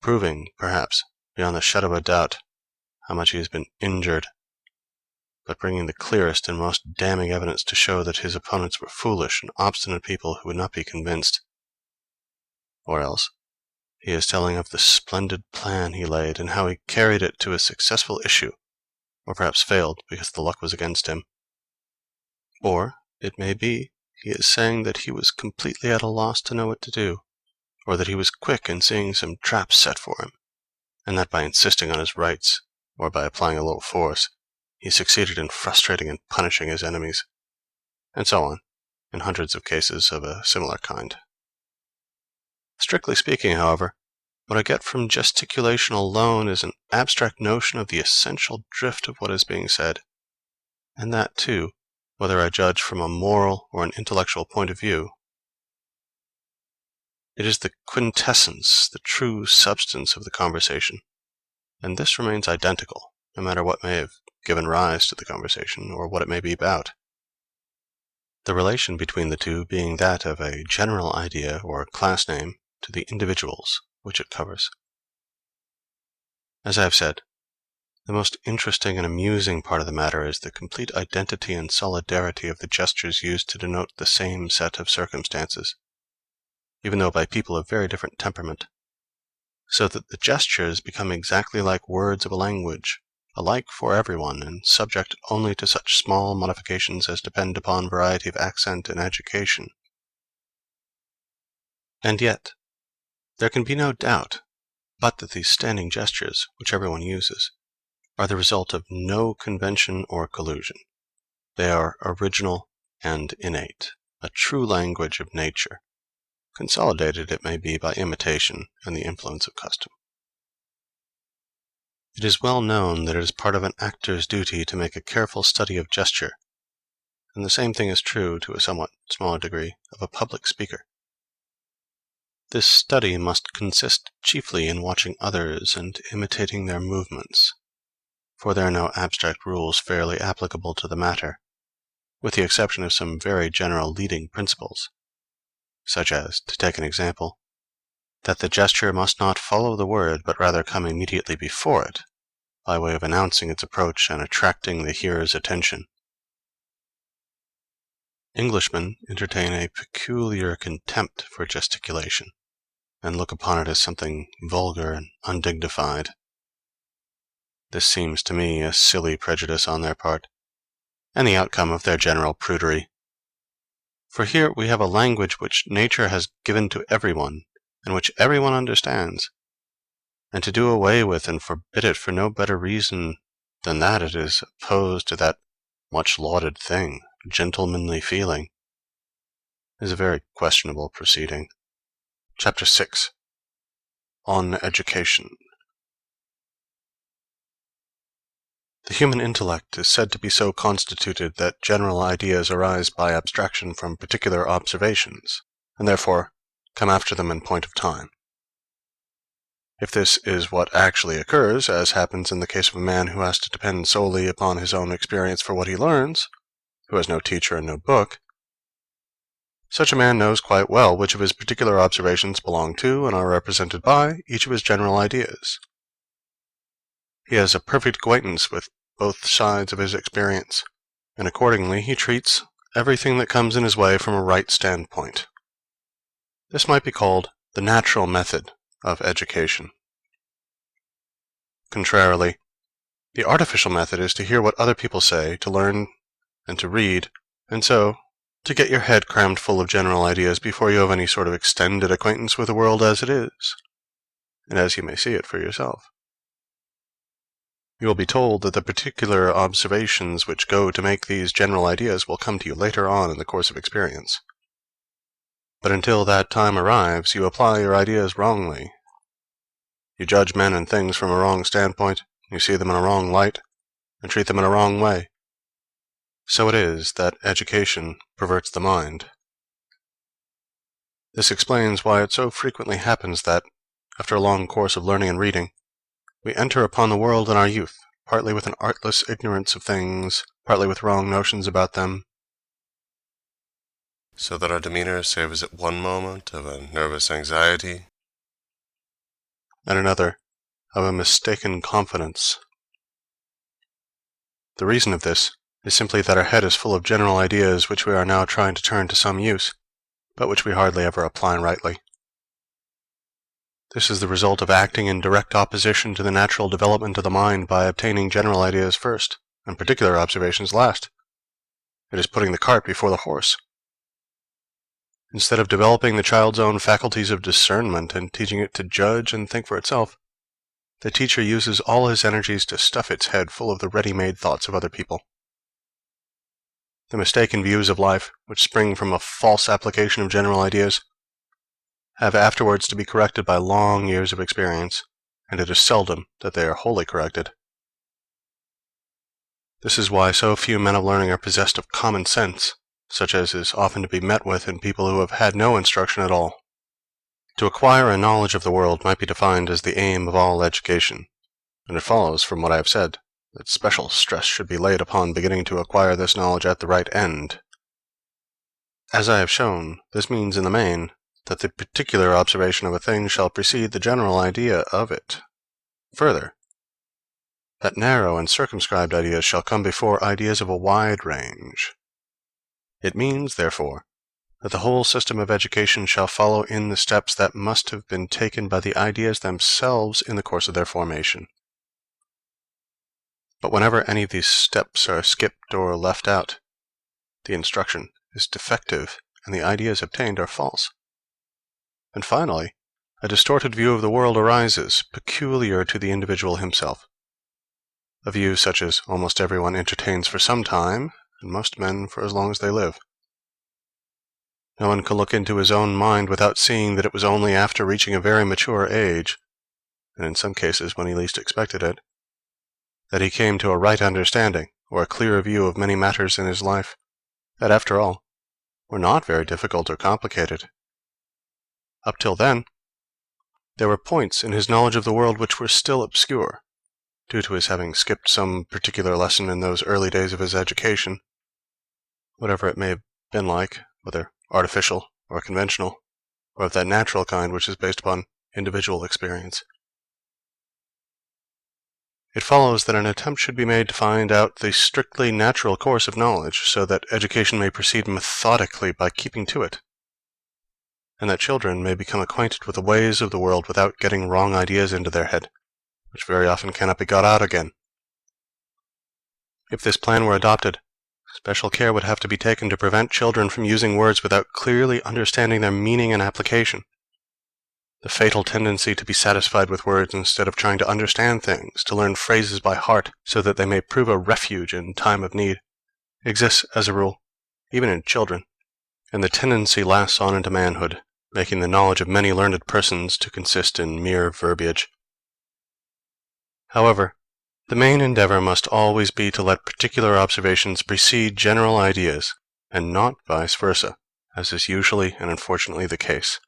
proving, perhaps, beyond the shadow of a doubt, how much he has been injured, but bringing the clearest and most damning evidence to show that his opponents were foolish and obstinate people who would not be convinced. Or else, he is telling of the splendid plan he laid, and how he carried it to a successful issue, or perhaps failed because the luck was against him. Or, it may be, he is saying that he was completely at a loss to know what to do, or that he was quick in seeing some traps set for him, and that by insisting on his rights, or by applying a little force, he succeeded in frustrating and punishing his enemies, and so on, in hundreds of cases of a similar kind. Strictly speaking, however, what I get from gesticulation alone is an abstract notion of the essential drift of what is being said, and that, too, whether I judge from a moral or an intellectual point of view. It is the quintessence, the true substance of the conversation, and this remains identical, no matter what may have given rise to the conversation, or what it may be about. The relation between the two being that of a general idea or class name to the individuals which it covers. As I have said, the most interesting and amusing part of the matter is the complete identity and solidarity of the gestures used to denote the same set of circumstances, even though by people of very different temperament, so that the gestures become exactly like words of a language, alike for everyone, and subject only to such small modifications as depend upon variety of accent and education. And yet, there can be no doubt but that these standing gestures, which everyone uses, are the result of no convention or collusion. They are original and innate, a true language of nature, consolidated, it may be, by imitation and the influence of custom. It is well known that it is part of an actor's duty to make a careful study of gesture, and the same thing is true, to a somewhat smaller degree, of a public speaker. This study must consist chiefly in watching others and imitating their movements, for there are no abstract rules fairly applicable to the matter, with the exception of some very general leading principles, such as, to take an example, that the gesture must not follow the word, but rather come immediately before it, by way of announcing its approach and attracting the hearer's attention. Englishmen entertain a peculiar contempt for gesticulation, and look upon it as something vulgar and undignified. This seems to me a silly prejudice on their part, and the outcome of their general prudery. For here we have a language which nature has given to everyone, and which everyone understands, and to do away with and forbid it for no better reason than that it is opposed to that much lauded thing, gentlemanly feeling, is a very questionable proceeding. Chapter 6. On Education. The human intellect is said to be so constituted that general ideas arise by abstraction from particular observations, and therefore come after them in point of time. If this is what actually occurs, as happens in the case of a man who has to depend solely upon his own experience for what he learns, who has no teacher and no book, such a man knows quite well which of his particular observations belong to and are represented by each of his general ideas. He has a perfect acquaintance with both sides of his experience, and accordingly he treats everything that comes in his way from a right standpoint. This might be called the natural method of education. Contrarily, the artificial method is to hear what other people say, to learn and to read, and so to get your head crammed full of general ideas before you have any sort of extended acquaintance with the world as it is, and as you may see it for yourself. You will be told that the particular observations which go to make these general ideas will come to you later on in the course of experience. But until that time arrives, you apply your ideas wrongly. You judge men and things from a wrong standpoint, you see them in a wrong light, and treat them in a wrong way. So it is that education perverts the mind. This explains why it so frequently happens that, after a long course of learning and reading, we enter upon the world in our youth, partly with an artless ignorance of things, partly with wrong notions about them. So that our demeanor serves at one moment of a nervous anxiety, And another of a mistaken confidence. The reason of this is simply that our head is full of general ideas which we are now trying to turn to some use, but which we hardly ever apply rightly. This is the result of acting in direct opposition to the natural development of the mind by obtaining general ideas first, and particular observations last. It is putting the cart before the horse. Instead of developing the child's own faculties of discernment and teaching it to judge and think for itself, the teacher uses all his energies to stuff its head full of the ready-made thoughts of other people. The mistaken views of life, which spring from a false application of general ideas, have afterwards to be corrected by long years of experience, and it is seldom that they are wholly corrected. This is why so few men of learning are possessed of common sense, such as is often to be met with in people who have had no instruction at all. To acquire a knowledge of the world might be defined as the aim of all education, and it follows from what I have said that special stress should be laid upon beginning to acquire this knowledge at the right end. As I have shown, this means in the main that the particular observation of a thing shall precede the general idea of it. Further, that narrow and circumscribed ideas shall come before ideas of a wide range. It means, therefore, that the whole system of education shall follow in the steps that must have been taken by the ideas themselves in the course of their formation. But whenever any of these steps are skipped or left out, the instruction is defective and the ideas obtained are false. And finally, a distorted view of the world arises, peculiar to the individual himself. A view such as almost everyone entertains for some time, and most men for as long as they live. No one can look into his own mind without seeing that it was only after reaching a very mature age, and in some cases when he least expected it, that he came to a right understanding, or a clear view of many matters in his life, that after all, were not very difficult or complicated. Up till then, there were points in his knowledge of the world which were still obscure, due to his having skipped some particular lesson in those early days of his education, whatever it may have been like, whether artificial or conventional, or of that natural kind which is based upon individual experience. It follows that an attempt should be made to find out the strictly natural course of knowledge, so that education may proceed methodically by keeping to it, and that children may become acquainted with the ways of the world without getting wrong ideas into their head, which very often cannot be got out again. If this plan were adopted, special care would have to be taken to prevent children from using words without clearly understanding their meaning and application. The fatal tendency to be satisfied with words instead of trying to understand things, to learn phrases by heart so that they may prove a refuge in time of need, exists as a rule, even in children, and the tendency lasts on into manhood, making the knowledge of many learned persons to consist in mere verbiage. However, the main endeavor must always be to let particular observations precede general ideas, and not vice versa, as is usually and unfortunately the case.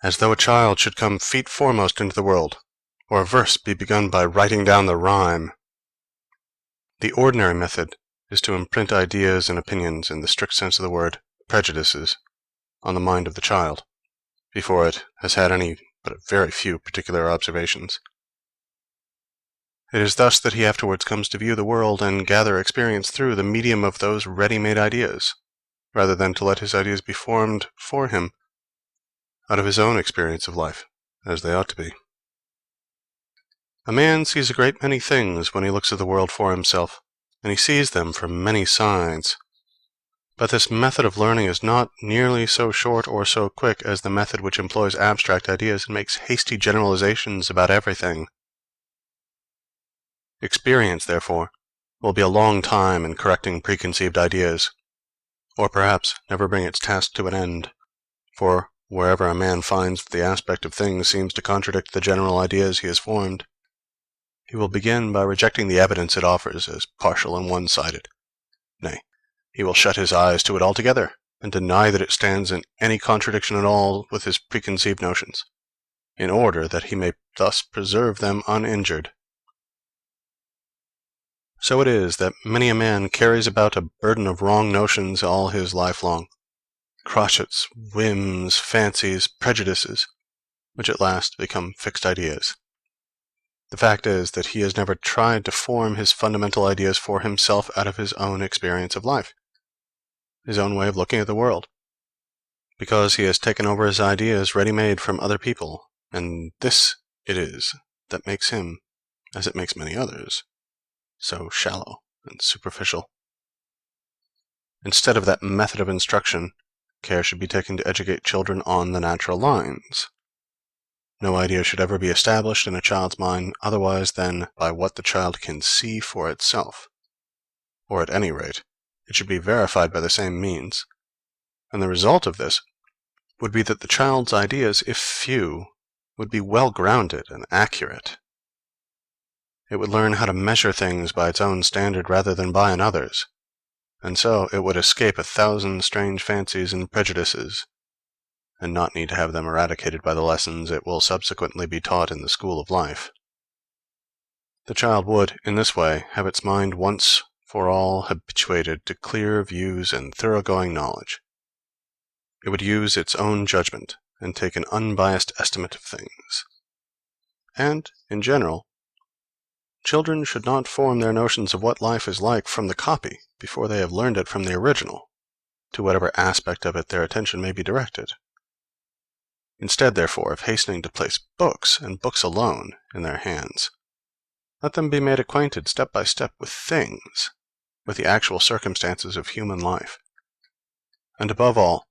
As though a child should come feet foremost into the world, or a verse be begun by writing down the rhyme. The ordinary method is to imprint ideas and opinions, in the strict sense of the word, prejudices, on the mind of the child, before it has had any but very few particular observations. It is thus that he afterwards comes to view the world and gather experience through the medium of those ready-made ideas, rather than to let his ideas be formed for him out of his own experience of life, as they ought to be. A man sees a great many things when he looks at the world for himself, and he sees them from many sides. But this method of learning is not nearly so short or so quick as the method which employs abstract ideas and makes hasty generalizations about everything. Experience, therefore, will be a long time in correcting preconceived ideas, or perhaps never bring its task to an end, for wherever a man finds that the aspect of things seems to contradict the general ideas he has formed, he will begin by rejecting the evidence it offers as partial and one-sided. Nay, he will shut his eyes to it altogether, and deny that it stands in any contradiction at all with his preconceived notions, in order that he may thus preserve them uninjured. So it is that many a man carries about a burden of wrong notions all his life long, crotchets, whims, fancies, prejudices, which at last become fixed ideas. The fact is that he has never tried to form his fundamental ideas for himself out of his own experience of life, his own way of looking at the world, because he has taken over his ideas ready-made from other people, and this it is that makes him, as it makes many others, so shallow and superficial. Instead of that method of instruction, care should be taken to educate children on the natural lines. No idea should ever be established in a child's mind otherwise than by what the child can see for itself, or at any rate, it should be verified by the same means, and the result of this would be that the child's ideas, if few, would be well grounded and accurate. It would learn how to measure things by its own standard rather than by another's, and so it would escape 1,000 strange fancies and prejudices, and not need to have them eradicated by the lessons it will subsequently be taught in the school of life. The child would, in this way, have its mind once for all habituated to clear views and thoroughgoing knowledge. It would use its own judgment and take an unbiased estimate of things. And, in general, children should not form their notions of what life is like from the copy before they have learned it from the original, to whatever aspect of it their attention may be directed. Instead, therefore, of hastening to place books, and books alone, in their hands, let them be made acquainted step by step with things, with the actual circumstances of human life. And above all,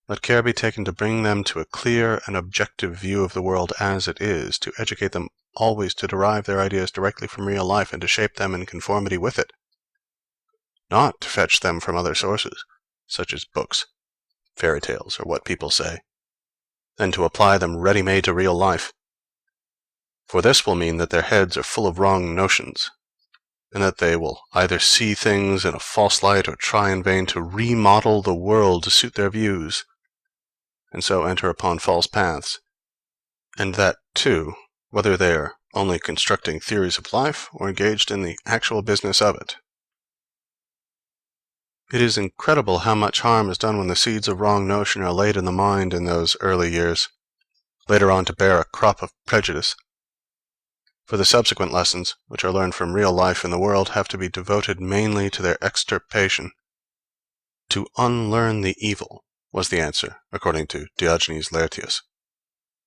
let care be taken to bring them to a clear and objective view of the world as it is, to educate them always to derive their ideas directly from real life and to shape them in conformity with it, not to fetch them from other sources, such as books, fairy tales, or what people say, and to apply them ready-made to real life. For this will mean that their heads are full of wrong notions, and that they will either see things in a false light or try in vain to remodel the world to suit their views, and so enter upon false paths, and that, too, whether they are only constructing theories of life or engaged in the actual business of it. It is incredible how much harm is done when the seeds of wrong notion are laid in the mind in those early years, later on to bear a crop of prejudice. For the subsequent lessons, which are learned from real life in the world, have to be devoted mainly to their extirpation. To unlearn the evil was the answer, according to Diogenes Laertius,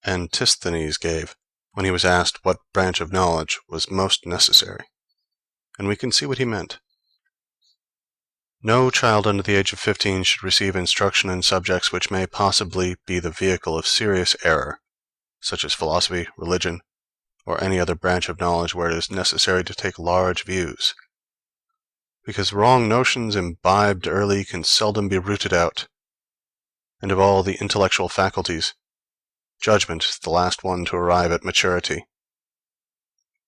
Antisthenes gave when he was asked what branch of knowledge was most necessary, and we can see what he meant. No child under the age of 15 should receive instruction in subjects which may possibly be the vehicle of serious error, such as philosophy, religion, or any other branch of knowledge where it is necessary to take large views, because wrong notions imbibed early can seldom be rooted out, and of all the intellectual faculties, judgment is the last one to arrive at maturity.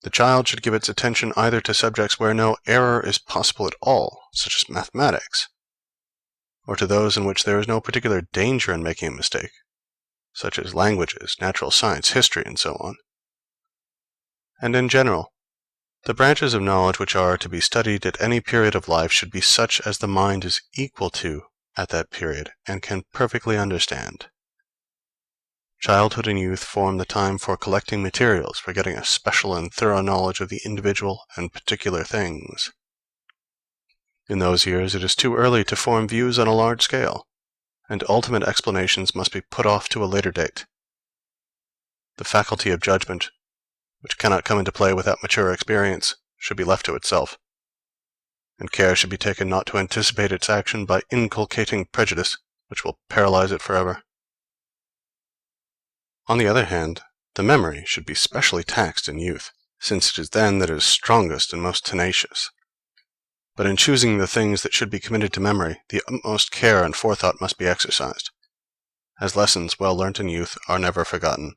The child should give its attention either to subjects where no error is possible at all, such as mathematics, or to those in which there is no particular danger in making a mistake, such as languages, natural science, history, and so on. And in general, the branches of knowledge which are to be studied at any period of life should be such as the mind is equal to at that period and can perfectly understand. Childhood and youth form the time for collecting materials, for getting a special and thorough knowledge of the individual and particular things. In those years it is too early to form views on a large scale, and ultimate explanations must be put off to a later date. The faculty of judgment, which cannot come into play without mature experience, should be left to itself, and care should be taken not to anticipate its action by inculcating prejudice, which will paralyze it forever. On the other hand, the memory should be specially taxed in youth, since it is then that it is strongest and most tenacious. But in choosing the things that should be committed to memory, the utmost care and forethought must be exercised, as lessons well learnt in youth are never forgotten.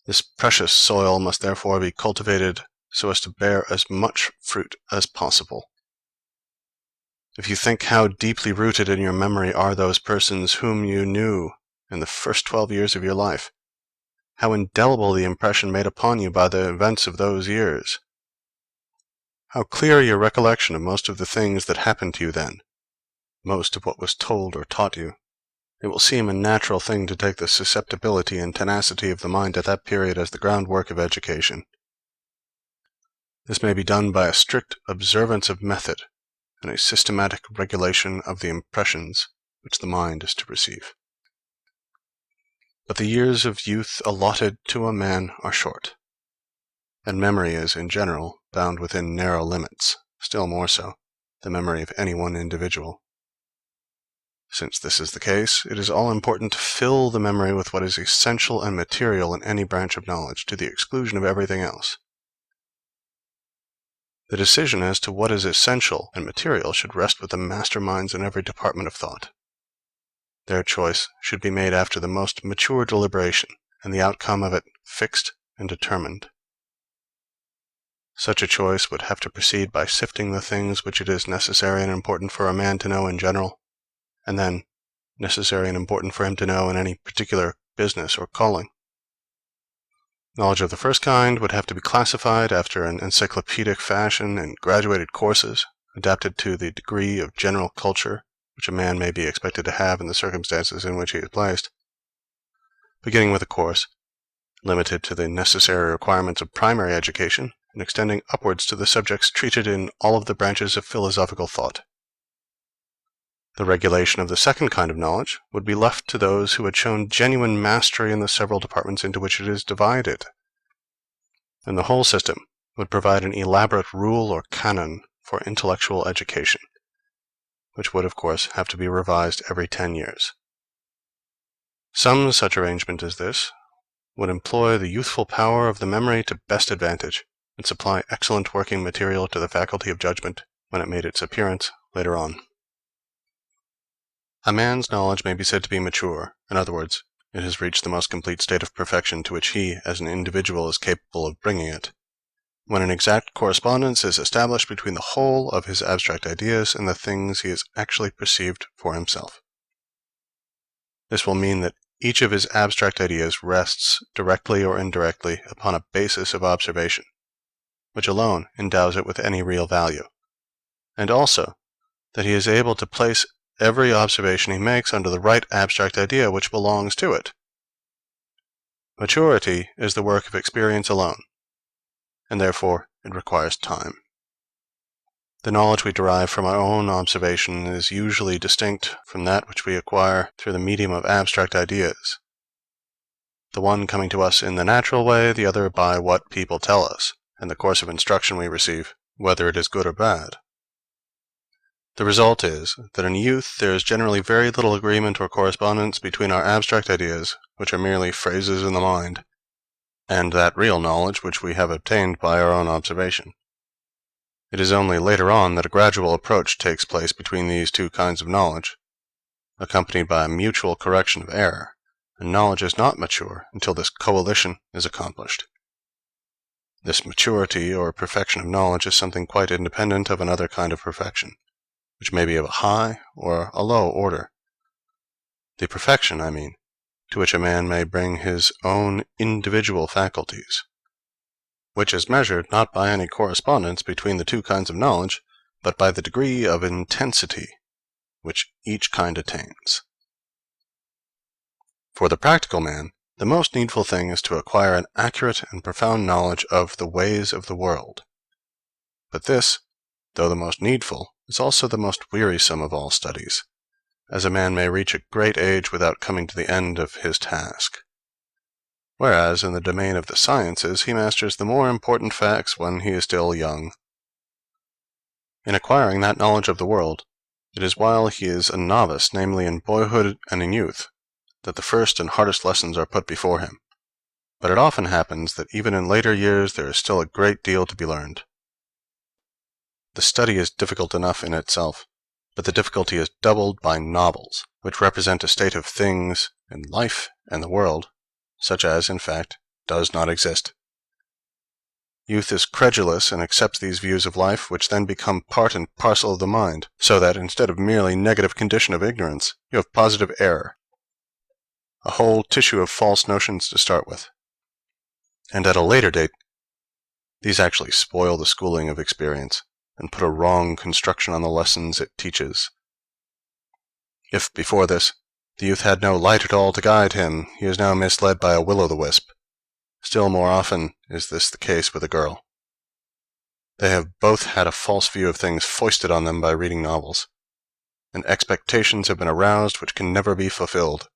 This precious soil must therefore be cultivated so as to bear as much fruit as possible. If you think how deeply rooted in your memory are those persons whom you knew in the first 12 years of your life, how indelible the impression made upon you by the events of those years, how clear your recollection of most of the things that happened to you then, most of what was told or taught you, it will seem a natural thing to take the susceptibility and tenacity of the mind at that period as the groundwork of education. This may be done by a strict observance of method and a systematic regulation of the impressions which the mind is to receive. But the years of youth allotted to a man are short, and memory is, in general, bound within narrow limits, still more so, the memory of any one individual. Since this is the case, it is all important to fill the memory with what is essential and material in any branch of knowledge, to the exclusion of everything else. The decision as to what is essential and material should rest with the masterminds in every department of thought. Their choice should be made after the most mature deliberation, and the outcome of it fixed and determined. Such a choice would have to proceed by sifting the things which it is necessary and important for a man to know in general, and then necessary and important for him to know in any particular business or calling. Knowledge of the first kind would have to be classified after an encyclopedic fashion in graduated courses, adapted to the degree of general culture which a man may be expected to have in the circumstances in which he is placed, beginning with a course limited to the necessary requirements of primary education, and extending upwards to the subjects treated in all of the branches of philosophical thought. The regulation of the second kind of knowledge would be left to those who had shown genuine mastery in the several departments into which it is divided, and the whole system would provide an elaborate rule or canon for intellectual education, which would of course have to be revised every 10 years. Some such arrangement as this would employ the youthful power of the memory to best advantage, and supply excellent working material to the faculty of judgment when it made its appearance later on. A man's knowledge may be said to be mature. In other words, it has reached the most complete state of perfection to which he, as an individual, is capable of bringing it, when an exact correspondence is established between the whole of his abstract ideas and the things he has actually perceived for himself. This will mean that each of his abstract ideas rests, directly or indirectly, upon a basis of observation, which alone endows it with any real value, and also that he is able to place every observation he makes under the right abstract idea which belongs to it. Maturity is the work of experience alone, and therefore it requires time. The knowledge we derive from our own observation is usually distinct from that which we acquire through the medium of abstract ideas, the one coming to us in the natural way, the other by what people tell us, and the course of instruction we receive, whether it is good or bad. The result is that in youth there is generally very little agreement or correspondence between our abstract ideas, which are merely phrases in the mind, and that real knowledge which we have obtained by our own observation. It is only later on that a gradual approach takes place between these two kinds of knowledge, accompanied by a mutual correction of error, and knowledge is not mature until this coalition is accomplished. This maturity or perfection of knowledge is something quite independent of another kind of perfection, which may be of a high or a low order. The perfection, I mean, to which a man may bring his own individual faculties, which is measured not by any correspondence between the two kinds of knowledge, but by the degree of intensity which each kind attains. For the practical man, the most needful thing is to acquire an accurate and profound knowledge of the ways of the world. But this, though the most needful, is also the most wearisome of all studies, as a man may reach a great age without coming to the end of his task. Whereas in the domain of the sciences he masters the more important facts when he is still young. In acquiring that knowledge of the world, it is while he is a novice, namely in boyhood and in youth, that the first and hardest lessons are put before him. But it often happens that even in later years there is still a great deal to be learned. The study is difficult enough in itself, but the difficulty is doubled by novels, which represent a state of things in life and the world, such as, in fact, does not exist. Youth is credulous and accepts these views of life, which then become part and parcel of the mind, so that instead of merely negative condition of ignorance, you have positive error, a whole tissue of false notions to start with. And at a later date, these actually spoil the schooling of experience, and put a wrong construction on the lessons it teaches. If before this, the youth had no light at all to guide him, he is now misled by a will-o'-the-wisp. Still more often is this the case with a girl. They have both had a false view of things foisted on them by reading novels, and expectations have been aroused which can never be fulfilled.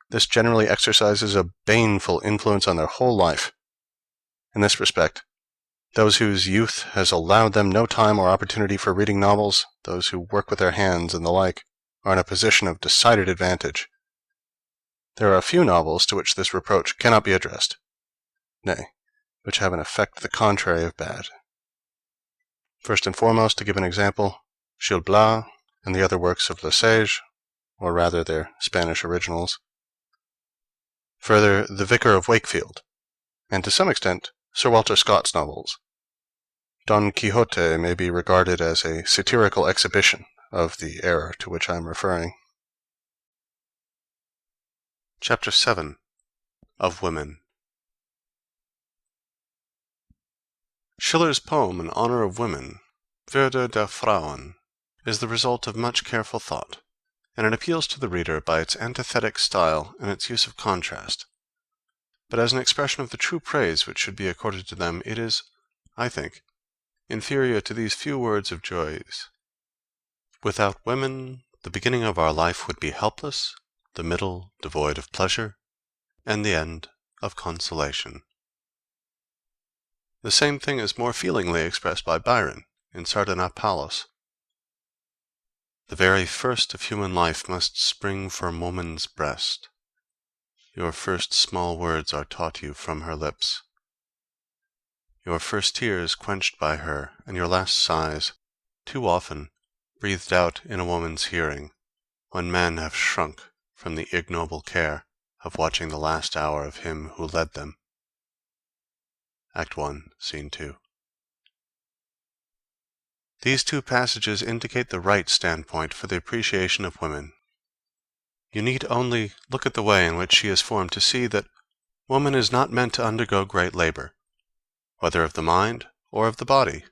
This generally exercises a baneful influence on their whole life. In this respect, those whose youth has allowed them no time or opportunity for reading novels, those who work with their hands and the like, are in a position of decided advantage. There are a few novels to which this reproach cannot be addressed, nay, which have an effect the contrary of bad. First and foremost, to give an example, Gil Blas and the other works of Le Sage, or rather their Spanish originals. Further, The Vicar of Wakefield, and to some extent, Sir Walter Scott's novels. Don Quixote may be regarded as a satirical exhibition of the error to which I am referring. Chapter 7. Of Women. Schiller's poem in honor of women, Würde der Frauen, is the result of much careful thought, and it appeals to the reader by its antithetic style and its use of contrast. But as an expression of the true praise which should be accorded to them, it is, I think, inferior to these few words of Joyce. Without women, the beginning of our life would be helpless, the middle devoid of pleasure, and the end of consolation. The same thing is more feelingly expressed by Byron in Sardanapalus. The very first of human life must spring from woman's breast. Your first small words are taught you from her lips. Your first tears quenched by her, and your last sighs, too often, breathed out in a woman's hearing, when men have shrunk from the ignoble care of watching the last hour of him who led them. Act 1, Scene 2. These two passages indicate the right standpoint for the appreciation of women. You need only look at the way in which she is formed to see that woman is not meant to undergo great labor, whether of the mind or of the body.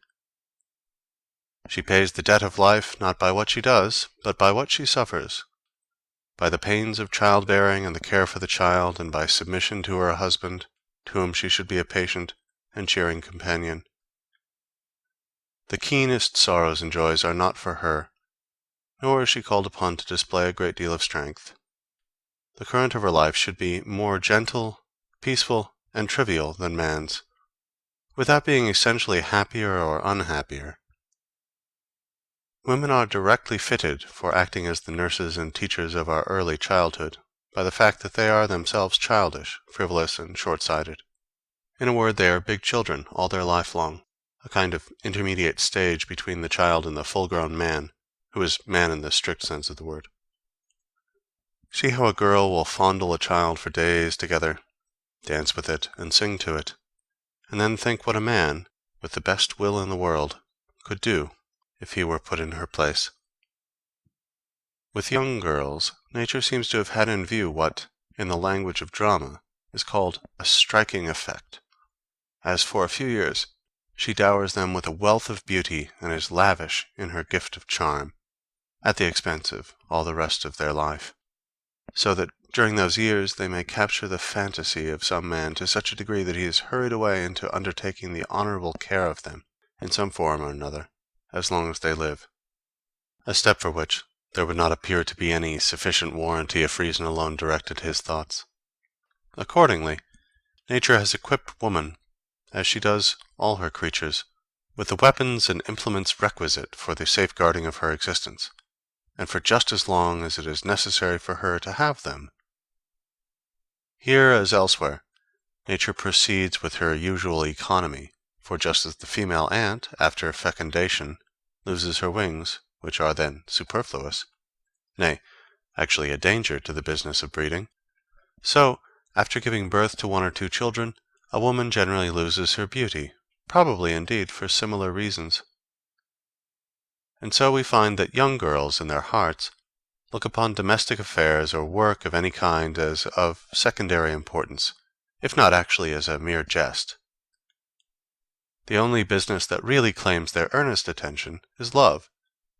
She pays the debt of life not by what she does, but by what she suffers, by the pains of childbearing and the care for the child, and by submission to her husband, to whom she should be a patient and cheering companion. The keenest sorrows and joys are not for her, nor is she called upon to display a great deal of strength. The current of her life should be more gentle, peaceful, and trivial than man's, without being essentially happier or unhappier. Women are directly fitted for acting as the nurses and teachers of our early childhood, by the fact that they are themselves childish, frivolous, and short-sighted. In a word, they are big children all their life long, a kind of intermediate stage between the child and the full-grown man, who is man in the strict sense of the word. See how a girl will fondle a child for days together, dance with it, and sing to it, and then think what a man, with the best will in the world, could do if he were put in her place. With young girls, nature seems to have had in view what, in the language of drama, is called a striking effect, as for a few years she dowers them with a wealth of beauty and is lavish in her gift of charm, at the expense of all the rest of their life, so that during those years they may capture the fantasy of some man to such a degree that he is hurried away into undertaking the honorable care of them, in some form or another, as long as they live, a step for which there would not appear to be any sufficient warranty if reason alone directed his thoughts. Accordingly, nature has equipped woman, as she does all her creatures, with the weapons and implements requisite for the safeguarding of her existence, and for just as long as it is necessary for her to have them. Here, as elsewhere, nature proceeds with her usual economy, for just as the female ant, after fecundation, loses her wings, which are then superfluous, nay, actually a danger to the business of breeding, so, after giving birth to one or two children, a woman generally loses her beauty, probably indeed for similar reasons. And so we find that young girls, in their hearts, look upon domestic affairs or work of any kind as of secondary importance, if not actually as a mere jest. The only business that really claims their earnest attention is love,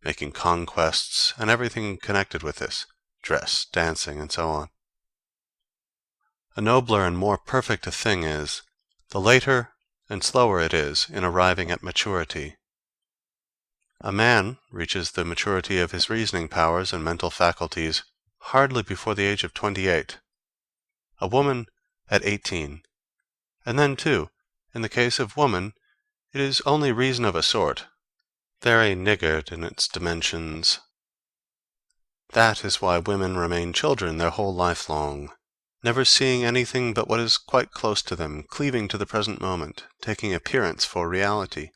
making conquests, and everything connected with this, dress, dancing, and so on. A nobler and more perfect a thing is, the later and slower it is in arriving at maturity. A man reaches the maturity of his reasoning powers and mental faculties hardly before the age of 28, a woman at 18, and then, too, in the case of woman, it is only reason of a sort, very niggard in its dimensions. That is why women remain children their whole life long, never seeing anything but what is quite close to them, cleaving to the present moment, taking appearance for reality,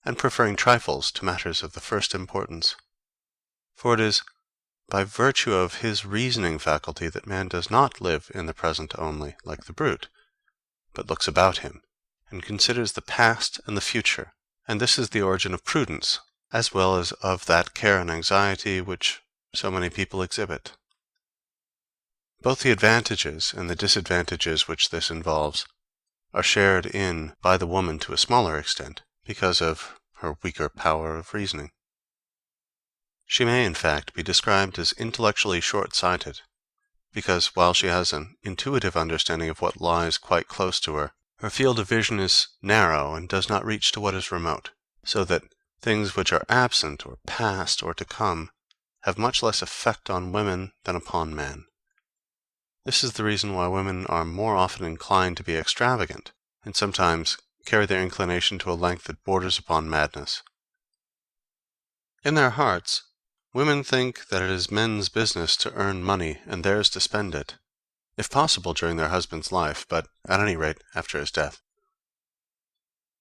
and preferring trifles to matters of the first importance. For it is by virtue of his reasoning faculty that man does not live in the present only, like the brute, but looks about him, and considers the past and the future. And this is the origin of prudence, as well as of that care and anxiety which so many people exhibit. Both the advantages and the disadvantages which this involves are shared in by the woman to a smaller extent, because of her weaker power of reasoning. She may, in fact, be described as intellectually short-sighted, because while she has an intuitive understanding of what lies quite close to her, her field of vision is narrow and does not reach to what is remote, so that things which are absent or past or to come have much less effect on women than upon men. This is the reason why women are more often inclined to be extravagant, and sometimes carry their inclination to a length that borders upon madness. In their hearts, women think that it is men's business to earn money and theirs to spend it, if possible during their husband's life, but at any rate after his death.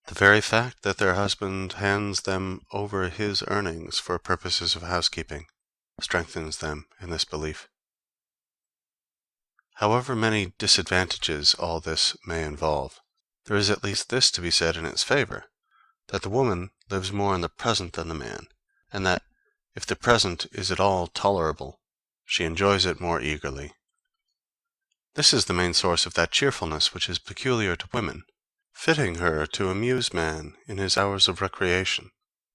The very fact that their husband hands them over his earnings for purposes of housekeeping strengthens them in this belief. However many disadvantages all this may involve, there is at least this to be said in its favor, that the woman lives more in the present than the man, and that, if the present is at all tolerable, she enjoys it more eagerly. This is the main source of that cheerfulness which is peculiar to women, fitting her to amuse man in his hours of recreation,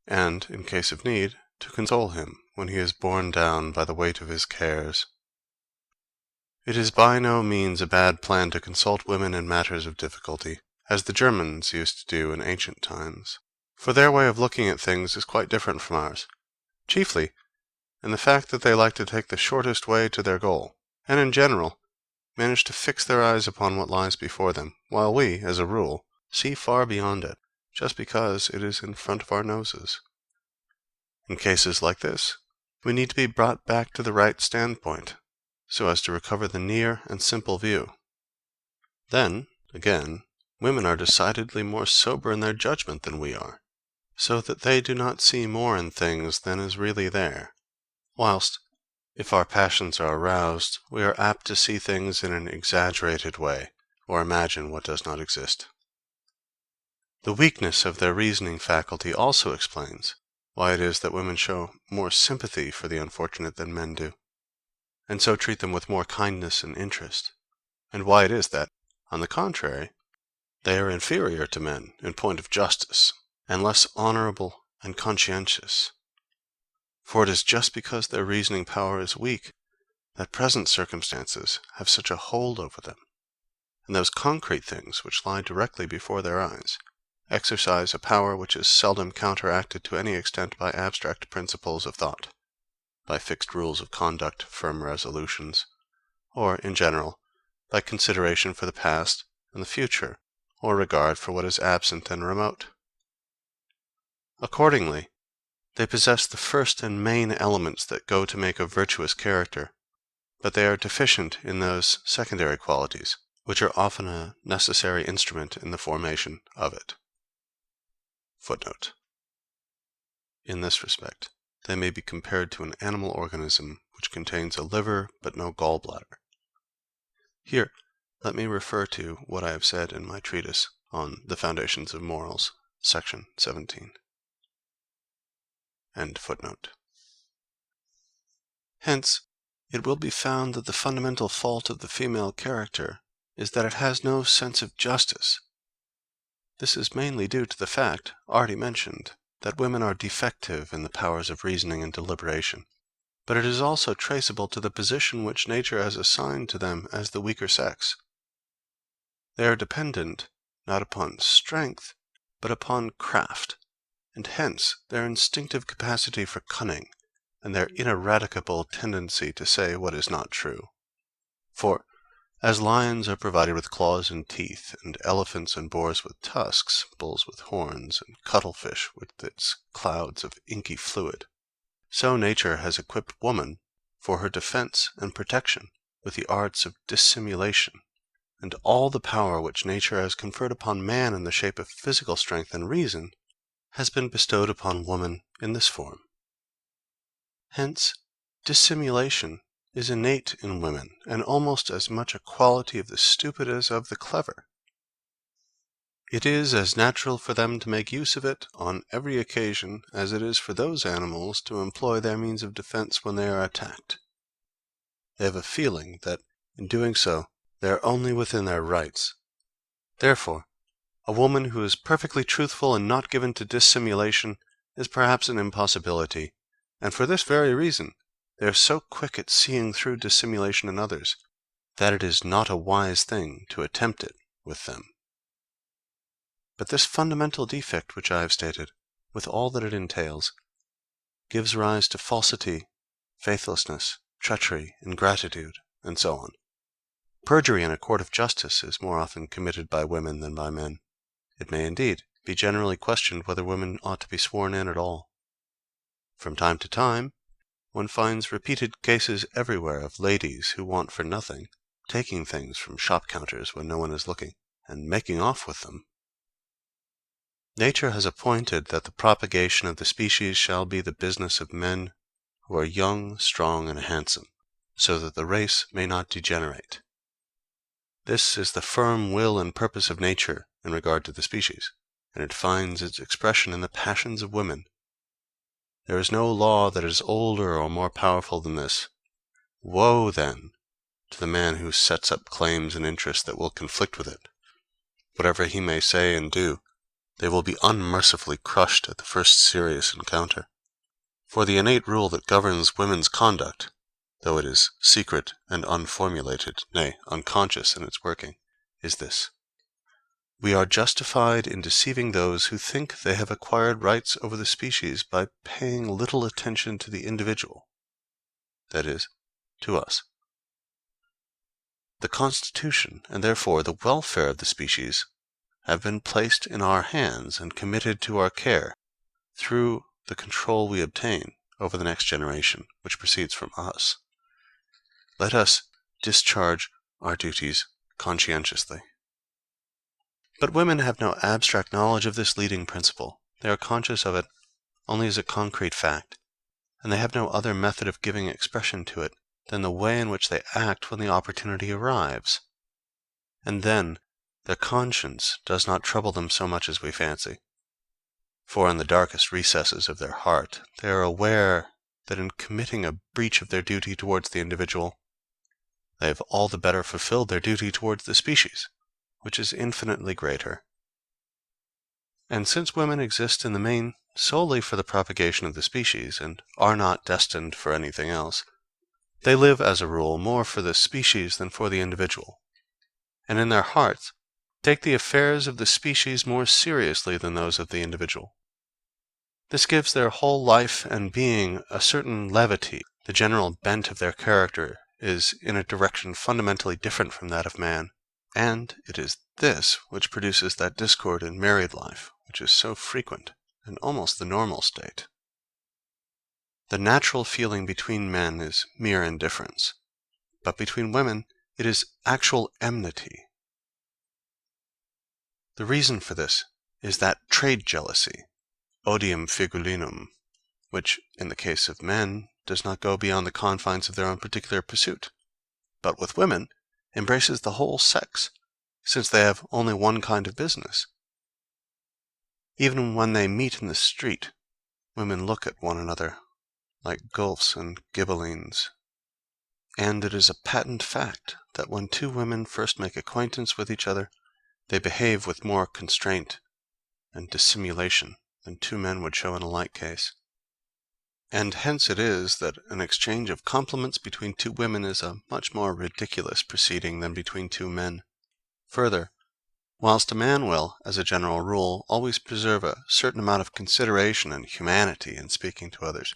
and, in case of need, to console him when he is borne down by the weight of his cares. It is by no means a bad plan to consult women in matters of difficulty, as the Germans used to do in ancient times, for their way of looking at things is quite different from ours, chiefly in the fact that they like to take the shortest way to their goal, and in general manage to fix their eyes upon what lies before them, while we, as a rule, see far beyond it, just because it is in front of our noses. In cases like this, we need to be brought back to the right standpoint, so as to recover the near and simple view. Then, again, women are decidedly more sober in their judgment than we are, so that they do not see more in things than is really there, whilst, if our passions are aroused, we are apt to see things in an exaggerated way, or imagine what does not exist. The weakness of their reasoning faculty also explains why it is that women show more sympathy for the unfortunate than men do, and so treat them with more kindness and interest, and why it is that, on the contrary, they are inferior to men in point of justice, and less honorable and conscientious. For it is just because their reasoning power is weak that present circumstances have such a hold over them, and those concrete things which lie directly before their eyes exercise a power which is seldom counteracted to any extent by abstract principles of thought, by fixed rules of conduct, firm resolutions, or, in general, by consideration for the past and the future, or regard for what is absent and remote. Accordingly, they possess the first and main elements that go to make a virtuous character, but they are deficient in those secondary qualities, which are often a necessary instrument in the formation of it. Footnote. In this respect, they may be compared to an animal organism which contains a liver but no gallbladder. Here, let me refer to what I have said in my treatise on the Foundations of Morals, section 17. End footnote. Hence, it will be found that the fundamental fault of the female character is that it has no sense of justice. This is mainly due to the fact, already mentioned, that women are defective in the powers of reasoning and deliberation, but it is also traceable to the position which nature has assigned to them as the weaker sex. They are dependent, not upon strength, but upon craft, and hence their instinctive capacity for cunning, and their ineradicable tendency to say what is not true. For, as lions are provided with claws and teeth, and elephants and boars with tusks, bulls with horns, and cuttlefish with its clouds of inky fluid, so nature has equipped woman, for her defense and protection with the arts of dissimulation, and all the power which nature has conferred upon man in the shape of physical strength and reason has been bestowed upon woman in this form. Hence, dissimulation is innate in women, and almost as much a quality of the stupid as of the clever. It is as natural for them to make use of it on every occasion as it is for those animals to employ their means of defense when they are attacked. They have a feeling that, in doing so, they are only within their rights. Therefore, a woman who is perfectly truthful and not given to dissimulation is perhaps an impossibility, and for this very reason they are so quick at seeing through dissimulation in others, that it is not a wise thing to attempt it with them. But this fundamental defect which I have stated, with all that it entails, gives rise to falsity, faithlessness, treachery, ingratitude, and so on. Perjury in a court of justice is more often committed by women than by men. It may indeed be generally questioned whether women ought to be sworn in at all. From time to time, one finds repeated cases everywhere of ladies who want for nothing, taking things from shop counters when no one is looking, and making off with them. Nature has appointed that the propagation of the species shall be the business of men who are young, strong, and handsome, so that the race may not degenerate. This is the firm will and purpose of nature in regard to the species, and it finds its expression in the passions of women. There is no law that is older or more powerful than this. Woe, then, to the man who sets up claims and interests that will conflict with it. Whatever he may say and do, they will be unmercifully crushed at the first serious encounter. For the innate rule that governs women's conduct, though it is secret and unformulated, nay, unconscious in its working, is this: we are justified in deceiving those who think they have acquired rights over the species by paying little attention to the individual, that is, to us. The constitution, and therefore the welfare of the species, have been placed in our hands and committed to our care through the control we obtain over the next generation, which proceeds from us. Let us discharge our duties conscientiously. But women have no abstract knowledge of this leading principle. They are conscious of it only as a concrete fact, and they have no other method of giving expression to it than the way in which they act when the opportunity arrives. And then their conscience does not trouble them so much as we fancy. For in the darkest recesses of their heart they are aware that in committing a breach of their duty towards the individual, they have all the better fulfilled their duty towards the species, which is infinitely greater. And since women exist in the main solely for the propagation of the species, and are not destined for anything else, they live as a rule more for the species than for the individual, and in their hearts take the affairs of the species more seriously than those of the individual. This gives their whole life and being a certain levity. The general bent of their character is in a direction fundamentally different from that of man, and it is this which produces that discord in married life which is so frequent and almost the normal state. The natural feeling between men is mere indifference, but between women it is actual enmity. The reason for this is that trade jealousy, odium figulinum, which, in the case of men, does not go beyond the confines of their own particular pursuit, but with women embraces the whole sex, since they have only one kind of business. Even when they meet in the street, women look at one another like Guelphs and Ghibellines, and it is a patent fact that when two women first make acquaintance with each other, they behave with more constraint and dissimulation than two men would show in a like case. And hence it is that an exchange of compliments between two women is a much more ridiculous proceeding than between two men. Further, whilst a man will, as a general rule, always preserve a certain amount of consideration and humanity in speaking to others,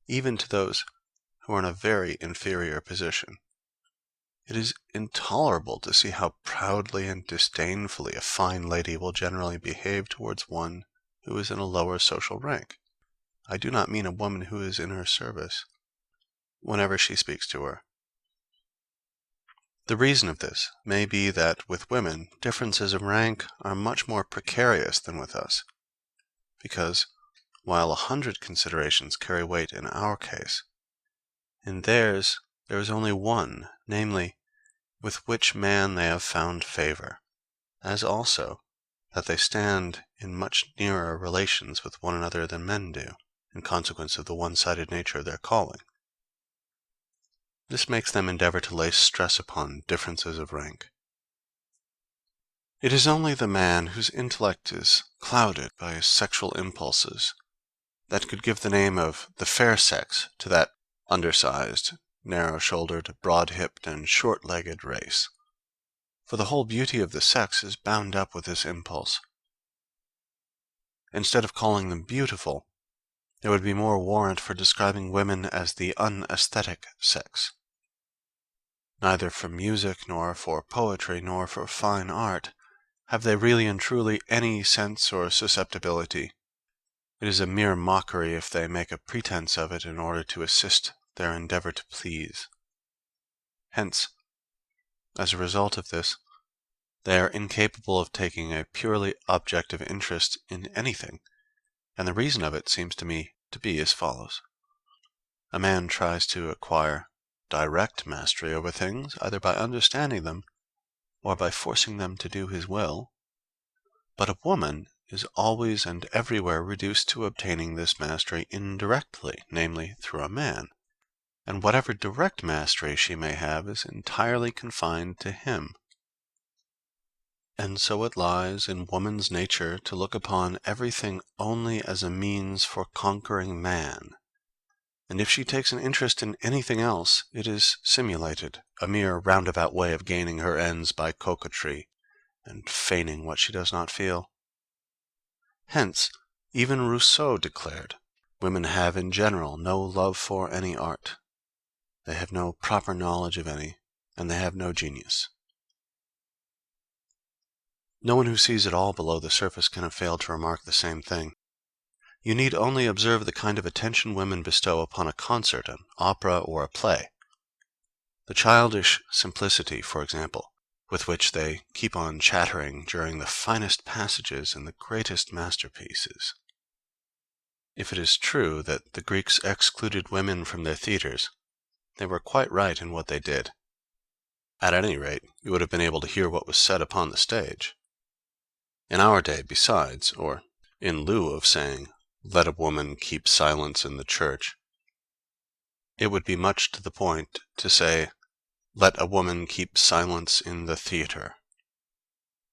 even to those who are in a very inferior position, it is intolerable to see how proudly and disdainfully a fine lady will generally behave towards one who is in a lower social rank. I do not mean a woman who is in her service. whenever she speaks to her. The reason of this may be that with women differences of rank are much more precarious than with us, because while 100 considerations carry weight in our case, in theirs there is only one, namely, with which man they have found favor, as also that they stand in much nearer relations with one another than men do, in consequence of the one-sided nature of their calling. This makes them endeavor to lay stress upon differences of rank. It is only the man whose intellect is clouded by his sexual impulses that could give the name of the fair sex to that undersized, narrow-shouldered, broad-hipped, and short-legged race. For the whole beauty of the sex is bound up with this impulse. Instead of calling them beautiful, there would be more warrant for describing women as the unaesthetic sex. Neither for music, nor for poetry, nor for fine art have they really and truly any sense or susceptibility. It is a mere mockery if they make a pretense of it in order to assist their endeavor to please. Hence, as a result of this, they are incapable of taking a purely objective interest in anything, and the reason of it seems to me to be as follows. A man tries to acquire direct mastery over things, either by understanding them or by forcing them to do his will, but a woman is always and everywhere reduced to obtaining this mastery indirectly, namely through a man, and whatever direct mastery she may have is entirely confined to him. And so it lies in woman's nature to look upon everything only as a means for conquering man, and if she takes an interest in anything else, it is simulated, a mere roundabout way of gaining her ends by coquetry and feigning what she does not feel. Hence, even Rousseau declared, women have in general no love for any art, they have no proper knowledge of any, and they have no genius. No one who sees it all below the surface can have failed to remark the same thing. You need only observe the kind of attention women bestow upon a concert, an opera, or a play. The childish simplicity, for example, with which they keep on chattering during the finest passages in the greatest masterpieces. If it is true that the Greeks excluded women from their theaters, they were quite right in what they did. At any rate, you would have been able to hear what was said upon the stage. In our day, besides, or in lieu of saying, "Let a woman keep silence in the church," it would be much to the point to say, "Let a woman keep silence in the theater."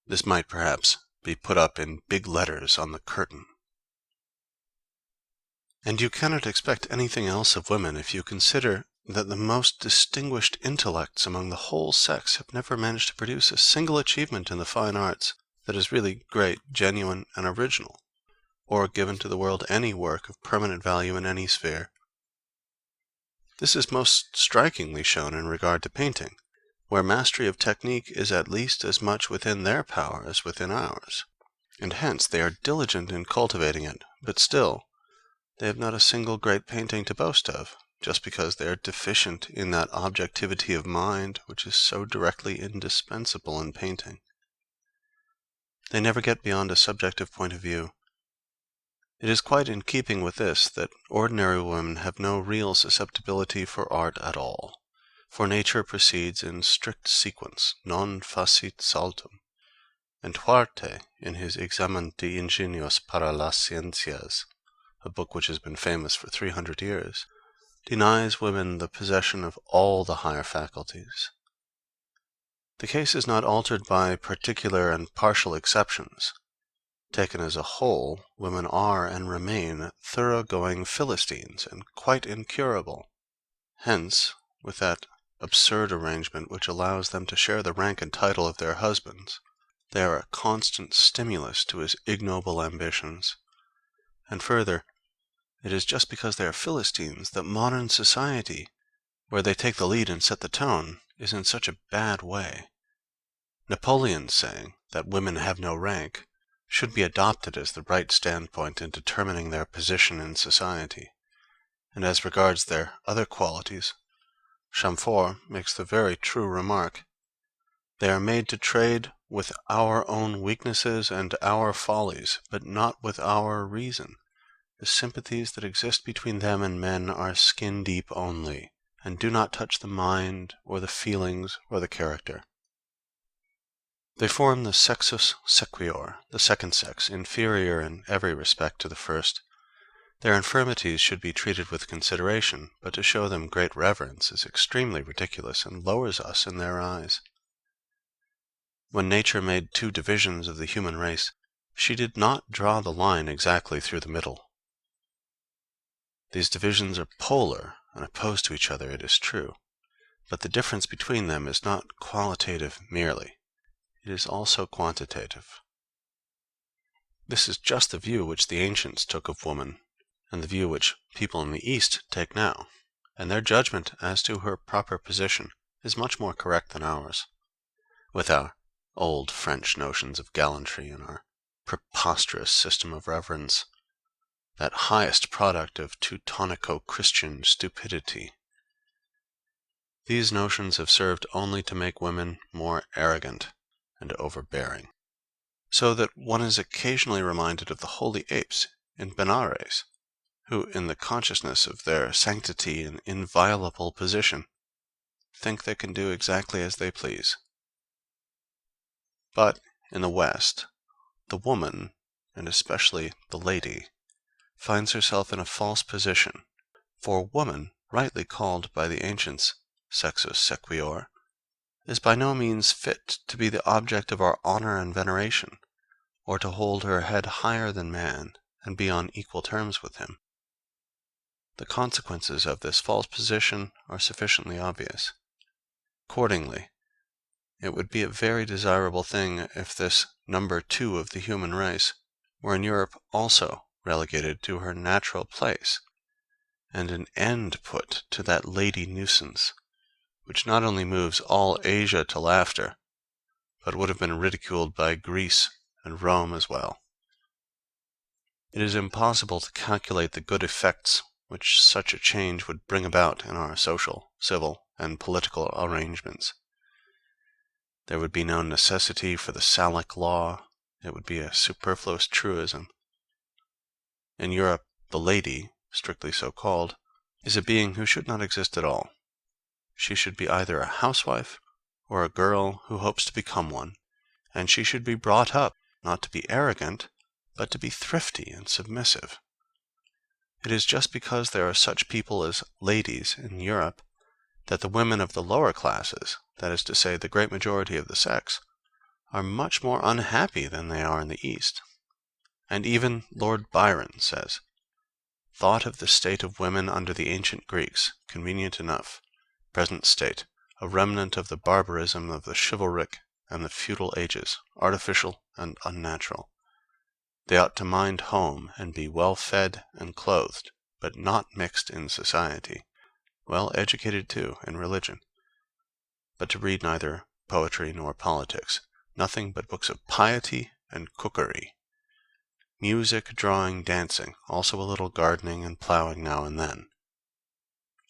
This might perhaps be put up in big letters on the curtain. And you cannot expect anything else of women if you consider that the most distinguished intellects among the whole sex have never managed to produce a single achievement in the fine arts that is really great, genuine, and original, or given to the world any work of permanent value in any sphere. This is most strikingly shown in regard to painting, where mastery of technique is at least as much within their power as within ours, and hence they are diligent in cultivating it, but still they have not a single great painting to boast of, just because they are deficient in that objectivity of mind which is so directly indispensable in painting. They never get beyond a subjective point of view. It is quite in keeping with this that ordinary women have no real susceptibility for art at all, for nature proceeds in strict sequence, non facit saltum, and Huarte, in his Examen de Ingenios para las Ciencias, a book which has been famous for 300 years, denies women the possession of all the higher faculties. The case is not altered by particular and partial exceptions. Taken as a whole, women are and remain thoroughgoing Philistines and quite incurable. Hence, with that absurd arrangement which allows them to share the rank and title of their husbands, they are a constant stimulus to his ignoble ambitions. And further, it is just because they are Philistines that modern society, where they take the lead and set the tone, is in such a bad way. Napoleon's saying that women have no rank should be adopted as the right standpoint in determining their position in society, and as regards their other qualities, Chamfort makes the very true remark: they are made to trade with our own weaknesses and our follies, but not with our reason. The sympathies that exist between them and men are skin deep only, and do not touch the mind, or the feelings, or the character. They form the sexus sequior, the second sex, inferior in every respect to the first. Their infirmities should be treated with consideration, but to show them great reverence is extremely ridiculous, and lowers us in their eyes. When nature made two divisions of the human race, she did not draw the line exactly through the middle. These divisions are polar and opposed to each other, it is true, but the difference between them is not qualitative merely. It is also quantitative. This is just the view which the ancients took of woman, and the view which people in the East take now, and their judgment as to her proper position is much more correct than ours, with our old French notions of gallantry and our preposterous system of reverence, that highest product of Teutonico-Christian stupidity. These notions have served only to make women more arrogant and overbearing, so that one is occasionally reminded of the holy apes in Benares, who, in the consciousness of their sanctity and inviolable position, think they can do exactly as they please. But in the West, the woman, and especially the lady, finds herself in a false position, for woman, rightly called by the ancients sexus sequior, is by no means fit to be the object of our honor and veneration, or to hold her head higher than man and be on equal terms with him. The consequences of this false position are sufficiently obvious. Accordingly, it would be a very desirable thing if this number 2 of the human race were in Europe also relegated to her natural place, and an end put to that lady nuisance, which not only moves all Asia to laughter, but would have been ridiculed by Greece and Rome as well. It is impossible to calculate the good effects which such a change would bring about in our social, civil, and political arrangements. There would be no necessity for the Salic law. It would be a superfluous truism. In Europe, the lady, strictly so called, is a being who should not exist at all. She should be either a housewife or a girl who hopes to become one, and she should be brought up not to be arrogant, but to be thrifty and submissive. It is just because there are such people as ladies in Europe that the women of the lower classes, that is to say, the great majority of the sex, are much more unhappy than they are in the East. And even Lord Byron says, "Thought of the state of women under the ancient Greeks, convenient enough; present state, a remnant of the barbarism of the chivalric and the feudal ages, artificial and unnatural. They ought to mind home, and be well fed and clothed, but not mixed in society; well educated too in religion, but to read neither poetry nor politics, nothing but books of piety and cookery; music, drawing, dancing, also a little gardening and plowing now and then.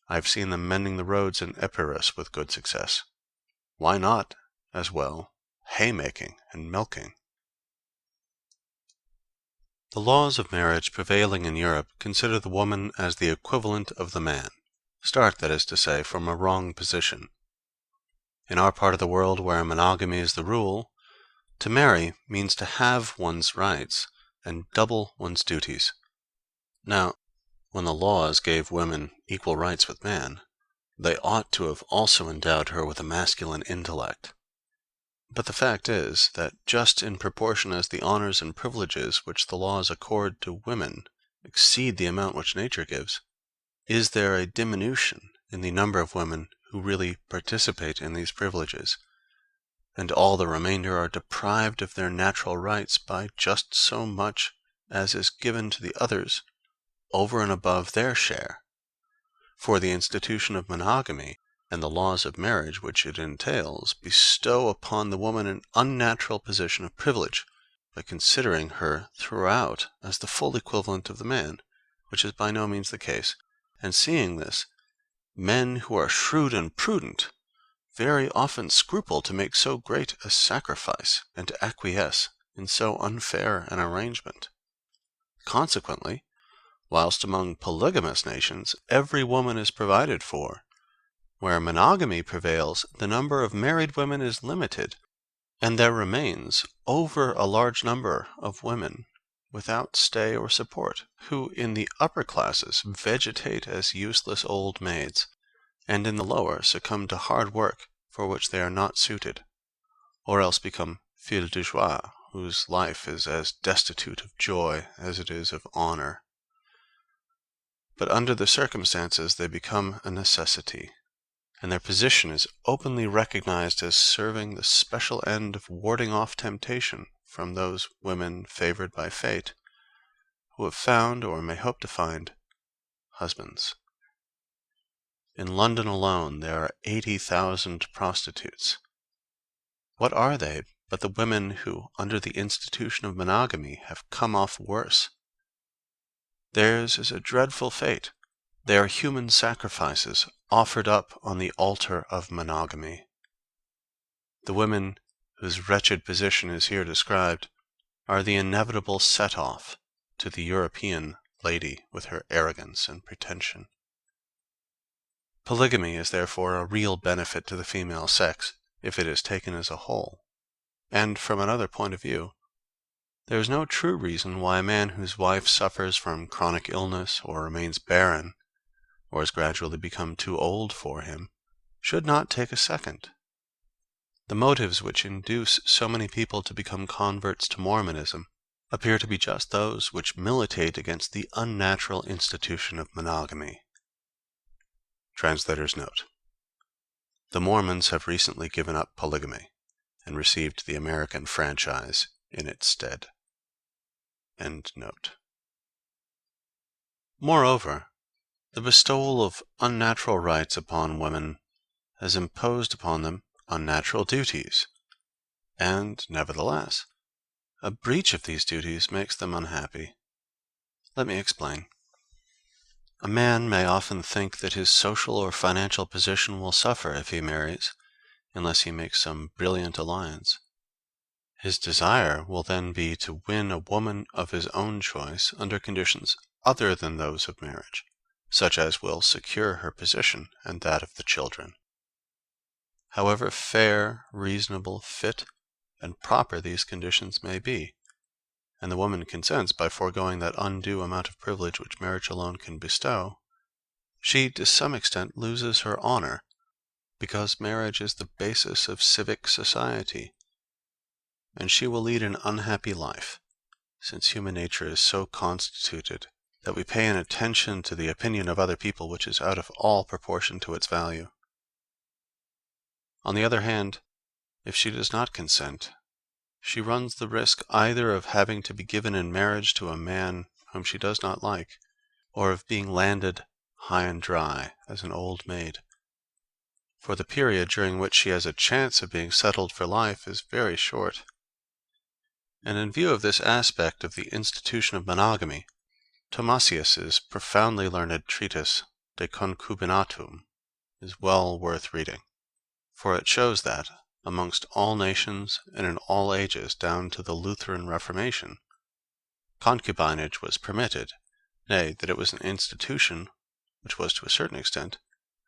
I have seen them mending the roads in Epirus with good success. Why not, as well, haymaking and milking?" The laws of marriage prevailing in Europe consider the woman as the equivalent of the man, start, that is to say, from a wrong position. In our part of the world, where monogamy is the rule, to marry means to have one's rights and double one's duties. Now, when the laws gave women equal rights with man, they ought to have also endowed her with a masculine intellect. But the fact is, that just in proportion as the honors and privileges which the laws accord to women exceed the amount which nature gives, is there a diminution in the number of women who really participate in these privileges, and all the remainder are deprived of their natural rights by just so much as is given to the others over and above their share. For the institution of monogamy and the laws of marriage which it entails bestow upon the woman an unnatural position of privilege, by considering her throughout as the full equivalent of the man, which is by no means the case. And seeing this, Men who are shrewd and prudent very often scruple to make so great a sacrifice and to acquiesce in so unfair an arrangement. Consequently, whilst among polygamous nations every woman is provided for, where monogamy prevails, the number of married women is limited, and there remains over a large number of women without stay or support, who in the upper classes vegetate as useless old maids, and in the lower succumb to hard work for which they are not suited, or else become filles de joie, whose life is as destitute of joy as it is of honor. But under the circumstances they become a necessity, and their position is openly recognized as serving the special end of warding off temptation from those women favored by fate, who have found, or may hope to find, husbands. In London alone there are 80,000 prostitutes. What are they but the women who, under the institution of monogamy, have come off worse? Theirs is a dreadful fate. They are human sacrifices offered up on the altar of monogamy. The women whose wretched position is here described are the inevitable set-off to the European lady with her arrogance and pretension. Polygamy is therefore a real benefit to the female sex, if it is taken as a whole. And from another point of view, there is no true reason why a man whose wife suffers from chronic illness, or remains barren, or has gradually become too old for him, should not take a second. The motives which induce so many people to become converts to Mormonism appear to be just those which militate against the unnatural institution of monogamy. Translator's note: the Mormons have recently given up polygamy and received the American franchise in its stead. End note. Moreover, the bestowal of unnatural rights upon women has imposed upon them unnatural duties, and, nevertheless, a breach of these duties makes them unhappy. Let me explain. A man may often think that his social or financial position will suffer if he marries, unless he makes some brilliant alliance. His desire will then be to win a woman of his own choice under conditions other than those of marriage, such as will secure her position and that of the children. However fair, reasonable, fit, and proper these conditions may be, and the woman consents by foregoing that undue amount of privilege which marriage alone can bestow, she to some extent loses her honor, because marriage is the basis of civic society, and she will lead an unhappy life, since human nature is so constituted that we pay an attention to the opinion of other people which is out of all proportion to its value. On the other hand, if she does not consent, she runs the risk either of having to be given in marriage to a man whom she does not like, or of being landed high and dry as an old maid. For the period during which she has a chance of being settled for life is very short. And in view of this aspect of the institution of monogamy, Thomasius's profoundly learned treatise De Concubinatum is well worth reading, for it shows that, amongst all nations and in all ages down to the Lutheran Reformation, concubinage was permitted, nay, that it was an institution which was to a certain extent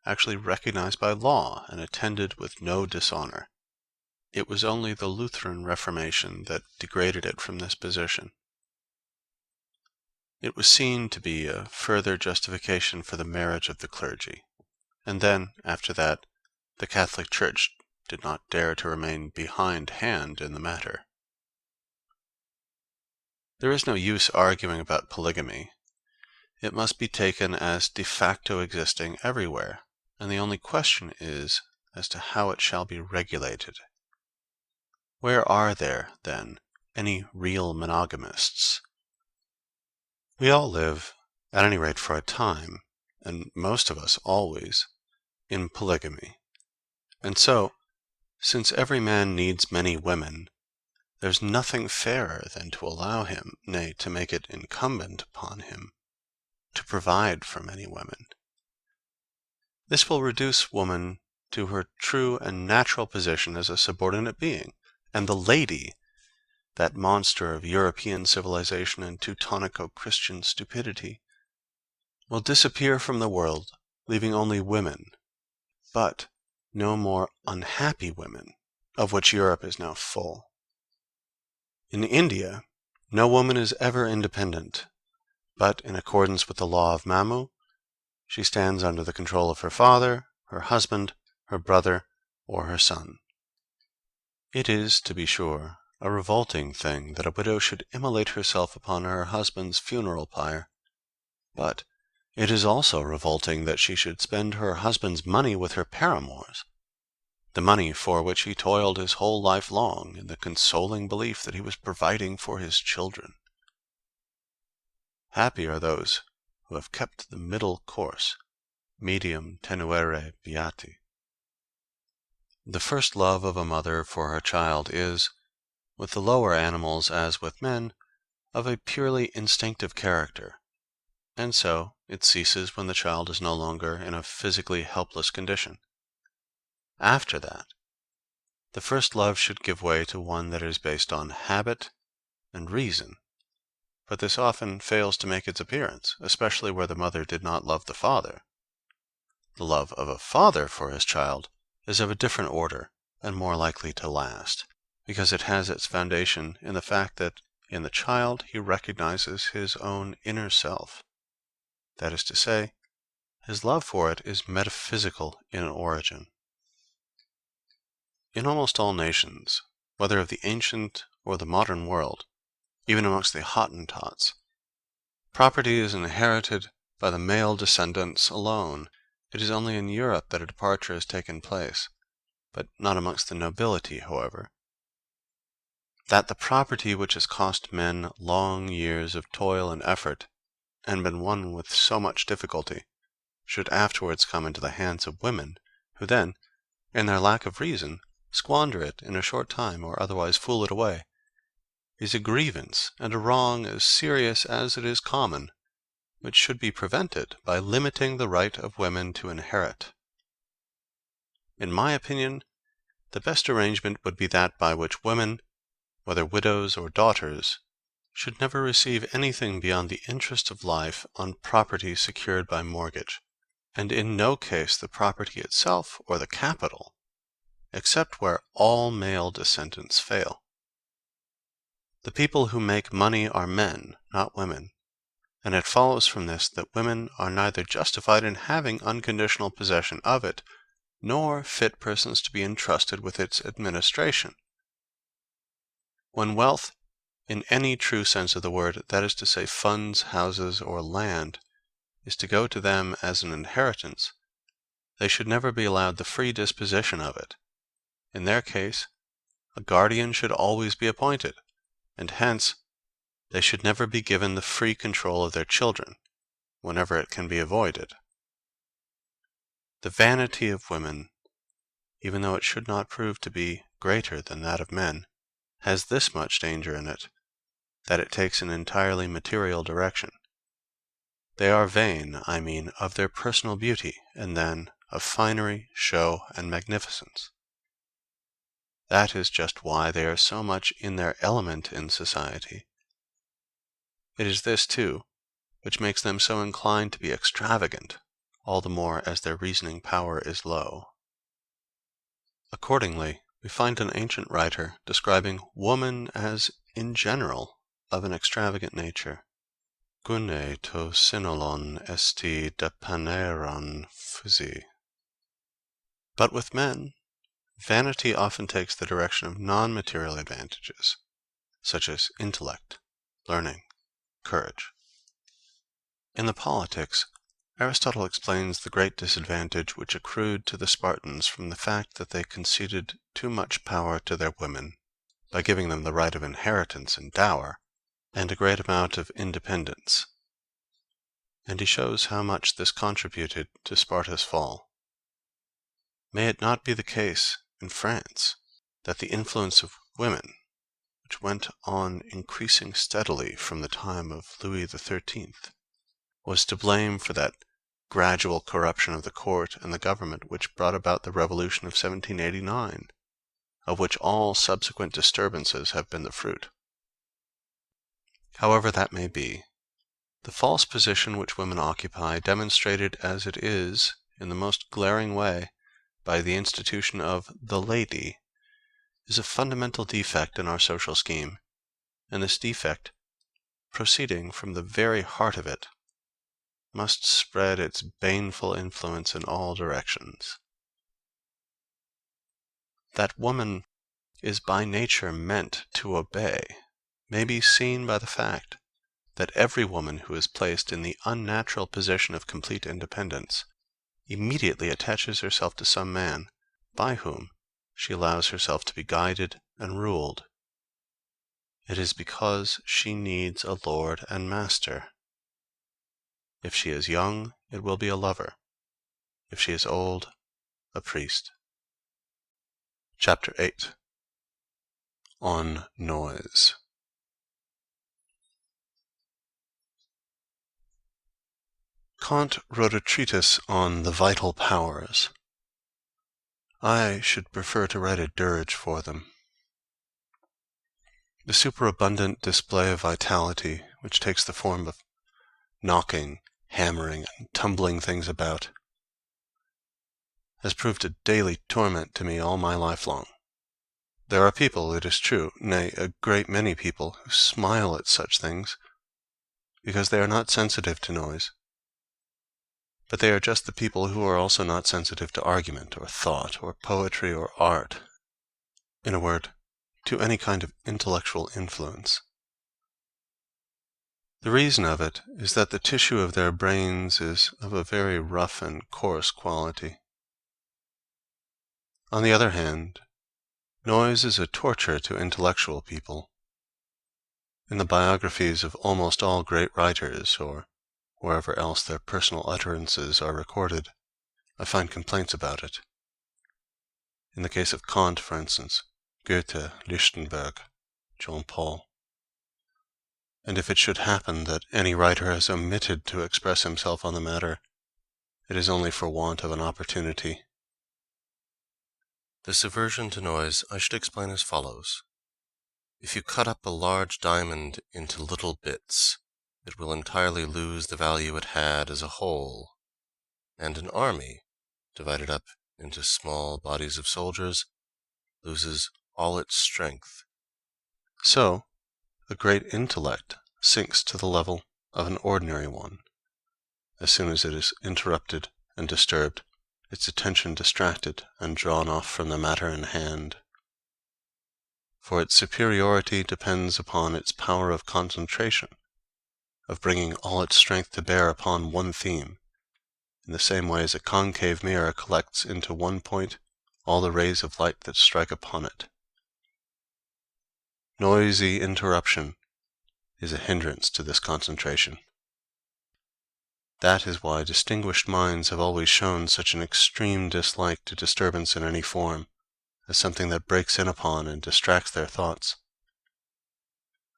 actually recognized by law and attended with no dishonor. It was only the Lutheran Reformation that degraded it from this position. It was seen to be a further justification for the marriage of the clergy, and then, after that, the Catholic Church did not dare to remain behindhand in the matter. There is no use arguing about polygamy. It must be taken as de facto existing everywhere, and the only question is as to how it shall be regulated. Where are there, then, any real monogamists? We all live, at any rate for a time, and most of us always, in polygamy. And so, since every man needs many women, there's nothing fairer than to allow him, nay, to make it incumbent upon him, to provide for many women. This will reduce woman to her true and natural position as a subordinate being, and the lady, that monster of European civilization and Teutonico-Christian stupidity, will disappear from the world, leaving only women, but no more unhappy women, of which Europe is now full. In India, no woman is ever independent, but in accordance with the law of Mamu, she stands under the control of her father, her husband, her brother, or her son. It is, to be sure, a revolting thing that a widow should immolate herself upon her husband's funeral pyre, but it is also revolting that she should spend her husband's money with her paramours, the money for which he toiled his whole life long in the consoling belief that he was providing for his children. Happy are those who have kept the middle course, medium tenuere beati. The first love of a mother for her child is, with the lower animals as with men, of a purely instinctive character, and so it ceases when the child is no longer in a physically helpless condition. After that, the first love should give way to one that is based on habit and reason, but this often fails to make its appearance, especially where the mother did not love the father. The love of a father for his child is of a different order and more likely to last, because it has its foundation in the fact that in the child he recognizes his own inner self. That is to say, his love for it is metaphysical in origin. In almost all nations, whether of the ancient or the modern world, even amongst the Hottentots, property is inherited by the male descendants alone. It is only in Europe that a departure has taken place, but not amongst the nobility, however. That the property which has cost men long years of toil and effort, and been won with so much difficulty, should afterwards come into the hands of women, who then, in their lack of reason, squander it in a short time or otherwise fool it away, is a grievance and a wrong as serious as it is common, which should be prevented by limiting the right of women to inherit. In my opinion, the best arrangement would be that by which women, whether widows or daughters, should never receive anything beyond the interest of life on property secured by mortgage, and in no case the property itself or the capital, except where all male descendants fail. The people who make money are men, not women, and it follows from this that women are neither justified in having unconditional possession of it, nor fit persons to be entrusted with its administration. When wealth, in any true sense of the word, that is to say funds, houses, or land, is to go to them as an inheritance, they should never be allowed the free disposition of it. In their case, a guardian should always be appointed, and hence they should never be given the free control of their children, whenever it can be avoided. The vanity of women, even though it should not prove to be greater than that of men, has this much danger in it, that it takes an entirely material direction. They are vain, I mean, of their personal beauty, and then of finery, show, and magnificence. That is just why they are so much in their element in society. It is this, too, which makes them so inclined to be extravagant, all the more as their reasoning power is low. Accordingly, we find an ancient writer describing woman as, in general, of an extravagant nature. Gune to synolon esti depaneron physi. But with men, vanity often takes the direction of non-material advantages, such as intellect, learning, courage. In the Politics, Aristotle explains the great disadvantage which accrued to the Spartans from the fact that they conceded too much power to their women, by giving them the right of inheritance and dower, and a great amount of independence. And he shows how much this contributed to Sparta's fall. May it not be the case in France that the influence of women, which went on increasing steadily from the time of Louis XIII, was to blame for that gradual corruption of the court and the government which brought about the revolution of 1789, of which all subsequent disturbances have been the fruit. However that may be, the false position which women occupy, demonstrated as it is in the most glaring way by the institution of the lady, is a fundamental defect in our social scheme, and this defect, proceeding from the very heart of it, must spread its baneful influence in all directions. That woman is by nature meant to obey may be seen by the fact that every woman who is placed in the unnatural position of complete independence immediately attaches herself to some man by whom she allows herself to be guided and ruled. It is because she needs a lord and master. If she is young, it will be a lover. If she is old, a priest. Chapter 8. On Noise. Kant wrote a treatise on the vital powers. I should prefer to write a dirge for them. The superabundant display of vitality, which takes the form of knocking, hammering, and tumbling things about, has proved a daily torment to me all my life long. There are people, it is true, nay, a great many people, who smile at such things because they are not sensitive to noise. But they are just the people who are also not sensitive to argument, or thought, or poetry, or art. In a word, to any kind of intellectual influence. The reason of it is that the tissue of their brains is of a very rough and coarse quality. On the other hand, noise is a torture to intellectual people. In the biographies of almost all great writers, or wherever else their personal utterances are recorded, I find complaints about it. In the case of Kant, for instance, Goethe, Lichtenberg, Jean Paul. And if it should happen that any writer has omitted to express himself on the matter, it is only for want of an opportunity. This aversion to noise I should explain as follows. If you cut up a large diamond into little bits, it will entirely lose the value it had as a whole, and an army, divided up into small bodies of soldiers, loses all its strength. So, a great intellect sinks to the level of an ordinary one. As soon as it is interrupted and disturbed, its attention distracted and drawn off from the matter in hand. For its superiority depends upon its power of concentration, of bringing all its strength to bear upon one theme, in the same way as a concave mirror collects into one point all the rays of light that strike upon it. Noisy interruption is a hindrance to this concentration. That is why distinguished minds have always shown such an extreme dislike to disturbance in any form, as something that breaks in upon and distracts their thoughts.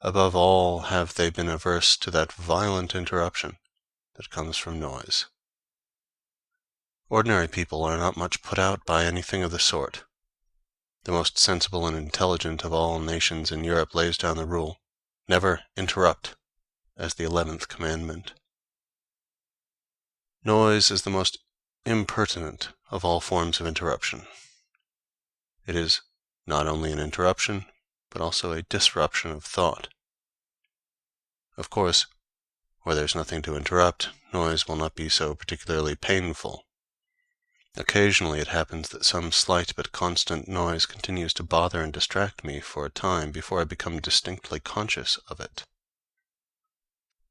Above all have they been averse to that violent interruption that comes from noise. Ordinary people are not much put out by anything of the sort. The most sensible and intelligent of all nations in Europe lays down the rule, never interrupt, as the 11th commandment. Noise is the most impertinent of all forms of interruption. It is not only an interruption, but also a disruption of thought. Of course, where there's nothing to interrupt, noise will not be so particularly painful. Occasionally it happens that some slight but constant noise continues to bother and distract me for a time before I become distinctly conscious of it.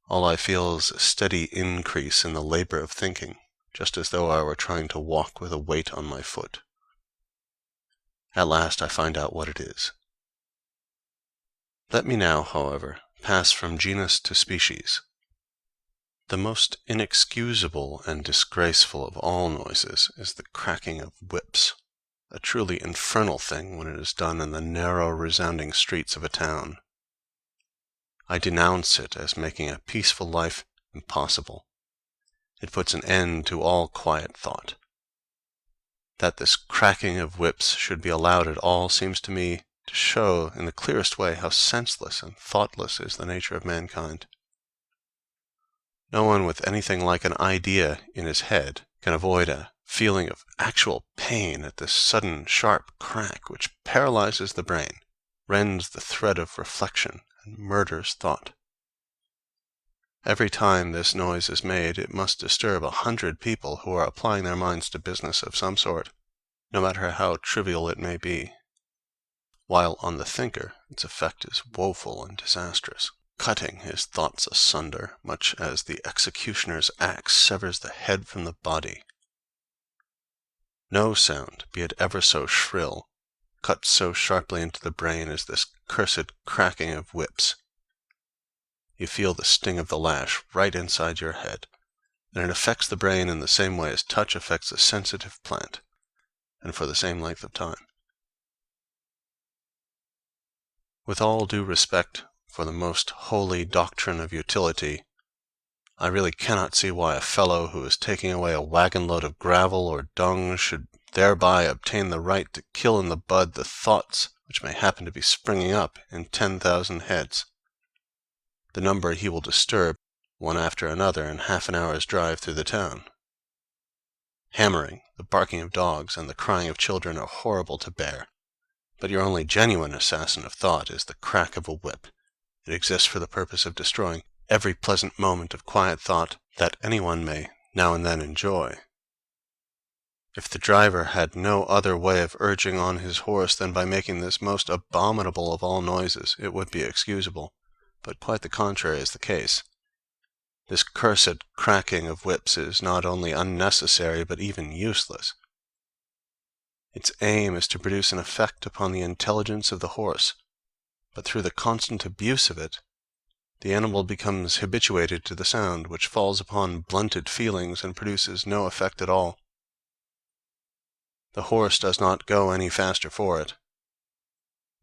All I feel is a steady increase in the labor of thinking, just as though I were trying to walk with a weight on my foot. At last I find out what it is. Let me now, however, pass from genus to species. The most inexcusable and disgraceful of all noises is the cracking of whips, a truly infernal thing when it is done in the narrow, resounding streets of a town. I denounce it as making a peaceful life impossible, It puts an end to all quiet thought. That this cracking of whips should be allowed at all seems to me to show in the clearest way how senseless and thoughtless is the nature of mankind. No one with anything like an idea in his head can avoid a feeling of actual pain at this sudden sharp crack which paralyzes the brain, rends the thread of reflection, and murders thought. Every time this noise is made, it must disturb 100 people who are applying their minds to business of some sort, no matter how trivial it may be, while on the thinker its effect is woeful and disastrous, cutting his thoughts asunder, much as the executioner's axe severs the head from the body. No sound, be it ever so shrill, cuts so sharply into the brain as this cursed cracking of whips. You feel the sting of the lash right inside your head, and it affects the brain in the same way as touch affects a sensitive plant, and for the same length of time. With all due respect for the most holy doctrine of utility, I really cannot see why a fellow who is taking away a wagon load of gravel or dung should thereby obtain the right to kill in the bud the thoughts which may happen to be springing up in 10,000 heads, the number he will disturb one after another in half an hour's drive through the town. Hammering, the barking of dogs, and the crying of children are horrible to bear, but your only genuine assassin of thought is the crack of a whip. It exists for the purpose of destroying every pleasant moment of quiet thought that anyone may now and then enjoy. If the driver had no other way of urging on his horse than by making this most abominable of all noises, it would be excusable, but quite the contrary is the case. This cursed cracking of whips is not only unnecessary but even useless. Its aim is to produce an effect upon the intelligence of the horse, but through the constant abuse of it, the animal becomes habituated to the sound, which falls upon blunted feelings and produces no effect at all. The horse does not go any faster for it.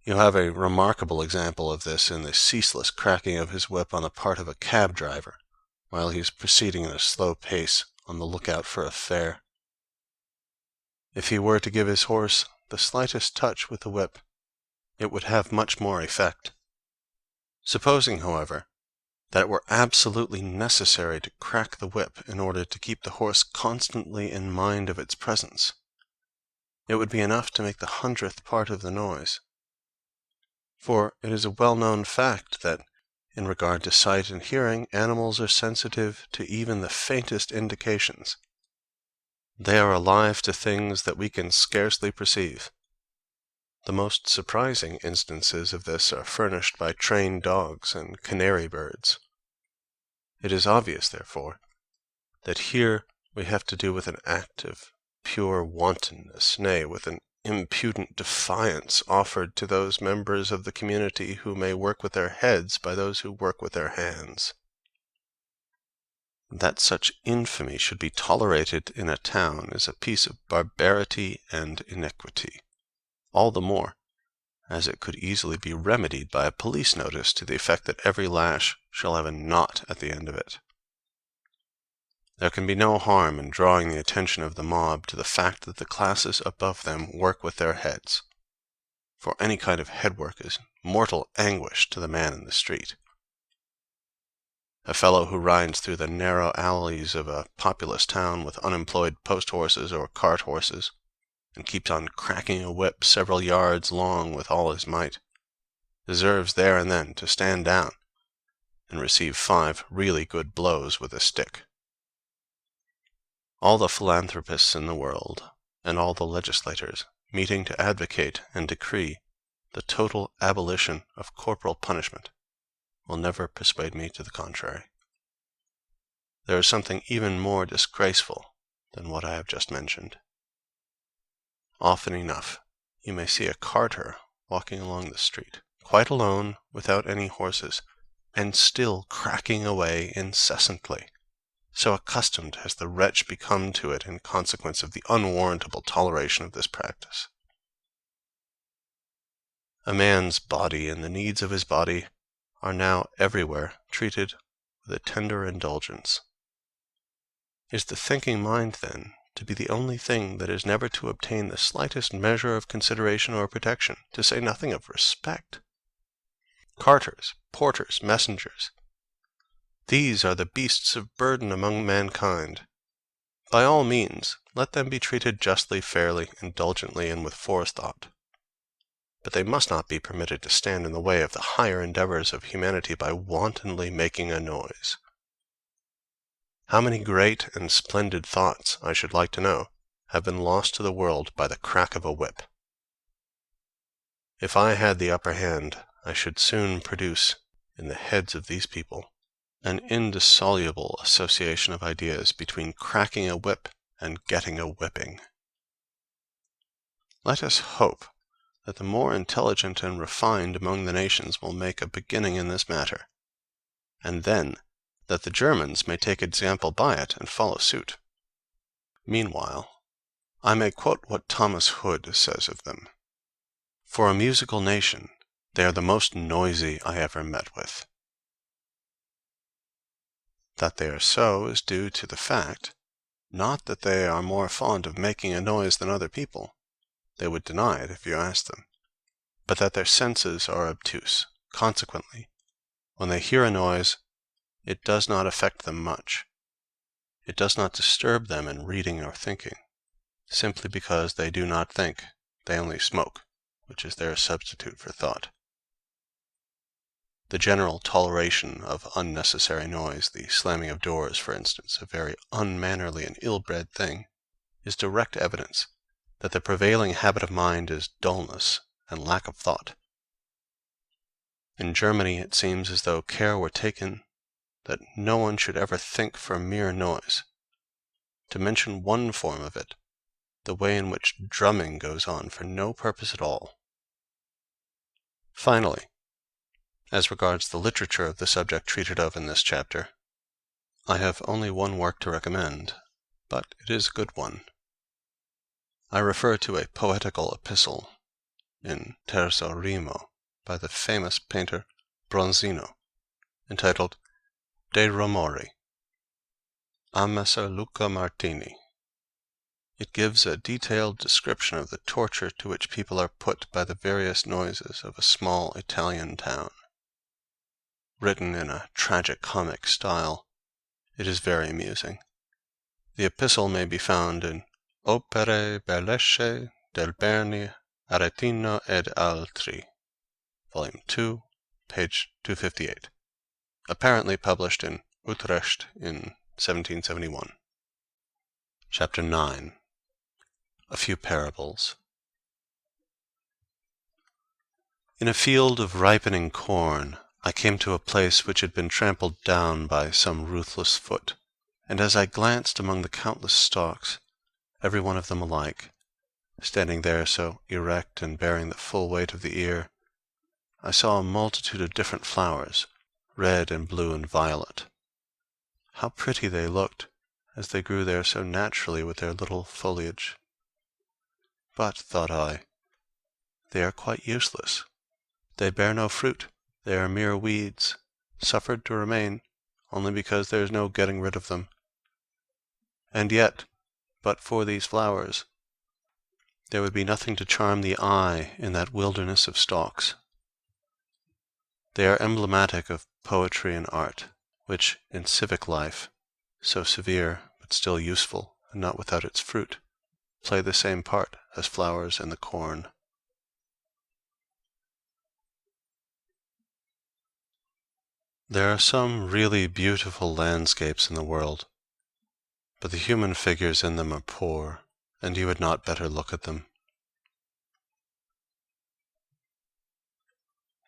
You have a remarkable example of this in the ceaseless cracking of his whip on the part of a cab driver, while he is proceeding at a slow pace on the lookout for a fare. If he were to give his horse the slightest touch with the whip, it would have much more effect. Supposing, however, that it were absolutely necessary to crack the whip in order to keep the horse constantly in mind of its presence, it would be enough to make the 100th part of the noise. For it is a well-known fact that, in regard to sight and hearing, animals are sensitive to even the faintest indications. They are alive to things that we can scarcely perceive. The most surprising instances of this are furnished by trained dogs and canary birds. It is obvious, therefore, that here we have to do with an act of pure wantonness, nay, with an impudent defiance offered to those members of the community who may work with their heads by those who work with their hands. That such infamy should be tolerated in a town is a piece of barbarity and iniquity, all the more as it could easily be remedied by a police notice to the effect that every lash shall have a knot at the end of it. There can be no harm in drawing the attention of the mob to the fact that the classes above them work with their heads, for any kind of headwork is mortal anguish to the man in the street. A fellow who rides through the narrow alleys of a populous town with unemployed post-horses or cart-horses, and keeps on cracking a whip several yards long with all his might, deserves there and then to stand down and receive 5 really good blows with a stick. All the philanthropists in the world, and all the legislators, meeting to advocate and decree the total abolition of corporal punishment, will never persuade me to the contrary. There is something even more disgraceful than what I have just mentioned. Often enough you may see a carter walking along the street, quite alone, without any horses, and still cracking away incessantly. So accustomed has the wretch become to it in consequence of the unwarrantable toleration of this practice. A man's body and the needs of his body are now everywhere treated with a tender indulgence. Is the thinking mind, then, to be the only thing that is never to obtain the slightest measure of consideration or protection, to say nothing of respect? Carters, porters, messengers, these are the beasts of burden among mankind. By all means, let them be treated justly, fairly, indulgently, and with forethought. But they must not be permitted to stand in the way of the higher endeavors of humanity by wantonly making a noise. How many great and splendid thoughts, I should like to know, have been lost to the world by the crack of a whip? If I had the upper hand, I should soon produce, in the heads of these people, an indissoluble association of ideas between cracking a whip and getting a whipping. Let us hope that the more intelligent and refined among the nations will make a beginning in this matter, and then that the Germans may take example by it and follow suit. Meanwhile, I may quote what Thomas Hood says of them. For a musical nation, they are the most noisy I ever met with. That they are so is due to the fact, not that they are more fond of making a noise than other people, they would deny it if you asked them, but that their senses are obtuse. Consequently, when they hear a noise, it does not affect them much. It does not disturb them in reading or thinking, simply because they do not think, they only smoke, which is their substitute for thought. The general toleration of unnecessary noise, the slamming of doors, for instance, a very unmannerly and ill-bred thing, is direct evidence that the prevailing habit of mind is dullness and lack of thought. In Germany it seems as though care were taken that no one should ever think for mere noise. To mention one form of it, the way in which drumming goes on for no purpose at all. Finally, as regards the literature of the subject treated of in this chapter, I have only one work to recommend, but it is a good one. I refer to a poetical epistle in terzo rimo by the famous painter Bronzino, entitled De Romori, a Messer Luca Martini. It gives a detailed description of the torture to which people are put by the various noises of a small Italian town. Written in a tragic-comic style, it is very amusing. The epistle may be found in Opere Bellesche del Berni, Aretino ed Altri, Volume 2, page 258, apparently published in Utrecht in 1771. Chapter 9. A few parables. In a field of ripening corn, I came to a place which had been trampled down by some ruthless foot, and as I glanced among the countless stalks, every one of them alike, standing there so erect and bearing the full weight of the ear, I saw a multitude of different flowers, red and blue and violet. How pretty they looked, as they grew there so naturally with their little foliage. But, thought I, they are quite useless. They bear no fruit. They are mere weeds, suffered to remain only because there is no getting rid of them. And yet, but for these flowers, there would be nothing to charm the eye in that wilderness of stalks. They are emblematic of poetry and art, which in civic life, so severe but still useful and not without its fruit, play the same part as flowers in the corn. There are some really beautiful landscapes in the world, but the human figures in them are poor, and you had not better look at them.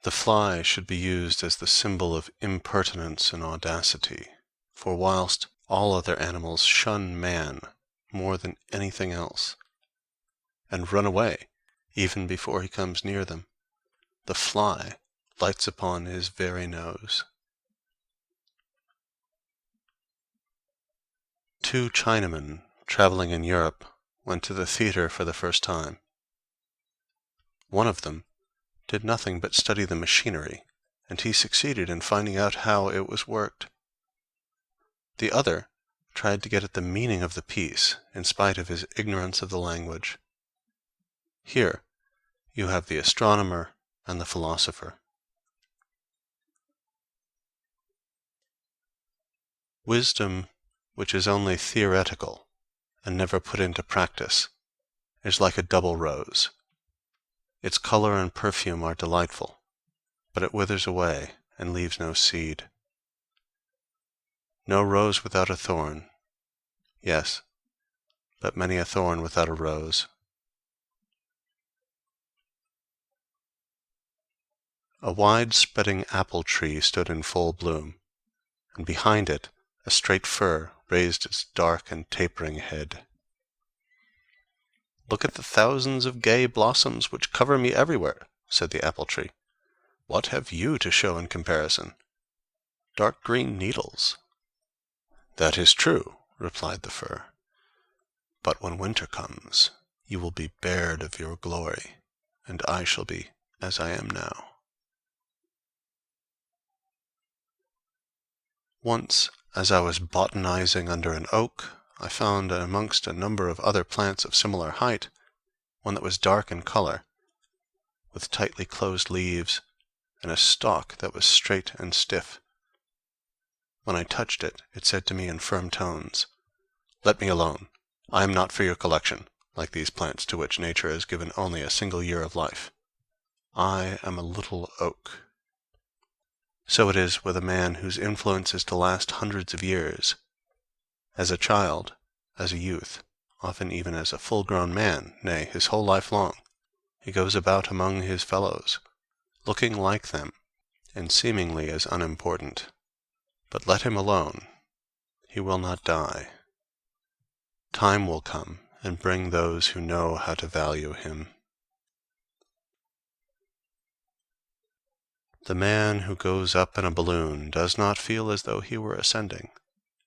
The fly should be used as the symbol of impertinence and audacity, for whilst all other animals shun man more than anything else, and run away even before he comes near them, the fly lights upon his very nose. Two Chinamen traveling in Europe went to the theater for the first time. One of them did nothing but study the machinery, and he succeeded in finding out how it was worked. The other tried to get at the meaning of the piece in spite of his ignorance of the language. Here you have the astronomer and the philosopher. Wisdom, which is only theoretical and never put into practice, is like a double rose. Its color and perfume are delightful, but it withers away and leaves no seed. No rose without a thorn, yes, but many a thorn without a rose. A wide-spreading apple tree stood in full bloom, and behind it a straight fir raised its dark and tapering head. "Look at the thousands of gay blossoms which cover me everywhere," said the apple tree. "What have you to show in comparison? Dark green needles." "That is true," replied the fir, "but when winter comes, you will be bared of your glory, and I shall be as I am now." Once, as I was botanizing under an oak, I found amongst a number of other plants of similar height, one that was dark in color, with tightly closed leaves, and a stalk that was straight and stiff. When I touched it, it said to me in firm tones, "Let me alone. I am not for your collection, like these plants to which nature has given only a single year of life. I am a little oak." So it is with a man whose influence is to last hundreds of years. As a child, as a youth, often even as a full-grown man, nay, his whole life long, he goes about among his fellows, looking like them, and seemingly as unimportant. But let him alone, he will not die. Time will come and bring those who know how to value him. The man who goes up in a balloon does not feel as though he were ascending.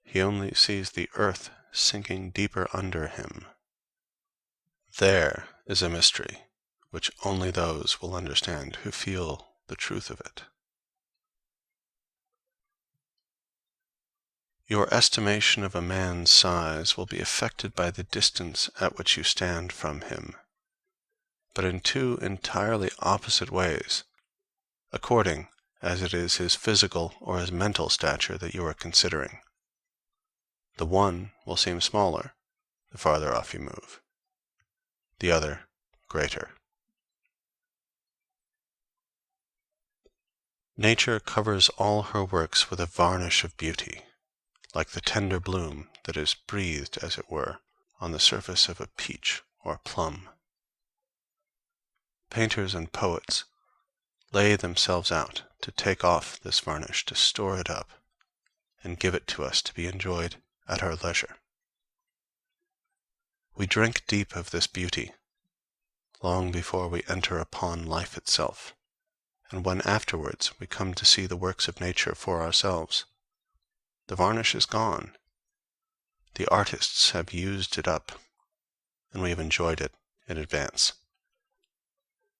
He only sees the earth sinking deeper under him. There is a mystery which only those will understand who feel the truth of it. Your estimation of a man's size will be affected by the distance at which you stand from him, but in two entirely opposite ways, according as it is his physical or his mental stature that you are considering. The one will seem smaller the farther off you move, the other greater. Nature covers all her works with a varnish of beauty, like the tender bloom that is breathed, as it were, on the surface of a peach or plum. Painters and poets lay themselves out to take off this varnish, to store it up, and give it to us to be enjoyed at our leisure. We drink deep of this beauty long before we enter upon life itself, and when afterwards we come to see the works of nature for ourselves, the varnish is gone. The artists have used it up, and we have enjoyed it in advance.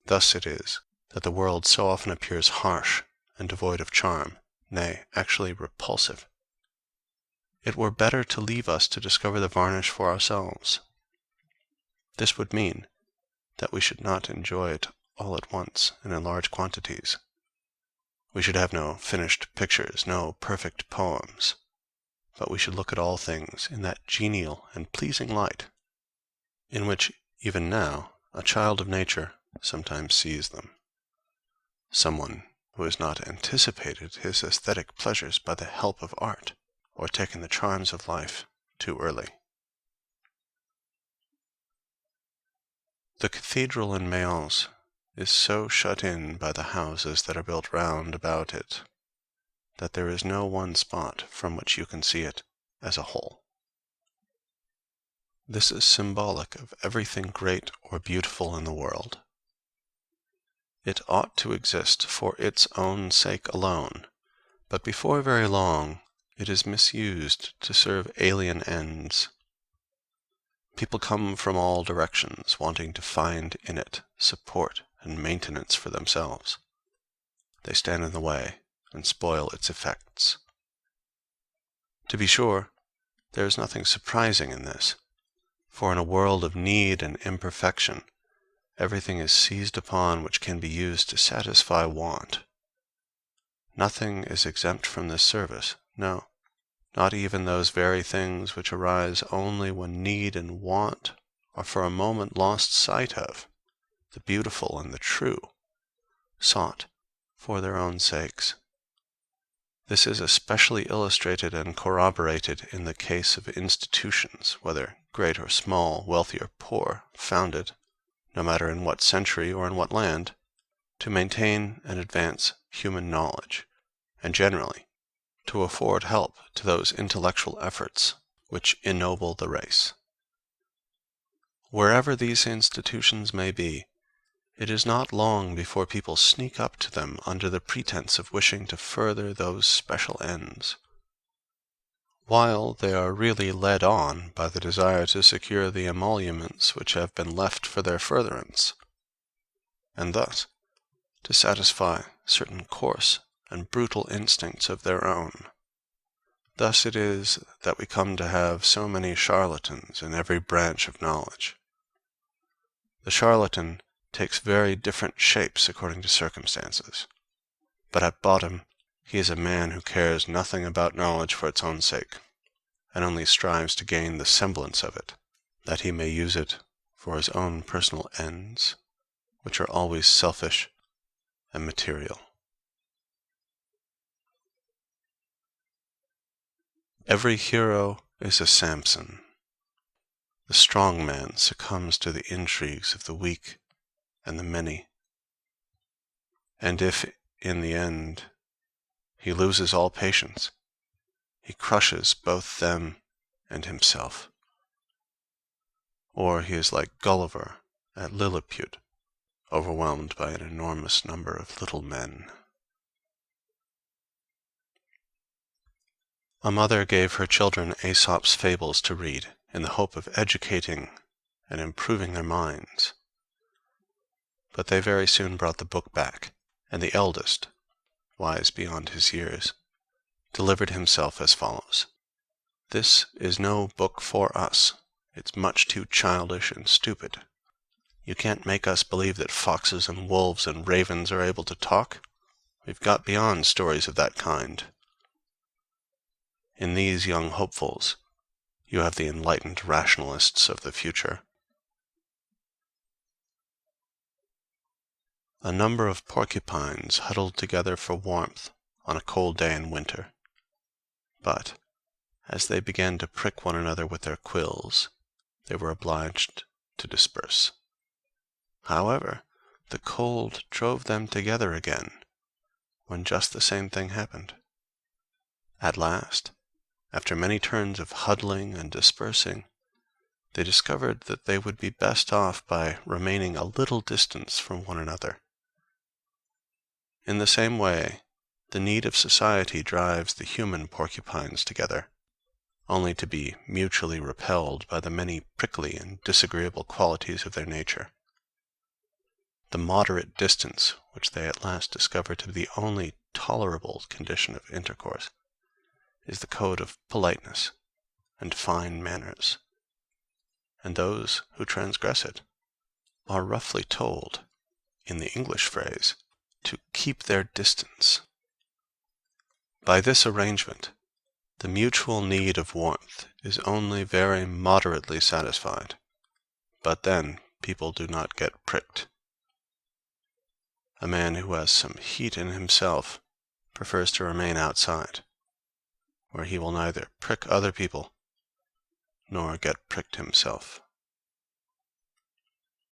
Thus it is that the world so often appears harsh and devoid of charm, nay, actually repulsive. It were better to leave us to discover the varnish for ourselves. This would mean that we should not enjoy it all at once and in large quantities. We should have no finished pictures, no perfect poems, but we should look at all things in that genial and pleasing light in which even now a child of nature sometimes sees them. Someone who has not anticipated his aesthetic pleasures by the help of art, or taken the charms of life too early. The cathedral in Mayence is so shut in by the houses that are built round about it, that there is no one spot from which you can see it as a whole. This is symbolic of everything great or beautiful in the world. It ought to exist for its own sake alone, but before very long it is misused to serve alien ends. People come from all directions, wanting to find in it support and maintenance for themselves. They stand in the way and spoil its effects. To be sure, There is nothing surprising in this, for in a world of need and imperfection, everything is seized upon which can be used to satisfy want. Nothing is exempt from this service, no, not even those very things which arise only when need and want are for a moment lost sight of, the beautiful and the true, sought for their own sakes. This is especially illustrated and corroborated in the case of institutions, whether great or small, wealthy or poor, founded, no matter in what century or in what land, to maintain and advance human knowledge, and generally to afford help to those intellectual efforts which ennoble the race. Wherever these institutions may be, it is not long before people sneak up to them under the pretense of wishing to further those special ends, while they are really led on by the desire to secure the emoluments which have been left for their furtherance, and thus to satisfy certain coarse and brutal instincts of their own. Thus it is that we come to have so many charlatans in every branch of knowledge. The charlatan takes very different shapes according to circumstances, but at bottom he is a man who cares nothing about knowledge for its own sake, and only strives to gain the semblance of it, that he may use it for his own personal ends, which are always selfish and material. Every hero is a Samson. The strong man succumbs to the intrigues of the weak and the many, and if in the end he loses all patience, he crushes both them and himself. Or he is like Gulliver at Lilliput, overwhelmed by an enormous number of little men. A mother gave her children Aesop's fables to read, in the hope of educating and improving their minds. But they very soon brought the book back, and the eldest, wise beyond his years, delivered himself as follows: "This is no book for us. It's much too childish and stupid. You can't make us believe that foxes and wolves and ravens are able to talk. We've got beyond stories of that kind. In these young hopefuls, you have the enlightened rationalists of the future." A number of porcupines huddled together for warmth on a cold day in winter, but as they began to prick one another with their quills, they were obliged to disperse. However, the cold drove them together again, when just the same thing happened. At last, after many turns of huddling and dispersing, they discovered that they would be best off by remaining a little distance from one another. In the same way, the need of society drives the human porcupines together, only to be mutually repelled by the many prickly and disagreeable qualities of their nature. The moderate distance, which they at last discover to be the only tolerable condition of intercourse, is the code of politeness and fine manners, and those who transgress it are roughly told, in the English phrase, to keep their distance. By this arrangement, the mutual need of warmth is only very moderately satisfied, but then people do not get pricked. A man who has some heat in himself prefers to remain outside, where he will neither prick other people nor get pricked himself.